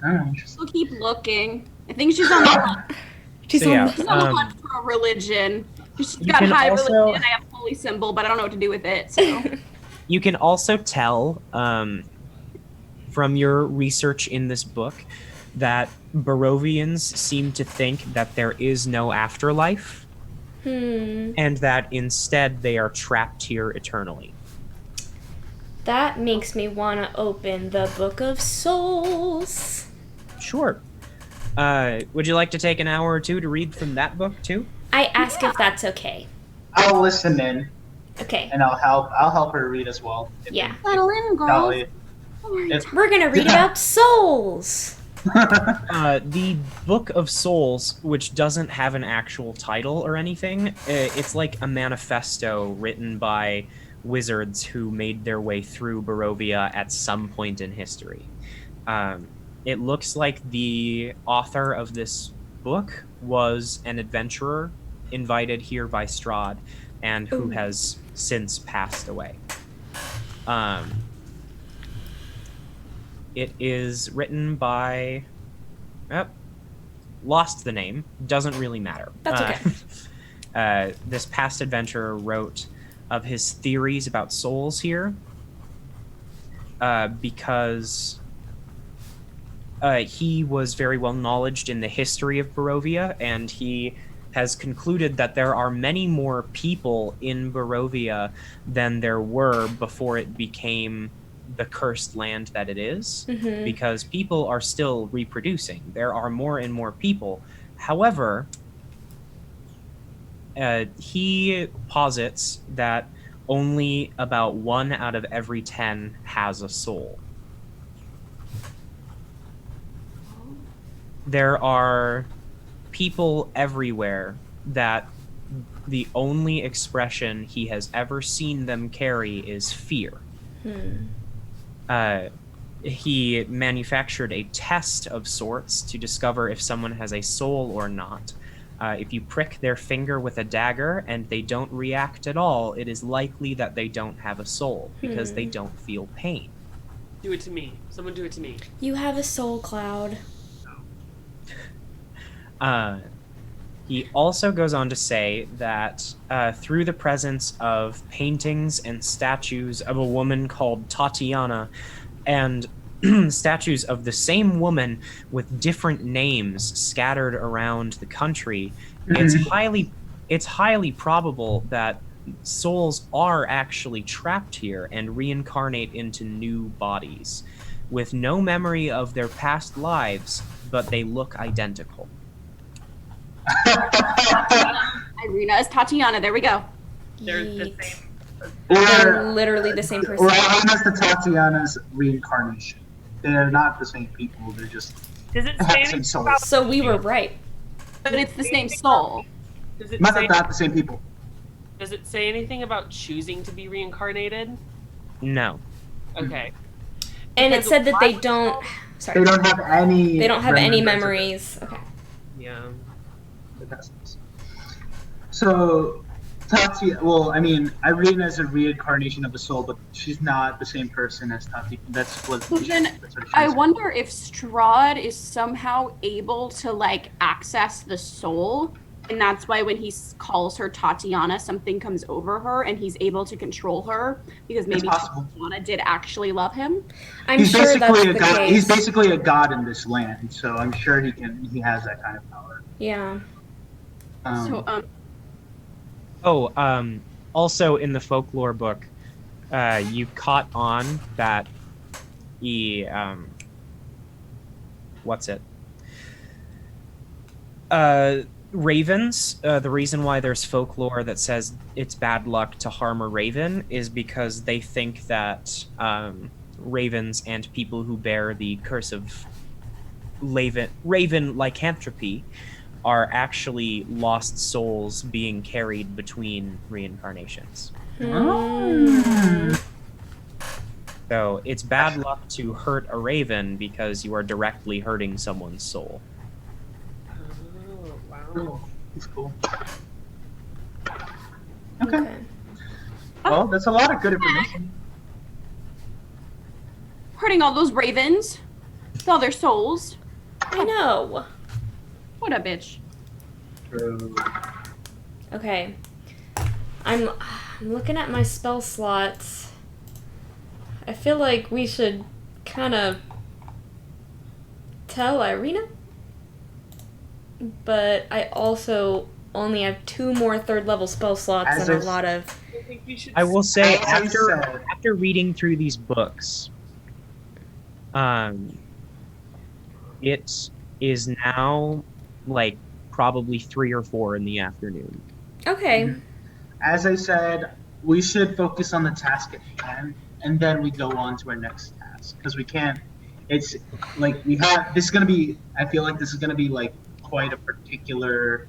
I don't know. She'll keep looking. I think she's on the hunt. she's So, on yeah, the- She's on the hunt for a religion. She's You got can high also- religion. I have holy symbol, but I don't know what to do with it. So You can also tell from your research in this book that Barovians seem to think that there is no afterlife, and that instead they are trapped here eternally. That makes me want to open the Book of Souls. Sure. Would you like to take an hour or two to read from that book too? I ask if that's okay. I'll listen in, Okay. and I'll help her read as well. Yeah. settle in, girl. Thalia. We're gonna read about souls. The Book of Souls, which doesn't have an actual title or anything, it's like a manifesto written by wizards who made their way through Barovia at some point in history. It looks like the author of this book was an adventurer invited here by Strahd and who has since passed away. It is written by... lost the name. Doesn't really matter. That's okay. This past adventurer wrote of his theories about souls here because he was very well knowledged in the history of Barovia, and he has concluded that there are many more people in Barovia than there were before it became the cursed land that it is, because people are still reproducing. There are more and more people. However, he posits that only about 1 out of every 10 has a soul. there are people everywhere that the only expression he has ever seen them carry is fear. He manufactured a test of sorts to discover if someone has a soul or not. If you prick their finger with a dagger and they don't react at all, it is likely that they don't have a soul because they don't feel pain. Do it to me. Someone do it to me. You have a soul, Cloud. He also goes on to say that through the presence of paintings and statues of a woman called Tatiana and statues of the same woman with different names scattered around the country, it's highly probable that souls are actually trapped here and reincarnate into new bodies with no memory of their past lives, but they look identical. Irina is Tatiana. There we go. They're the Yeet. same. They're literally the same person. Or Irina's the Tatiana's reincarnation. They're not the same people. They're just Does it have say the same anything soul. about? So we were right. But it's the same soul. Does it Not say? that they're not the same people. Does it say anything about choosing to be reincarnated? No. Okay. And it Because said that they why- don't. They Sorry. don't have any. They don't have any remembrance of memories. Okay. Yeah. the past. So, well, I mean, Irina is a reincarnation of the soul, but she's not the same person as Tati. That's what. Well, then, that's what she I said. wonder if Strahd is somehow able to like access the soul, and that's why when he calls her Tatiana, something comes over her, and he's able to control her because maybe possible. Tatiana did actually love him. I'm He's sure that's basically the a god. case. He's basically a god in this land, so I'm sure he has that kind of power. Yeah. Also in the folklore book, you caught on that ravens, the reason why there's folklore that says it's bad luck to harm a raven is because they think that ravens and people who bear the curse of raven lycanthropy are actually lost souls being carried between reincarnations. So it's bad luck to hurt a raven because you are directly hurting someone's soul. Oh, wow. Oh, that's cool. Okay. Okay. Well, that's a lot of good information. Hurting all those ravens with all their souls. I know. What a bitch. Okay. I'm looking at my spell slots. I feel like we should kind of tell Irina. But I also only have 2 more 3rd level spell slots As and a if- lot of... I think we should. I will say As I said- after reading through these books, it is now like probably 3 or 4 in the afternoon. Okay. As I said, we should focus on the task at hand, and then we go on to our next task because we can't. It's like we have. This is gonna be. I feel like this is gonna be like quite a particularly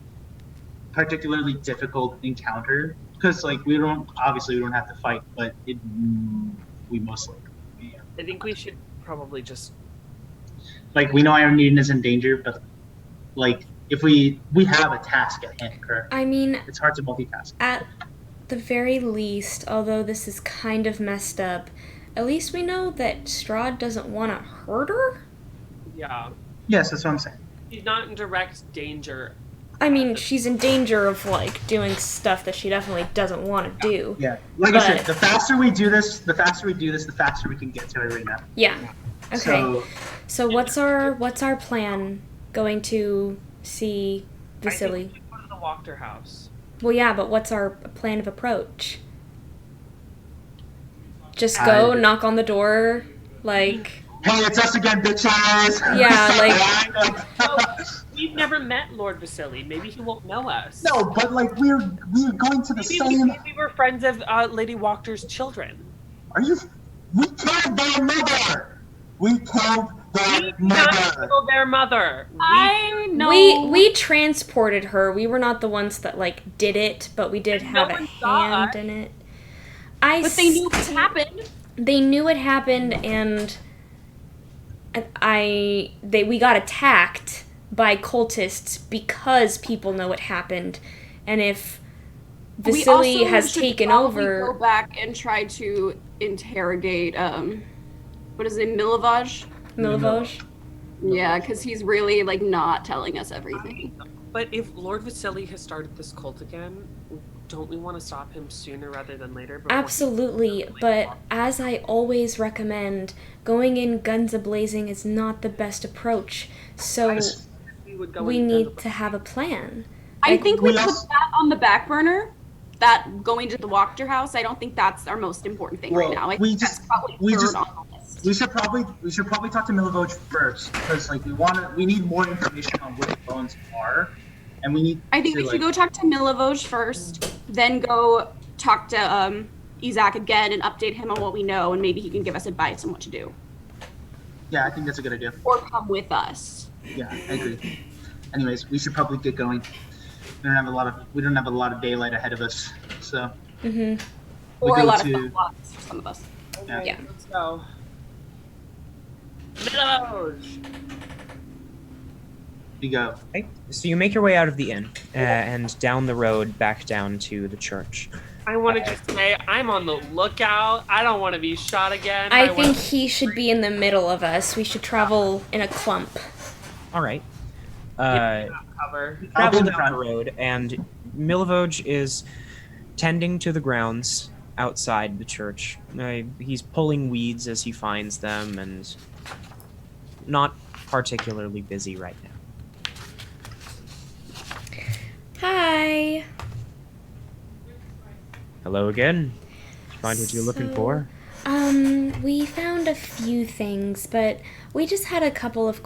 difficult encounter because like we don't have to fight, but we most likely. Yeah. I think we should probably just. Like we know Irene is in danger, but like if we have a task at hand, correct? I mean, It's hard to multitask. at the very least, although this is kind of messed up, at least we know that Strahd doesn't want to hurt her? Yeah. Yes, that's what I'm saying. She's not in direct danger. I mean, she's in danger of, like, doing stuff that she definitely doesn't want to do. Yeah, like I said, But- the faster we do this, the faster we can get to Irina. Yeah. Okay. So, So what's our plan going to see I think Vasily? we should go to the Wachter house. Well, yeah, but what's our plan of approach? Just go knock on the door, like... hey, it's us again, bitches. Yeah, We've never met Lord Vasily. Maybe he won't know us. No, but like we're going to the same. Maybe we're friends of Lady Wachter's children. Are you? We killed their mother. We killed We did not kill their mother. I know. We transported her. We were not the ones that like did it, but we did And have no a one saw hand us. in it. But they knew what happened. They knew it happened, and we got attacked by cultists because people know it happened, and if Vasily has taken over. Go back and try to interrogate. What is it, Milovaj? Milovaj? Yeah, because he's really like not telling us everything. But if Lord Vasily has started this cult again, don't we want to stop him sooner rather than later? Absolutely, but as I always recommend, going in guns a-blazing is not the best approach. So we need to have a plan. I think we put that on the back burner. That going to the Wachter house, I don't think that's our most important thing right now. I think that's probably third on the list. We should probably talk to Milovaj first, because like we need more information on where the bones are, and we need. I think we should go talk to Milovaj first, then go talk to Isaac again and update him on what we know, and maybe he can give us advice on what to do. Yeah, I think that's a good idea. Or come with us. Yeah, I agree. Anyways, we should probably get going. We don't have a lot of daylight ahead of us, so. Mm-hmm. Or a lot of sunblocks for some of us. Okay, yeah. Let's go. Milovaj! We go. Okay. So you make your way out of the inn and down the road back down to the church. I want to just say, I'm on the lookout. I don't want to be shot again. I think he should be in the middle of us. We should travel in a clump. All right. Cover. Travel down the road, and Milovaj is tending to the grounds outside the church. He's pulling weeds as he finds them, and not particularly busy right now. Hi. Hello again. Did you find what you're looking for? We found a few things, but we just had a couple of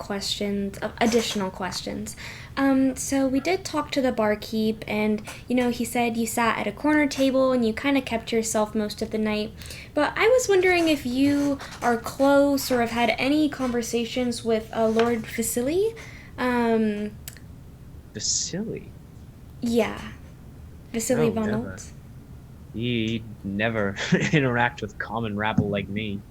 additional questions. So we did talk to the barkeep, and, he said you sat at a corner table and you kind of kept yourself most of the night. But I was wondering if you are close or have had any conversations with Lord Vasily. Vasily? Yeah. Vasily von never. Olt. He'd never interact with common rabble like me.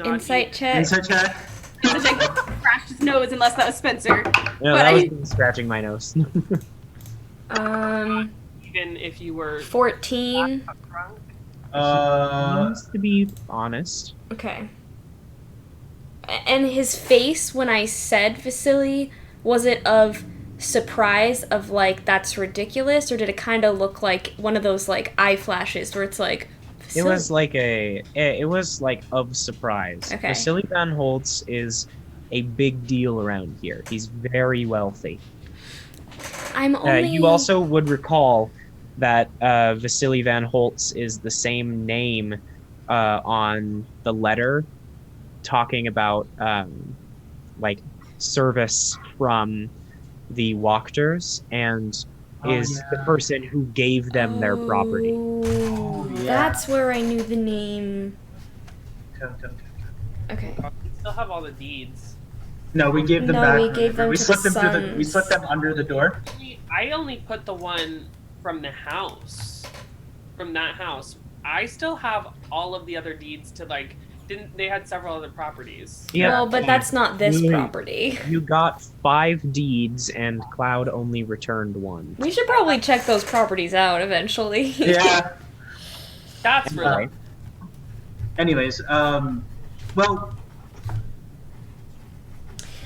Insight check. Insight check. Crashed his nose unless that was Spencer. No, that was me scratching my nose. Even if you were 14. Seems to be honest. Okay. And his face when I said Vasily, was it of surprise of like that's ridiculous, or did it kind of look like one of those like eye flashes where it's like Vasily? It was like of surprise. Okay. Vasily van Holtz is a big deal around here. He's very wealthy. You also would recall that Vasily van Holtz is the same name on the letter talking about like service from the Wachters, and is the person who gave them their property. That's where I knew the name. Okay. We still have all the deeds. No, we gave them back. We gave them we to slipped the them we sons. slipped them under the door. I only put the one from the house. From that house. I still have all of the other deeds to like. They had several other properties. Yeah, Well, but that's not this property. You got 5 deeds, and Cloud only returned 1. We should probably check those properties out eventually. Yeah. That's really. Anyways, well,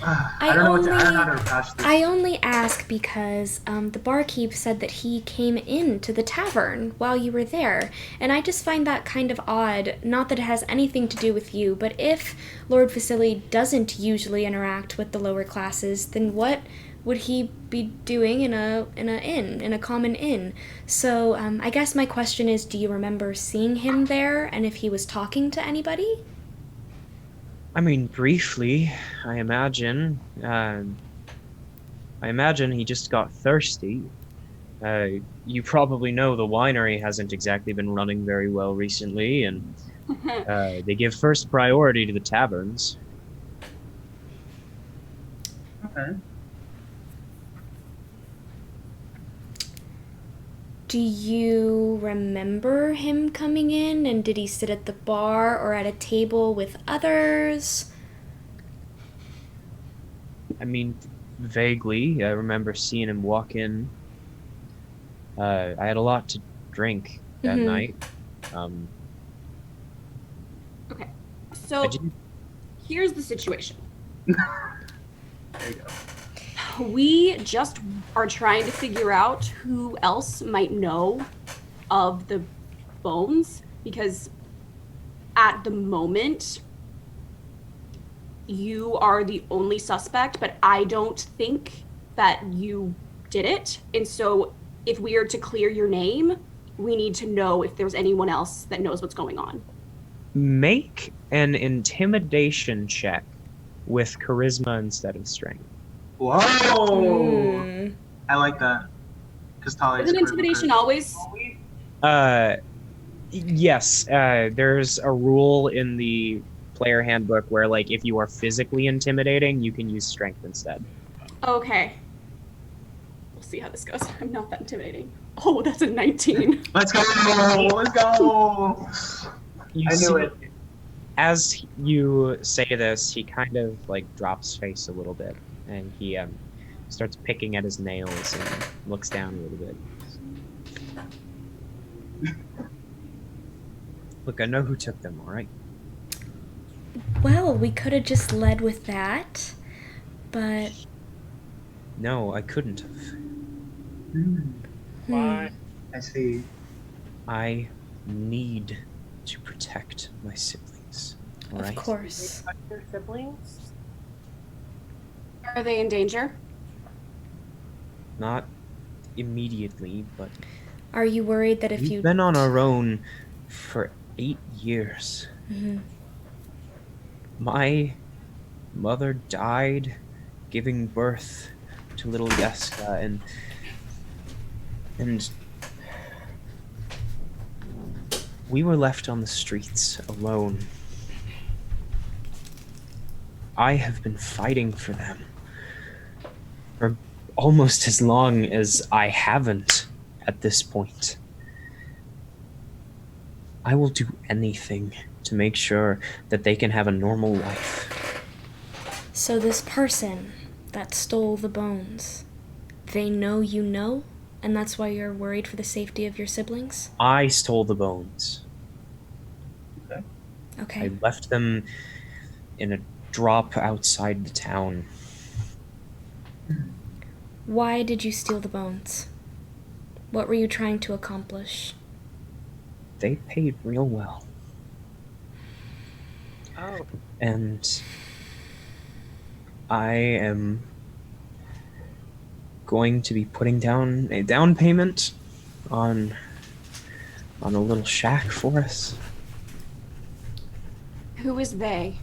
I don't know how to approach this. I only ask because the barkeep said that he came into the tavern while you were there, and I just find that kind of odd. Not that it has anything to do with you, but if Lord Vasily doesn't usually interact with the lower classes, then what would he be doing in a common inn? So I guess my question is, do you remember seeing him there, and if he was talking to anybody? I mean, briefly, I imagine. I imagine he just got thirsty. You probably know the winery hasn't exactly been running very well recently, and they give first priority to the taverns. Okay. Do you remember him coming in, and did he sit at the bar or at a table with others? I mean, vaguely, I remember seeing him walk in. I had a lot to drink that night. Okay. I So didn't. here's the situation. There you go. We just are trying to figure out who else might know of the bones, because at the moment you are the only suspect, but I don't think that you did it. And so if we are to clear your name, we need to know if there's anyone else that knows what's going on. Make an intimidation check with charisma instead of strength. Whoa! Hmm. I like that. Because Thalia's Isn't intimidation always? Yes, there's a rule in the player handbook where, like, if you are physically intimidating, you can use strength instead. Okay. We'll see how this goes. I'm not that intimidating. Oh, that's a 19. Let's go! Let's go! You I knew it. As you say this, he kind of, like, drops face a little bit, and he starts picking at his nails and looks down a little bit. Look, I know who took them, all right? Well, we could have just led with that, but... No, I couldn't have. Why? I see. I need to protect my siblings, all right? Of course. Your siblings? Are they in danger? Not immediately, but Are you worried that if we've you... been on our own for 8 years. Mhm. My mother died giving birth to little Jeska, and we were left on the streets alone. I have been fighting for them for almost as long as I haven't at this point. I will do anything to make sure that they can have a normal life. So this person that stole the bones, they know you know? And that's why you're worried for the safety of your siblings? I stole the bones. Okay. I left them in a drop outside the town. Why did you steal the bones? What were you trying to accomplish? They paid real well. Oh. And I am going to be putting down a down payment on a little shack for us. Who is they?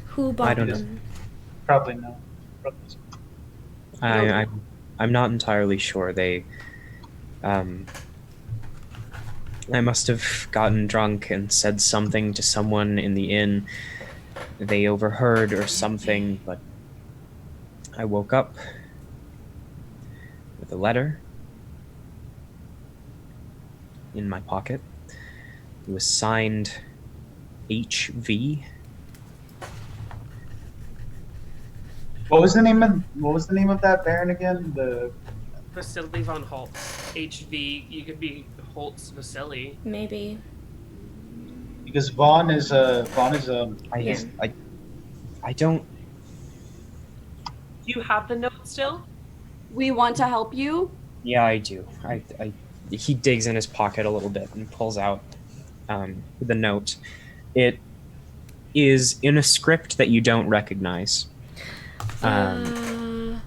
Who bought don't know. them? Probably no. Probably so. I'm not entirely sure. They I must have gotten drunk and said something to someone in the inn. They overheard or something, but I woke up with a letter in my pocket. It was signed HV. What was the name of that Baron again? The Vasily von Holtz. HV. You could be Holtz Vasily. Maybe. because Vaughn is I don't. Do you have the note still? We want to help you. Yeah, I do. He digs in his pocket a little bit and pulls out the note. It is in a script that you don't recognize. Thalia,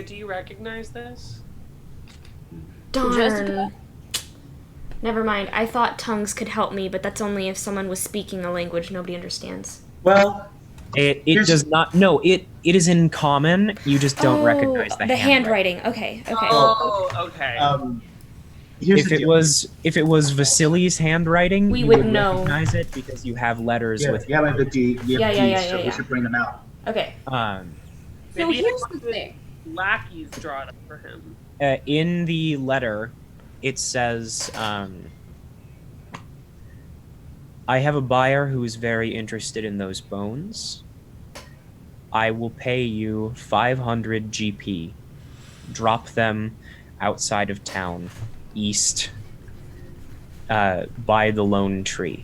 do you recognize this? Darn. Jessica? Never mind. I thought tongues could help me, but that's only if someone was speaking a language nobody understands. well, It Here's- does not. No, it is in common. You just don't recognize the handwriting. Okay. Oh, okay. here's If the it deal. was Vasily's handwriting, We you would know. recognize it because you have letters Yeah, with. yeah, like the D, Yeah, Ds, yeah, so yeah. we should bring them out. Okay. So Maybe here's the thing. lackeys draw it up for him. In the letter, it says, I have a buyer who is very interested in those bones. I will pay you 500 GP. Drop them outside of town, east, by the lone tree.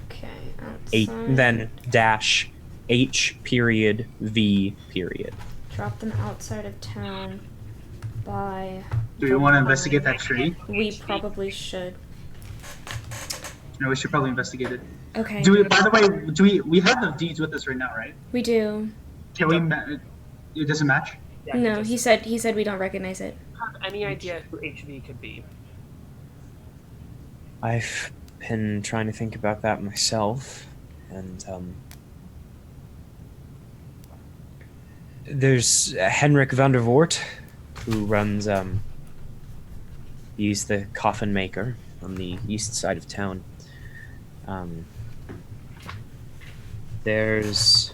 Okay. Then dash H period V period. Drop them outside of town by... Do we want to investigate that tree? We probably should. No, we should probably investigate it. Okay. By the way, we have the deeds with us right now, right? We do. Can we? It doesn't match. Yeah, No, he said we don't recognize it. Have any idea who HV could be? I've been trying to think about that myself, and there's Henrik van der Voort, who runs he's the coffin maker on the east side of town. There's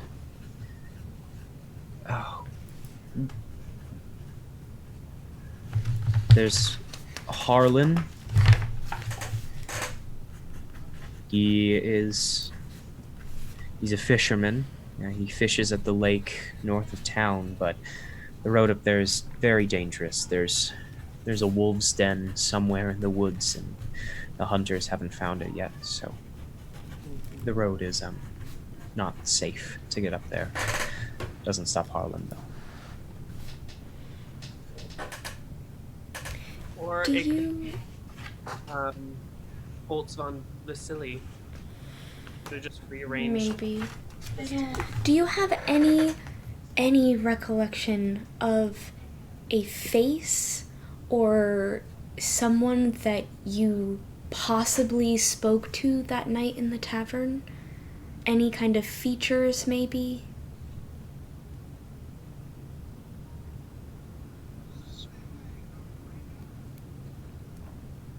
there's Harlan. He's a fisherman. He fishes at the lake north of town, but the road up there is very dangerous. There's a wolf's den somewhere in the woods, and the hunters haven't found it yet, so the road is not safe to get up there. Doesn't stop Harlan, though. Or Do it could you... be Holtz von Vasily. Should just rearrange. Maybe. Do you have any recollection of a face or someone that you possibly spoke to that night in the tavern? Any kind of features, maybe?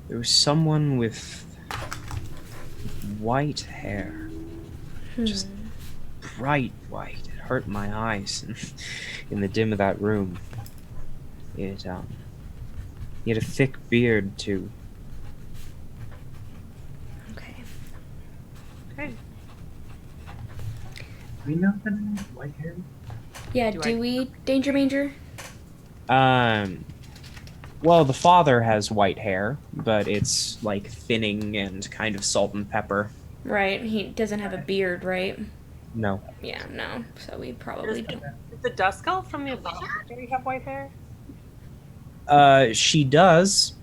There was someone with white hair. Just bright white. It hurt my eyes in the dim of that room. He had a thick beard, too. Okay. Okay. Do we know the name? White hair? Yeah, Do do I- we, Danger Manger? Well, the father has white hair, but it's like thinning and kind of salt and pepper. Right, he doesn't have a beard, right? No. Yeah, no, so we probably don't. Does the Dusk Elf from the Apothecary have white hair? She does.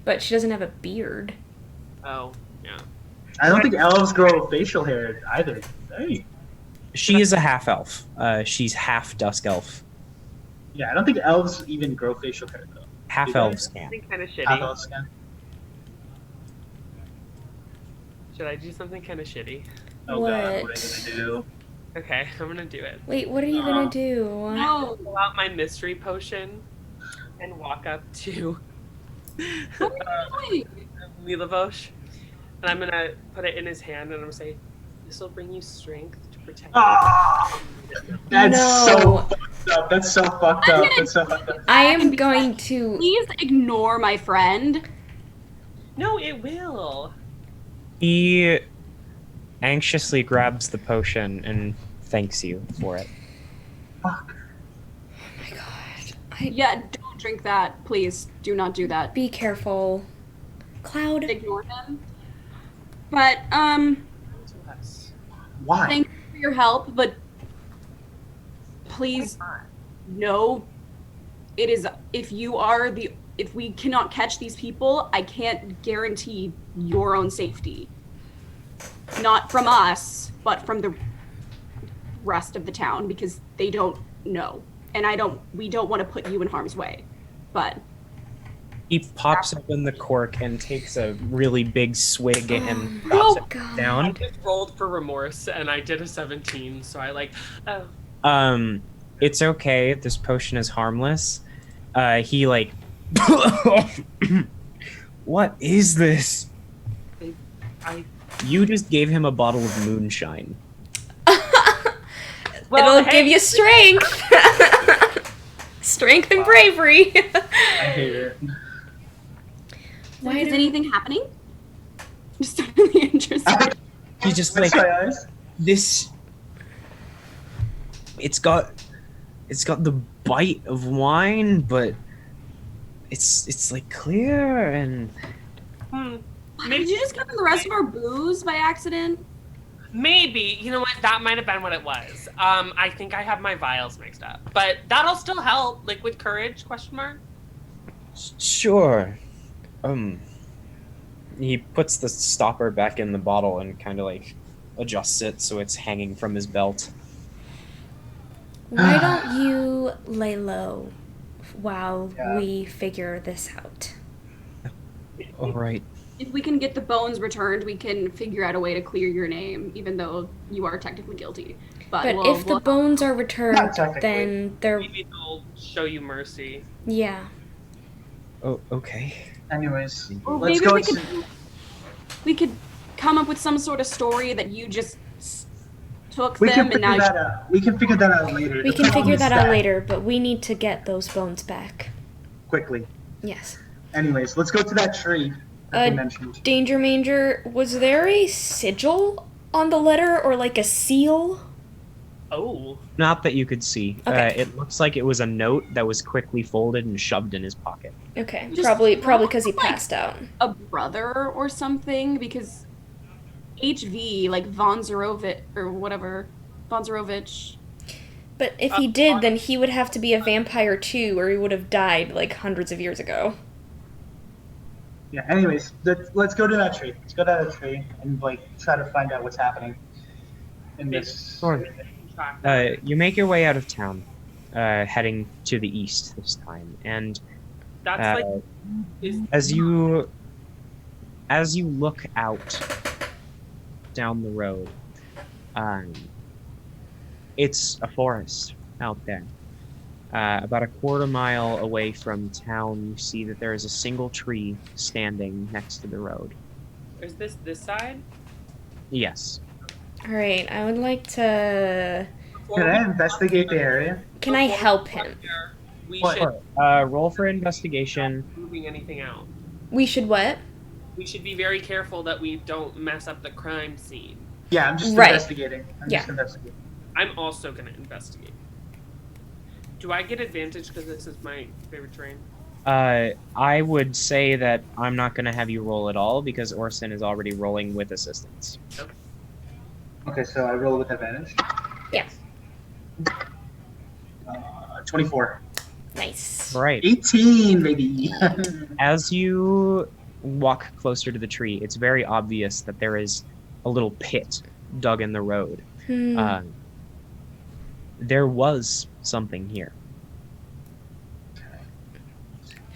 But she doesn't have a beard. Oh, yeah. I don't think elves grow facial hair either. Hey. She is a half elf. She's half dusk elf. Yeah, I don't think elves even grow facial hair though. Half elves can. Something kind of Half shitty. elves can. Should I do something kind of shitty? Oh god, what are you What? gonna do? Okay, I'm gonna do it. Wait, what are you gonna do? No. Pull out my mystery potion and walk up to What are you doing? Milivosh, and I'm gonna put it in his hand, and I'm gonna say, "This will bring you strength to protect." Ah! That's No. so fucked up. That's so fucked up. That's so fucked up. I am going to... Please ignore my friend. No, it will. He anxiously grabs the potion and thanks you for it. Fuck. Oh my god. Yeah, don't drink that. Please, do not do that. Be careful. Cloud. Ignore him. But, Why? thank you for your help, but please know it is if we cannot catch these people, I can't guarantee your own safety. Not from us, but from the rest of the town because they don't know. And we don't want to put you in harm's way. But He pops open the cork and takes a really big swig and Oh, drops it God. I down. just rolled for remorse, and I did a 17, so I oh. It's okay. This potion is harmless. He like, what is this? I You just gave him a bottle of moonshine. Well, It'll give you strength. Strength and bravery. I hate it. Why is anything happening? Just really interested. He just What's like my eyes? this. It's got the bite of wine, but it's like clear and. Did you just give them the rest of our booze by accident? Maybe. You know what? That might have been what it was. I think I have my vials mixed up. But that'll still help. Liquid courage, question mark? Sure. He puts the stopper back in the bottle and kind of like adjusts it so it's hanging from his belt. Why don't you lay low while Yeah. we figure this out? All right. If we can get the bones returned, we can figure out a way to clear your name, even though you are technically guilty. But if the bones are returned, Not technically. then they're... Maybe they'll show you mercy. Yeah. Oh, okay. Anyways, Or let's maybe go. we could come up with some sort of story that you just took We them can and now figure that out. We can figure that out later. We The can problem figure is that out later, but we need to get those bones back. quickly. Yes. Anyways, let's go to that tree that they mentioned. Danger Manger, was there a sigil on the letter or like a seal? Oh. Not that you could see. Okay. It looks like it was a note that was quickly folded and shoved in his pocket. Okay, Just probably because he like- passed out. a brother or something, because HV, like Von Zerovich or whatever, Von Zerovich. But if he did, then he would have to be a vampire too, or he would have died like hundreds of years ago. Yeah. Anyways, let's go to that tree. Let's go to that tree and like try to find out what's happening in this. Sure. You make your way out of town, heading to the east this time, and That's like. Is, as you look out down the road, it's a forest out there. About a quarter mile away from town, you see that there is a single tree standing next to the road. is this side? Yes. Alright, I would like to... Can I investigate the area? Can I help him? We What? should Roll for investigation. not be moving anything out. We should what? We should be very careful that we don't mess up the crime scene. Yeah, I'm just Right. investigating. I'm Yeah. just investigating. I'm also gonna investigate. Do I get advantage because this is my favorite terrain? I would say that I'm not going to have you roll at all because Orsan is already rolling with assistance. Okay, so I roll with advantage. Yeah. 24. Nice. Right. 18, baby. As you walk closer to the tree, it's very obvious that there is a little pit dug in the road. There was something here.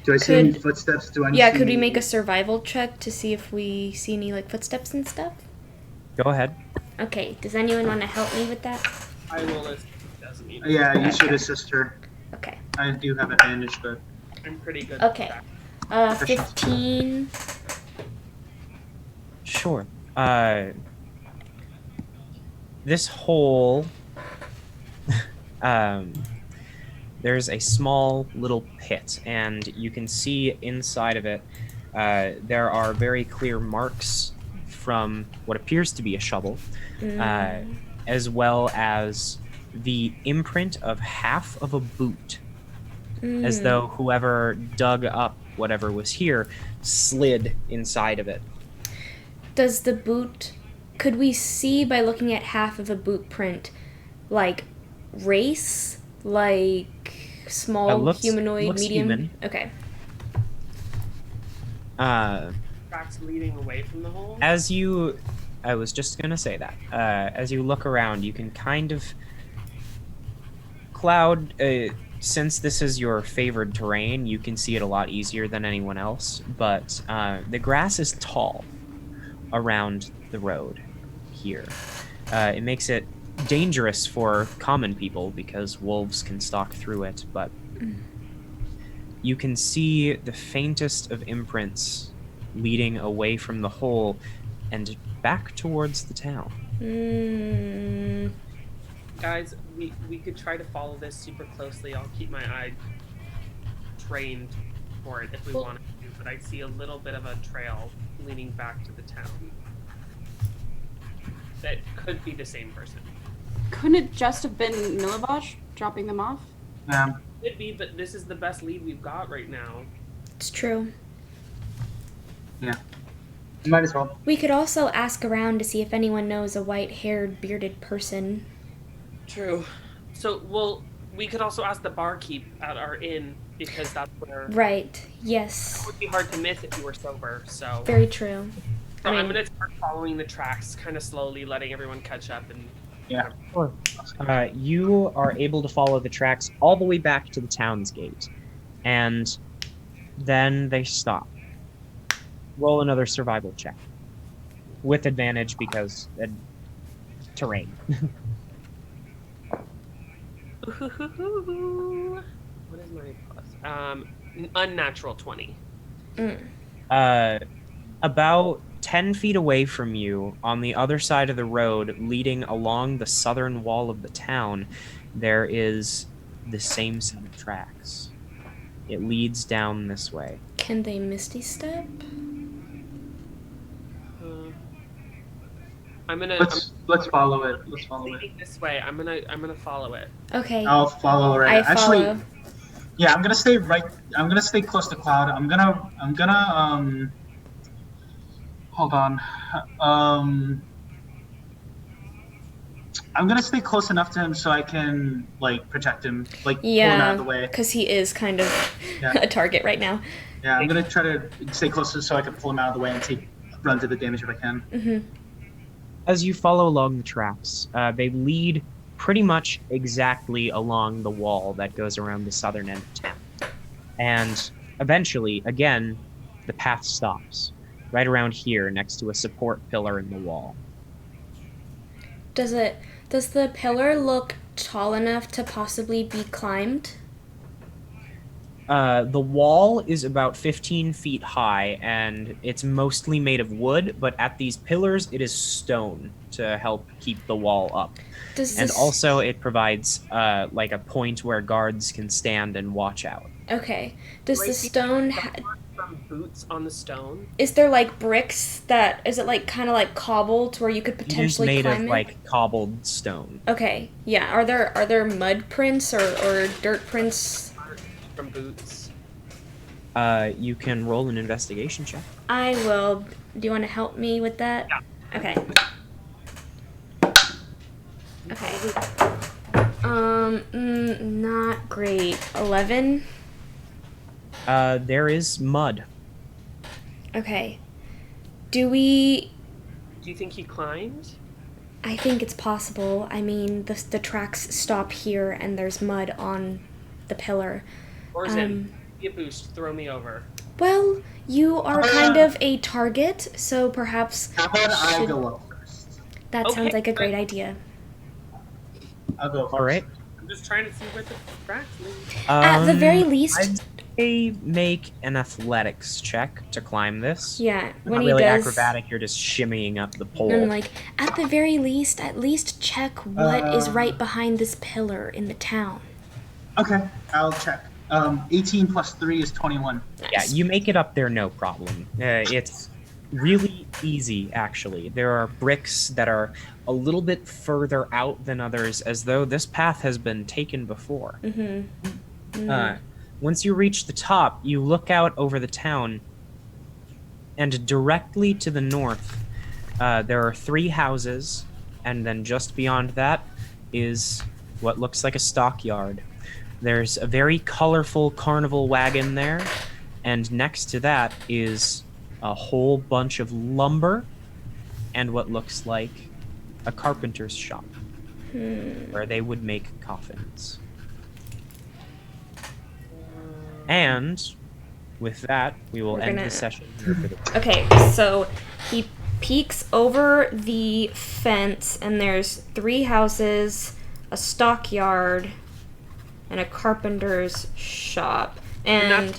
Do I see any Could- footsteps? Do I Yeah, see... could we make a survival check to see if we see any like footsteps and stuff? Go ahead. Okay, does anyone want to help me with that? I will assist Jessamine. Yeah, you should assist her. Okay. I do have advantage, but... I'm pretty good. Okay. At that. 15. Sure. This hole, there's a small little pit, and you can see inside of it, there are very clear marks from what appears to be a shovel, as well as the imprint of half of a boot, as though whoever dug up whatever was here slid inside of it. Does the boot... Could we see by looking at half of a boot print, like, race? Like, small, Looks humanoid, medium? human. Okay. Tracks leading away from the hole. I was just gonna say that. As you look around, you can kind of... Cloud, since this is your favored terrain, you can see it a lot easier than anyone else, but the grass is tall around the road here. It makes it dangerous for common people because wolves can stalk through it, but you can see the faintest of imprints leading away from the hole and back towards the town. Guys, we could try to follow this super closely. I'll keep my eye trained for it if we want to, but I see a little bit of a trail leading back to the town. That could be the same person. Couldn't it just have been Milivosh dropping them off? Yeah. Could be, but this is the best lead we've got right now. It's true. Yeah. Might as well. We could also ask around to see if anyone knows a white-haired, bearded person. True. So, well, we could also ask the barkeep at our inn, because that's where... Right, yes. It would be hard to miss if you were sober, so... Very true. So I'm going to start following the tracks kind of slowly, letting everyone catch up and... Yeah. You are able to follow the tracks all the way back to the town's gate. And then they stop. Roll another survival check. With advantage because terrain. What is my plus? Unnatural 20. About 10 feet away from you, on the other side of the road, leading along the southern wall of the town, there is the same set of tracks. It leads down this way. Can they Misty Step? Let's follow it. Let's follow it. This way. I'm gonna follow it. Okay. I'll follow right. I follow. Actually, yeah, I'm gonna stay right. I'm gonna stay close to Cloud. I'm gonna hold on. I'm gonna stay close enough to him so I can like protect him, like pull him out of the way. Because he is kind of a target right now. Yeah, I'm gonna try to stay closer so I can pull him out of the way and run to the damage if I can. Mm-hmm. As you follow along the tracks, they lead pretty much exactly along the wall that goes around the southern end of town. And eventually, again, the path stops, right around here next to a support pillar in the wall. Does the pillar look tall enough to possibly be climbed? The wall is about 15 feet high, and it's mostly made of wood, but at these pillars, it is stone to help keep the wall up. And also, it provides like a point where guards can stand and watch out. Okay. Does the stone... Some boots on the stone? Is there like bricks that... Is it like kind of like cobbled to where you could potentially it is made climb of it? like cobbled stone. Okay. Yeah. Are there mud prints or dirt prints? From boots. You can roll an investigation check. I will. Do you want to help me with that? Yeah. Okay. Not great. 11? There is mud. Okay. Do you think he climbed? I think it's possible. I mean, the tracks stop here and there's mud on the pillar. Orsan, give me a boost. Throw me over. Well, you are kind of a target, so perhaps... How about I go up first? That sounds like a great idea. I'll go first. All right. I'm just trying to see where the tracks lead. At the very least... I'd say make an athletics check to climb this. Yeah, when Not he really does... acrobatic, you're just shimmying up the pole. And like, at the very least, at least check what is right behind this pillar in the town. Okay, I'll check. 18 plus 3 is 21. Yeah, you make it up there no problem. It's really easy, actually. There are bricks that are a little bit further out than others, as though this path has been taken before. Once you reach the top, you look out over the town, and directly to the north, there are 3 houses, and then just beyond that is what looks like a stockyard. There's a very colorful carnival wagon there, and next to that is a whole bunch of lumber and what looks like a carpenter's shop where they would make coffins. And with that, we will end the session here for the day. Okay, so he peeks over the fence, and there's 3 houses, a stockyard, and a carpenter's shop. And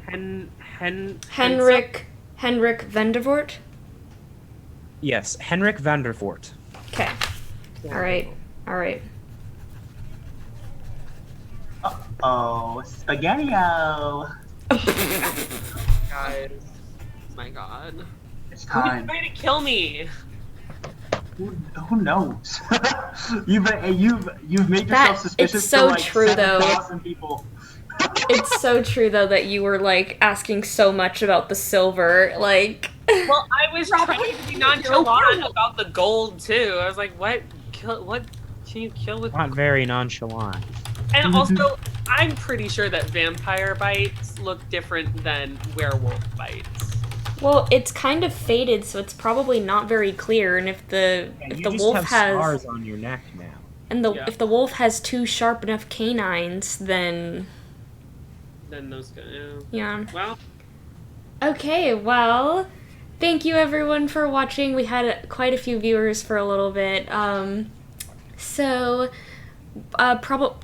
Henrik Vandervoort? Yes, Henrik Vandervoort. Okay. All right. Oh, Spaghetti-O! Guys. My God. It's Who's time. trying to kill me? Who knows? you've made yourself suspicious it's so to like true, though. 7,000 people. It's so true, though, that you were, like, asking so much about the silver. Like... Well, I was trying to be nonchalant about the gold, too. I was like, what can you kill with... Not very nonchalant. And also, I'm pretty sure that vampire bites look different than werewolf bites. Well, it's kind of faded, so it's probably not very clear. And if the wolf has scars on your neck now, and if the wolf has 2 sharp enough canines, then those go. Yeah. Well. Okay. Well, thank you everyone for watching. We had quite a few viewers for a little bit.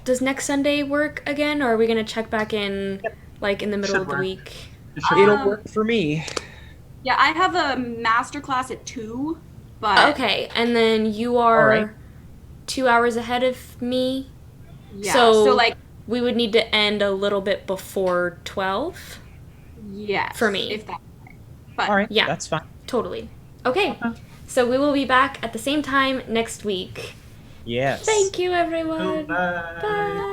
Does next Sunday work again, or are we gonna check back in like in the middle of the week? It'll work for me. Yeah, I have a masterclass at 2, but... Okay, and then you are 2 hours ahead of me? Yeah, so like... we would need to end a little bit before 12? Yes. For me. If that's right. But, All right, yeah, that's fine. Totally. Okay, so we will be back at the same time next week. Yes. Thank you, everyone. Bye. Bye.